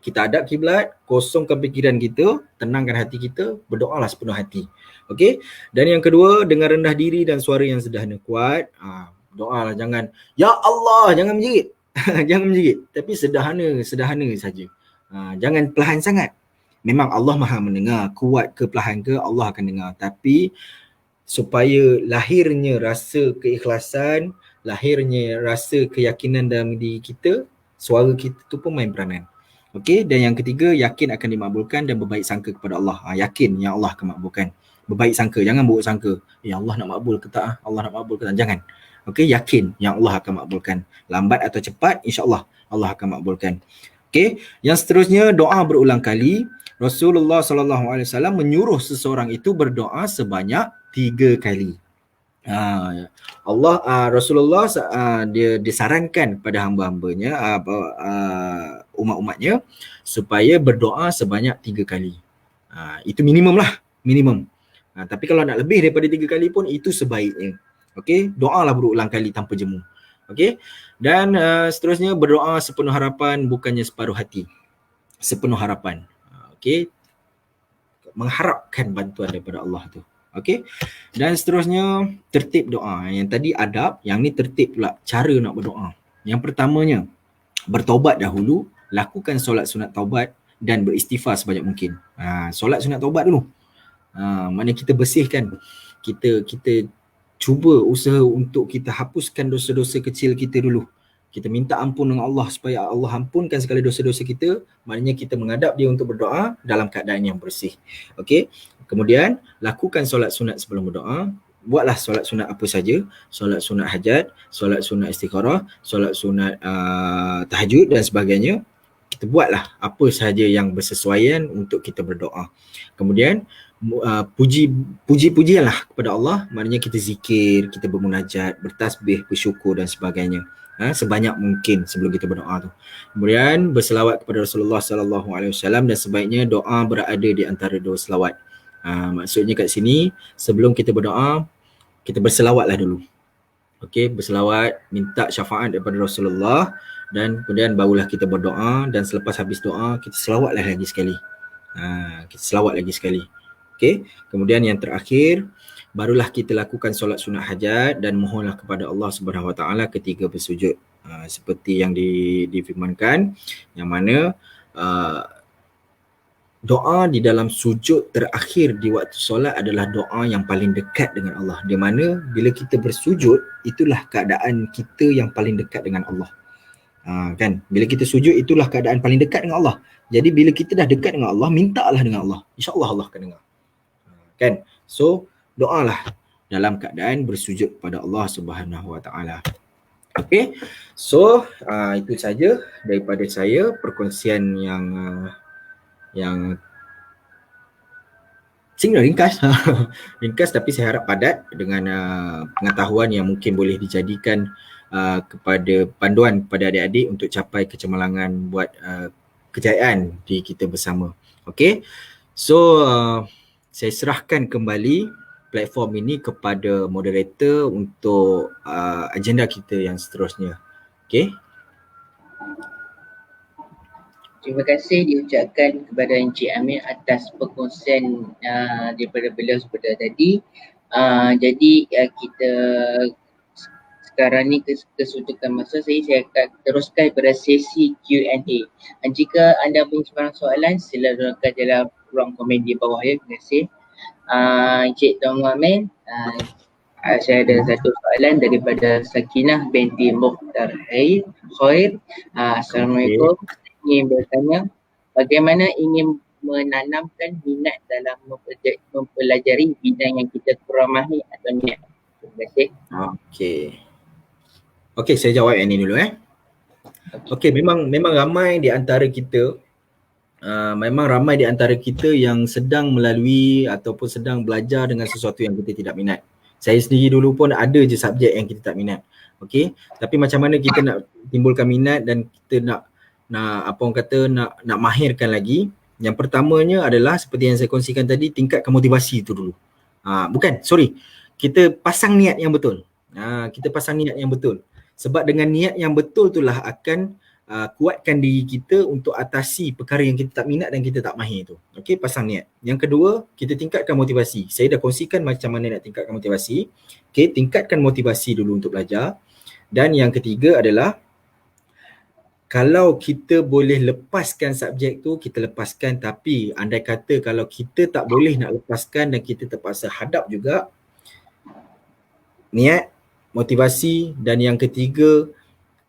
Kita hadap kiblat, kosongkan fikiran kita, tenangkan hati kita, berdoalah sepenuh hati. Okey? Dan yang kedua, dengan rendah diri dan suara yang sederhana kuat, doalah, jangan ya Allah, jangan menjerit. Jangan menjerit, tapi sederhana saja. Jangan perlahan sangat. Memang Allah Maha mendengar, kuat ke perlahan ke Allah akan dengar, tapi supaya lahirnya rasa keikhlasan, lahirnya rasa keyakinan dalam diri kita, suara kita tu pun main peranan. Okey, dan yang ketiga, yakin akan dimakbulkan dan berbaik sangka kepada Allah. Yakin yang Allah akan makbulkan. Berbaik sangka, jangan buruk sangka. Ya Allah nak makbul ke tak? Allah nak makbul ke tak? Jangan. Okey, yakin yang Allah akan makbulkan. Lambat atau cepat, insya-Allah Allah akan makbulkan. Okey, yang seterusnya doa berulang kali. Rasulullah SAW menyuruh seseorang itu berdoa sebanyak 3 kali. Rasulullah dia disarankan pada hamba-hambanya, umat-umatnya supaya berdoa sebanyak 3 kali. Itu minimum lah, minimum. Tapi kalau nak lebih daripada 3 kali pun itu sebaiknya. Okey, doalah berulang kali tanpa jemu. Okey, dan seterusnya berdoa sepenuh harapan bukannya separuh hati. Sepenuh harapan. Okey, mengharapkan bantuan daripada Allah tu. Okey, dan seterusnya tertib doa. Yang tadi adab, yang ni tertib pula cara nak berdoa. Yang pertamanya, bertaubat dahulu, lakukan solat sunat taubat dan beristighfar sebanyak mungkin. Solat sunat taubat dulu. Mana kita bersihkan, kita cuba usaha untuk kita hapuskan dosa-dosa kecil kita dulu. Kita minta ampun dengan Allah supaya Allah ampunkan segala dosa-dosa kita. Maknanya kita menghadap dia untuk berdoa dalam keadaan yang bersih. Okey. Kemudian lakukan solat sunat sebelum berdoa. Buatlah solat sunat apa saja. Solat sunat hajat, solat sunat istikharah, solat sunat tahajud dan sebagainya. Kita buatlah apa sahaja yang bersesuaian untuk kita berdoa. Kemudian puji-pujianlah kepada Allah, maknanya kita zikir, kita bermunajat, bertasbih, bersyukur dan sebagainya. Sebanyak mungkin sebelum kita berdoa tu. Kemudian berselawat kepada Rasulullah SAW dan sebaiknya doa berada di antara 2 selawat. Maksudnya kat sini, sebelum kita berdoa, kita berselawatlah dulu. Okey, berselawat, minta syafaat daripada Rasulullah dan kemudian barulah kita berdoa, dan selepas habis doa kita selawatlah lagi sekali. Kita selawat lagi sekali. Okey, kemudian yang terakhir barulah kita lakukan solat sunat hajat dan mohonlah kepada Allah Subhanahu Wa Taala ketika bersujud. Seperti yang difirmankan, yang mana doa di dalam sujud terakhir di waktu solat adalah doa yang paling dekat dengan Allah. Di mana bila kita bersujud, itulah keadaan kita yang paling dekat dengan Allah. Kan? Bila kita sujud, itulah keadaan paling dekat dengan Allah. Jadi bila kita dah dekat dengan Allah, mintalah dengan Allah. InsyaAllah Allah akan dengar. Kan? So, doalah dalam keadaan bersujud pada Allah Subhanahu Wa Taala. Okey. So, itu saja daripada saya, perkongsian yang ringkas. Ringkas tapi saya harap padat dengan pengetahuan yang mungkin boleh dijadikan kepada panduan kepada adik-adik untuk capai kecemerlangan buat kejayaan di kita bersama. Okey. So, saya serahkan kembali platform ini kepada moderator untuk agenda kita yang seterusnya. Okey. Terima kasih diucapkan kepada Encik Amir atas perkongsian daripada beliau seperti tadi. Jadi kita sekarang ni kesudukan masa, saya akan teruskan pada sesi Q&A. Jika anda punya sebarang soalan, sila gunakan dalam ruang komen di bawah ya. Terima kasih. Encik Tuan Muhammad, saya ada satu soalan daripada Sakinah binti Mukhtar Khair. Assalamualaikum. Ingin bertanya, bagaimana ingin menanamkan minat dalam mempelajari bidang yang kita kurang mahir atau minat? Terima kasih. Okey, saya jawab yang ini dulu Okey, memang ramai di antara kita yang sedang melalui ataupun sedang belajar dengan sesuatu yang kita tidak minat. Saya sendiri dulu pun ada je subjek yang kita tak minat. Okey, tapi macam mana kita nak timbulkan minat dan kita nak nak apa orang kata nak mahirkan lagi, yang pertamanya adalah seperti yang saya kongsikan tadi, tingkatkan motivasi itu dulu. Kita pasang niat yang betul. Kita pasang niat yang betul. Sebab dengan niat yang betul itulah akan kuatkan diri kita untuk atasi perkara yang kita tak minat dan kita tak mahir tu. Okey, pasang niat. Yang kedua, kita tingkatkan motivasi. Saya dah kongsikan macam mana nak tingkatkan motivasi. Okey, tingkatkan motivasi dulu untuk belajar. Dan yang ketiga adalah kalau kita boleh lepaskan subjek tu, kita lepaskan. Tapi andai kata kalau kita tak boleh nak lepaskan dan kita terpaksa hadap juga, niat, motivasi, dan yang ketiga,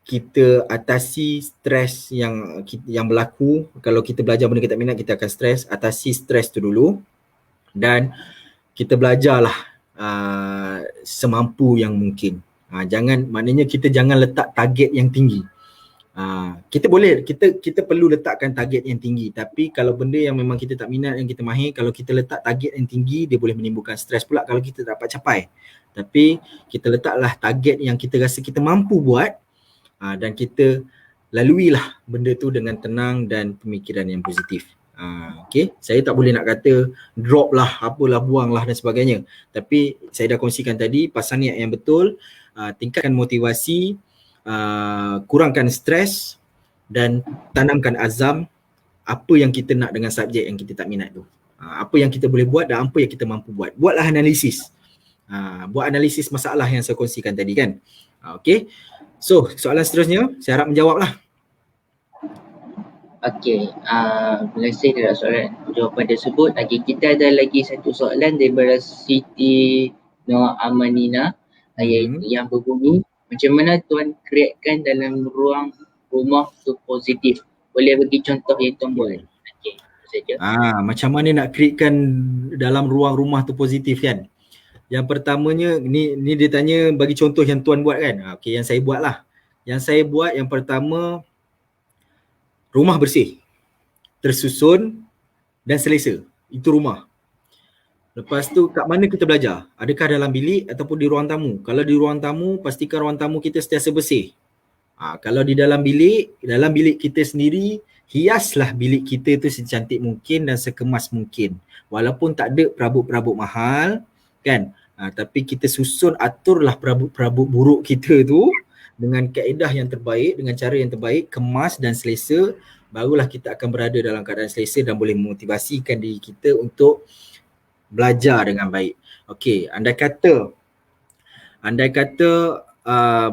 kita atasi stres yang berlaku. Kalau kita belajar benda kita tak minat, kita akan stres. Atasi stres tu dulu dan kita belajarlah semampu yang mungkin. Maknanya kita jangan letak target yang tinggi. Kita perlu letakkan target yang tinggi, tapi kalau benda yang memang kita tak minat yang kita mahir, kalau kita letak target yang tinggi, dia boleh menimbulkan stres pula kalau kita tak dapat capai. Tapi kita letaklah target yang kita rasa kita mampu buat, dan kita laluilah benda tu dengan tenang dan pemikiran yang positif. Okay, saya tak boleh nak kata drop lah, apalah, buang lah dan sebagainya. Tapi saya dah kongsikan tadi, pasang niat yang betul, tingkatkan motivasi, kurangkan stres dan tanamkan azam apa yang kita nak dengan subjek yang kita tak minat tu. Apa yang kita boleh buat dan apa yang kita mampu buat. Buatlah analisis. Buat analisis masalah yang saya kongsikan tadi kan. Okay. So, soalan seterusnya, saya harap menjawablah. Okey, terima kasih terhadap soalan jawapan tersebut. Okey, kita ada lagi satu soalan daripada Siti Noor Amanina yang berbunyi, macam mana Tuan createkan dalam ruang rumah tu positif? Boleh bagi contoh yang Tuan buat? Okey, itu saja. Macam mana nak createkan dalam ruang rumah tu positif kan? Yang pertamanya, ni dia tanya bagi contoh yang Tuan buat kan? Okey, yang saya buat lah. Yang saya buat yang pertama, rumah bersih, tersusun dan selesa. Itu rumah. Lepas tu kat mana kita belajar? Adakah dalam bilik ataupun di ruang tamu? Kalau di ruang tamu, pastikan ruang tamu kita sentiasa bersih. Kalau di dalam bilik kita sendiri, hiaslah bilik kita tu secantik mungkin dan sekemas mungkin. Walaupun tak ada perabot-perabot mahal kan, tapi kita susun, aturlah perabot-perabot buruk kita tu dengan kaedah yang terbaik, dengan cara yang terbaik, kemas dan selesa. Barulah kita akan berada dalam keadaan selesa dan boleh memotivasikan diri kita untuk belajar dengan baik. Okey, andai kata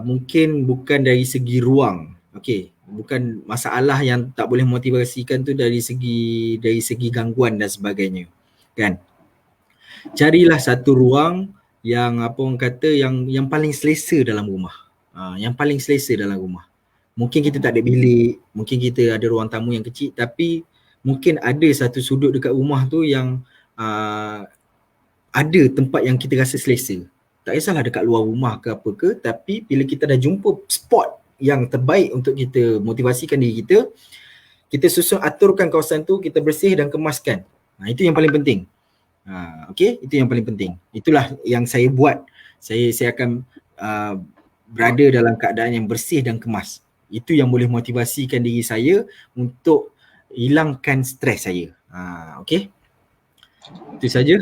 mungkin bukan dari segi ruang. Okey, bukan masalah yang tak boleh motivasikan tu dari segi gangguan dan sebagainya. Kan? Carilah satu ruang yang apa orang kata yang paling selesa dalam rumah. Yang paling selesa dalam rumah. Mungkin kita tak ada bilik, mungkin kita ada ruang tamu yang kecil, tapi mungkin ada satu sudut dekat rumah tu yang ada tempat yang kita rasa selesa. Tak kisahlah dekat luar rumah ke apa ke, tapi bila kita dah jumpa spot yang terbaik untuk kita motivasikan diri kita, kita susun, aturkan kawasan tu, kita bersih dan kemaskan. Itu yang paling penting. Okay, itu yang paling penting. Itulah yang saya buat. Saya akan berada dalam keadaan yang bersih dan kemas. Itu yang boleh motivasikan diri saya untuk hilangkan stres saya. Okay, itu saja.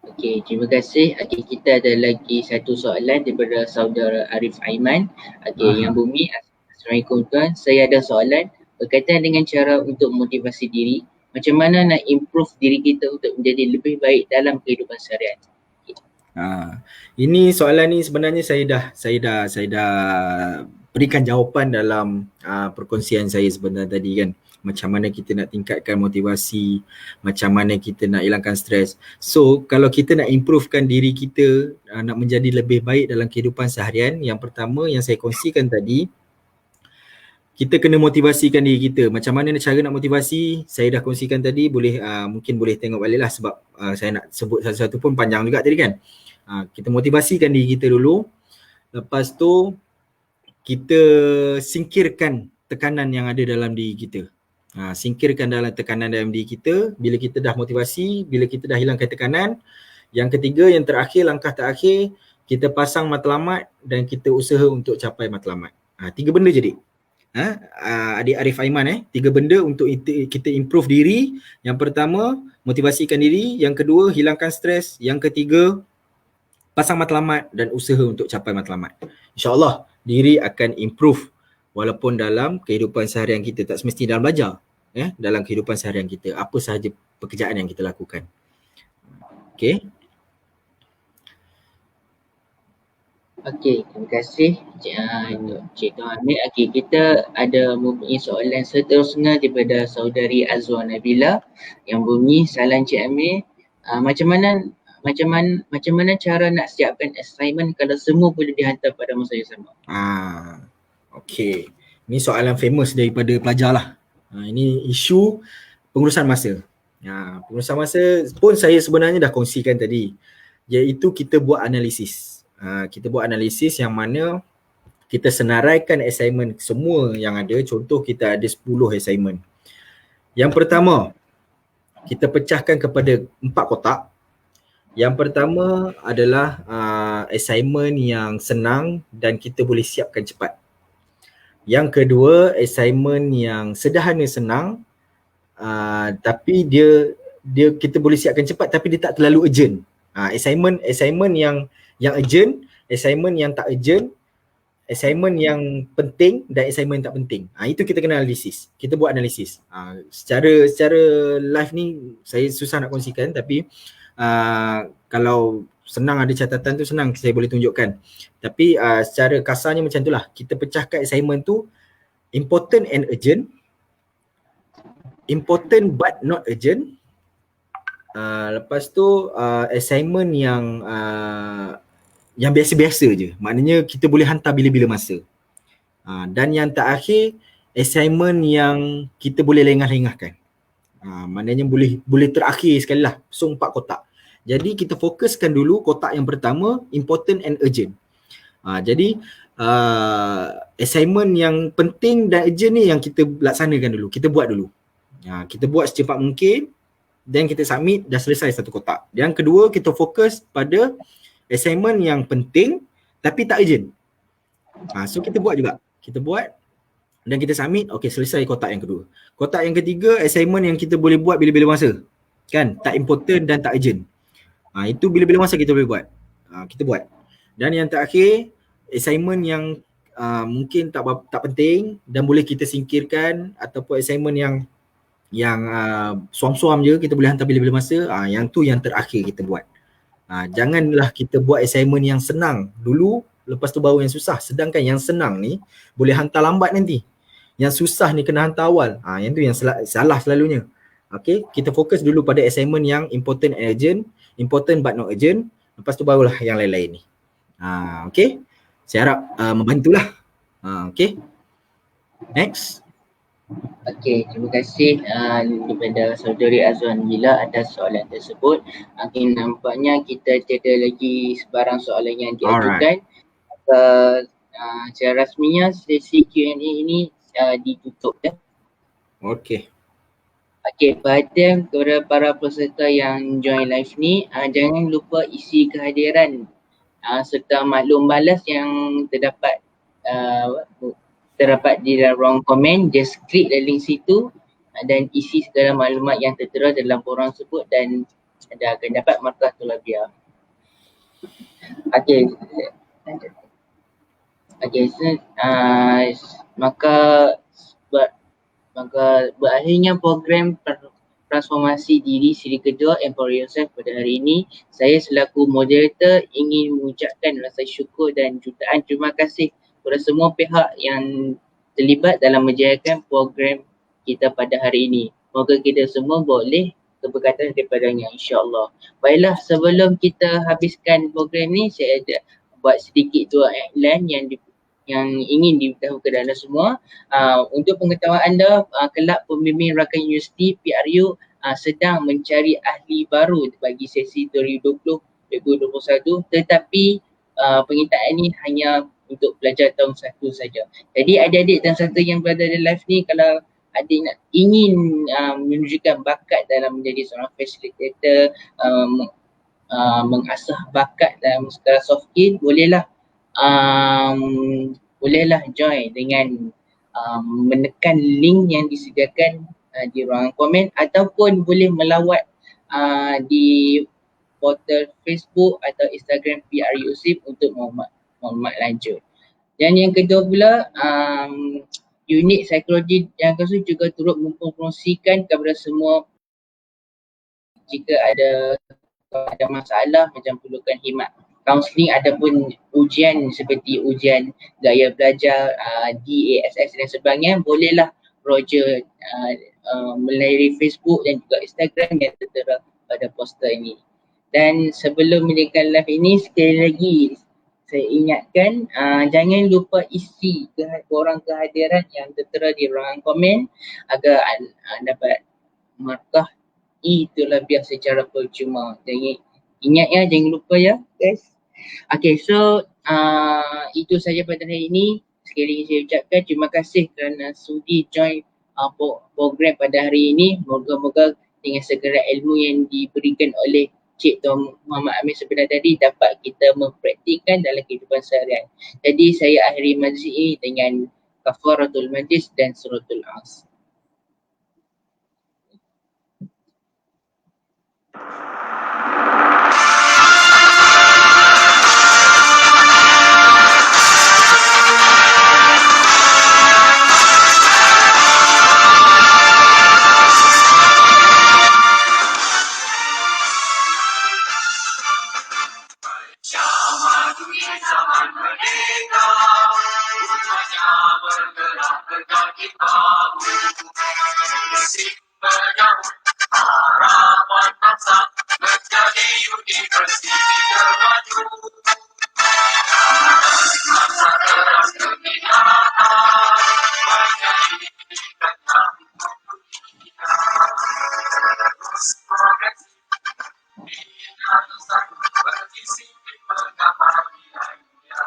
Okey, terima kasih. Okey, kita ada lagi satu soalan daripada saudara Arif Aiman. Okey, yang bumi. Assalamualaikum Tuan. Saya ada soalan berkaitan dengan cara untuk motivasi diri. Macam mana nak improve diri kita untuk menjadi lebih baik dalam kehidupan seharian? Ini soalan ni sebenarnya saya dah berikan jawapan dalam perkongsian saya sebenarnya tadi kan. Macam mana kita nak tingkatkan motivasi, macam mana kita nak hilangkan stres. So kalau kita nak improvekan diri kita, nak menjadi lebih baik dalam kehidupan seharian, yang pertama yang saya kongsikan tadi, kita kena motivasikan diri kita. Macam mana cara nak motivasi, saya dah kongsikan tadi, mungkin boleh tengok balik lah sebab saya nak sebut satu-satu pun panjang juga tadi kan. Kita motivasikan diri kita dulu. Lepas tu kita singkirkan tekanan yang ada dalam diri kita. Singkirkan tekanan dalam diri kita. Bila kita dah motivasi, bila kita dah hilangkan tekanan, yang ketiga, yang terakhir, langkah terakhir, kita pasang matlamat dan kita usaha untuk capai matlamat. 3 benda jadi. Adik Arif Aiman 3 benda untuk kita improve diri. Yang pertama, motivasikan diri. Yang kedua, hilangkan stres. Yang ketiga, pasang matlamat dan usaha untuk capai matlamat. InsyaAllah diri akan improve walaupun dalam kehidupan seharian kita, tak semestinya dalam belajar, dalam kehidupan seharian kita, apa sahaja pekerjaan yang kita lakukan. Okay. Okey, terima kasih Cik Tuan Hamid. Okey, kita ada mempunyai soalan seterusnya daripada saudari Azwar Nabila yang bunyi, salam Cik Amir. Macam mana cara nak siapkan assignment kalau semua boleh dihantar pada masa yang sama? Okey. Ini soalan famous daripada pelajar lah. Ini isu pengurusan masa. Pengurusan masa pun saya sebenarnya dah kongsikan tadi, iaitu kita buat analisis. Kita buat analisis yang mana kita senaraikan assignment semua yang ada. Contoh kita ada 10 assignment. Yang pertama, kita pecahkan kepada 4 kotak. Yang pertama adalah assignment yang senang dan kita boleh siapkan cepat. Yang kedua, assignment yang sederhana senang tapi dia kita boleh siapkan cepat tapi dia tak terlalu urgent. Assignment yang urgent, assignment yang tak urgent, assignment yang penting dan assignment yang tak penting. Itu kita kena analisis. Kita buat analisis. Secara live ni saya susah nak kongsikan, tapi kalau senang ada catatan tu senang saya boleh tunjukkan. Tapi secara kasarnya macam itulah. Kita pecahkan assignment tu important and urgent, important but not urgent. Lepas tu assignment yang biasa-biasa je. Maknanya kita boleh hantar bila-bila masa. Dan yang terakhir, assignment yang kita boleh lengah-lengahkan. Maknanya boleh terakhir sekali lah. So 4 kotak. Jadi kita fokuskan dulu kotak yang pertama, important and urgent. Jadi assignment yang penting dan urgent ni yang kita laksanakan dulu. Kita buat dulu. Kita buat secepat mungkin. Dan kita submit, dah selesai satu kotak. Yang kedua, kita fokus pada assignment yang penting tapi tak urgent. So kita buat juga. Kita buat dan kita submit, okey, selesai kotak yang kedua. Kotak yang ketiga, assignment yang kita boleh buat bila-bila masa. Kan? Tak important dan tak urgent. Itu bila-bila masa kita boleh buat. Kita buat. Dan yang terakhir, assignment yang mungkin tak penting dan boleh kita singkirkan, ataupun assignment yang suam-suam je, kita boleh hantar bila-bila masa, yang tu yang terakhir kita buat. Janganlah kita buat assignment yang senang dulu, lepas tu baru yang susah. Sedangkan yang senang ni boleh hantar lambat nanti. Yang susah ni kena hantar awal. Yang tu yang salah selalunya. Okay, kita fokus dulu pada assignment yang important and urgent, important but not urgent. Lepas tu barulah yang lain-lain ni. Okay, saya harap membantulah. Okay, next. Okey, terima kasih kepada saudari Azwan Bila atas soalan tersebut. Nampaknya kita tiada lagi sebarang soalan yang diajukan. Secara rasminya sesi Q&A ini ditutup ya. Okey. Okey, kepada para peserta yang join live ni, jangan lupa isi kehadiran serta maklum balas yang terdapat di dalam ruang komen. Just klik the link situ dan isi segala maklumat yang tertera dalam forum tersebut dan anda akan dapat markah tolabiah. Okey. Maka berakhirnya program transformasi diri siri kedua Empower Yourself pada hari ini. Saya selaku moderator ingin mengucapkan rasa syukur dan jutaan terima kasih kepada semua pihak yang terlibat dalam menjayakan program kita pada hari ini. Moga kita semua boleh keberkatan daripadanya, insya-Allah. Baiklah, sebelum kita habiskan program ni, saya ada buat sedikit dua iklan yang ingin diberitahu kepada anda semua. Untuk pengetahuan anda, Kelab Pembimbing Rakan Universiti PRU sedang mencari ahli baru bagi sesi 2020-2021, tetapi penyertaan ini hanya untuk pelajar tahun 1 saja. Jadi adik-adik tahun 1 yang berada di live ni, kalau adik ingin menunjukkan bakat dalam menjadi seorang facilitator, mengasah bakat dalam skala soft skill, bolehlah join dengan menekan link yang disediakan di ruangan komen ataupun boleh melawat di portal Facebook atau Instagram PRU USIP untuk maklumat lanjut. Dan yang kedua pula, unit psikologi yang khusus juga turut mempromosikan kepada semua jika ada masalah macam perlukan khidmat kaunseling ataupun ujian seperti ujian gaya belajar, DASS dan sebagainya, bolehlah Roger melalui Facebook dan juga Instagram yang tertera pada poster ini. Dan sebelum mulakan live ini, sekali lagi saya ingatkan, jangan lupa isi korang kehadiran yang tertera di ruangan komen agar dapat markah itulah biar secara percuma. Jangan ingat ya, jangan lupa ya guys. Okay, so itu saja pada hari ini. Sekali lagi saya ucapkan terima kasih kerana sudi join program pada hari ini. Moga-moga dengan segala ilmu yang diberikan oleh Cik Tuan Muhammad Amir sebentar tadi dapat kita mempraktikkan dalam kehidupan seharian. Jadi saya akhiri majlis ini dengan kafaratul majlis dan suratul as. Zaman ini zaman merdeka, umatnya bergerak berkaki bahu. Musik menyambut harapan bangsa menjadi universiti termaju. Bangsa keras keminatan menjadikan yang terus progresif. Ingat berdisiplin menggapai nilainya.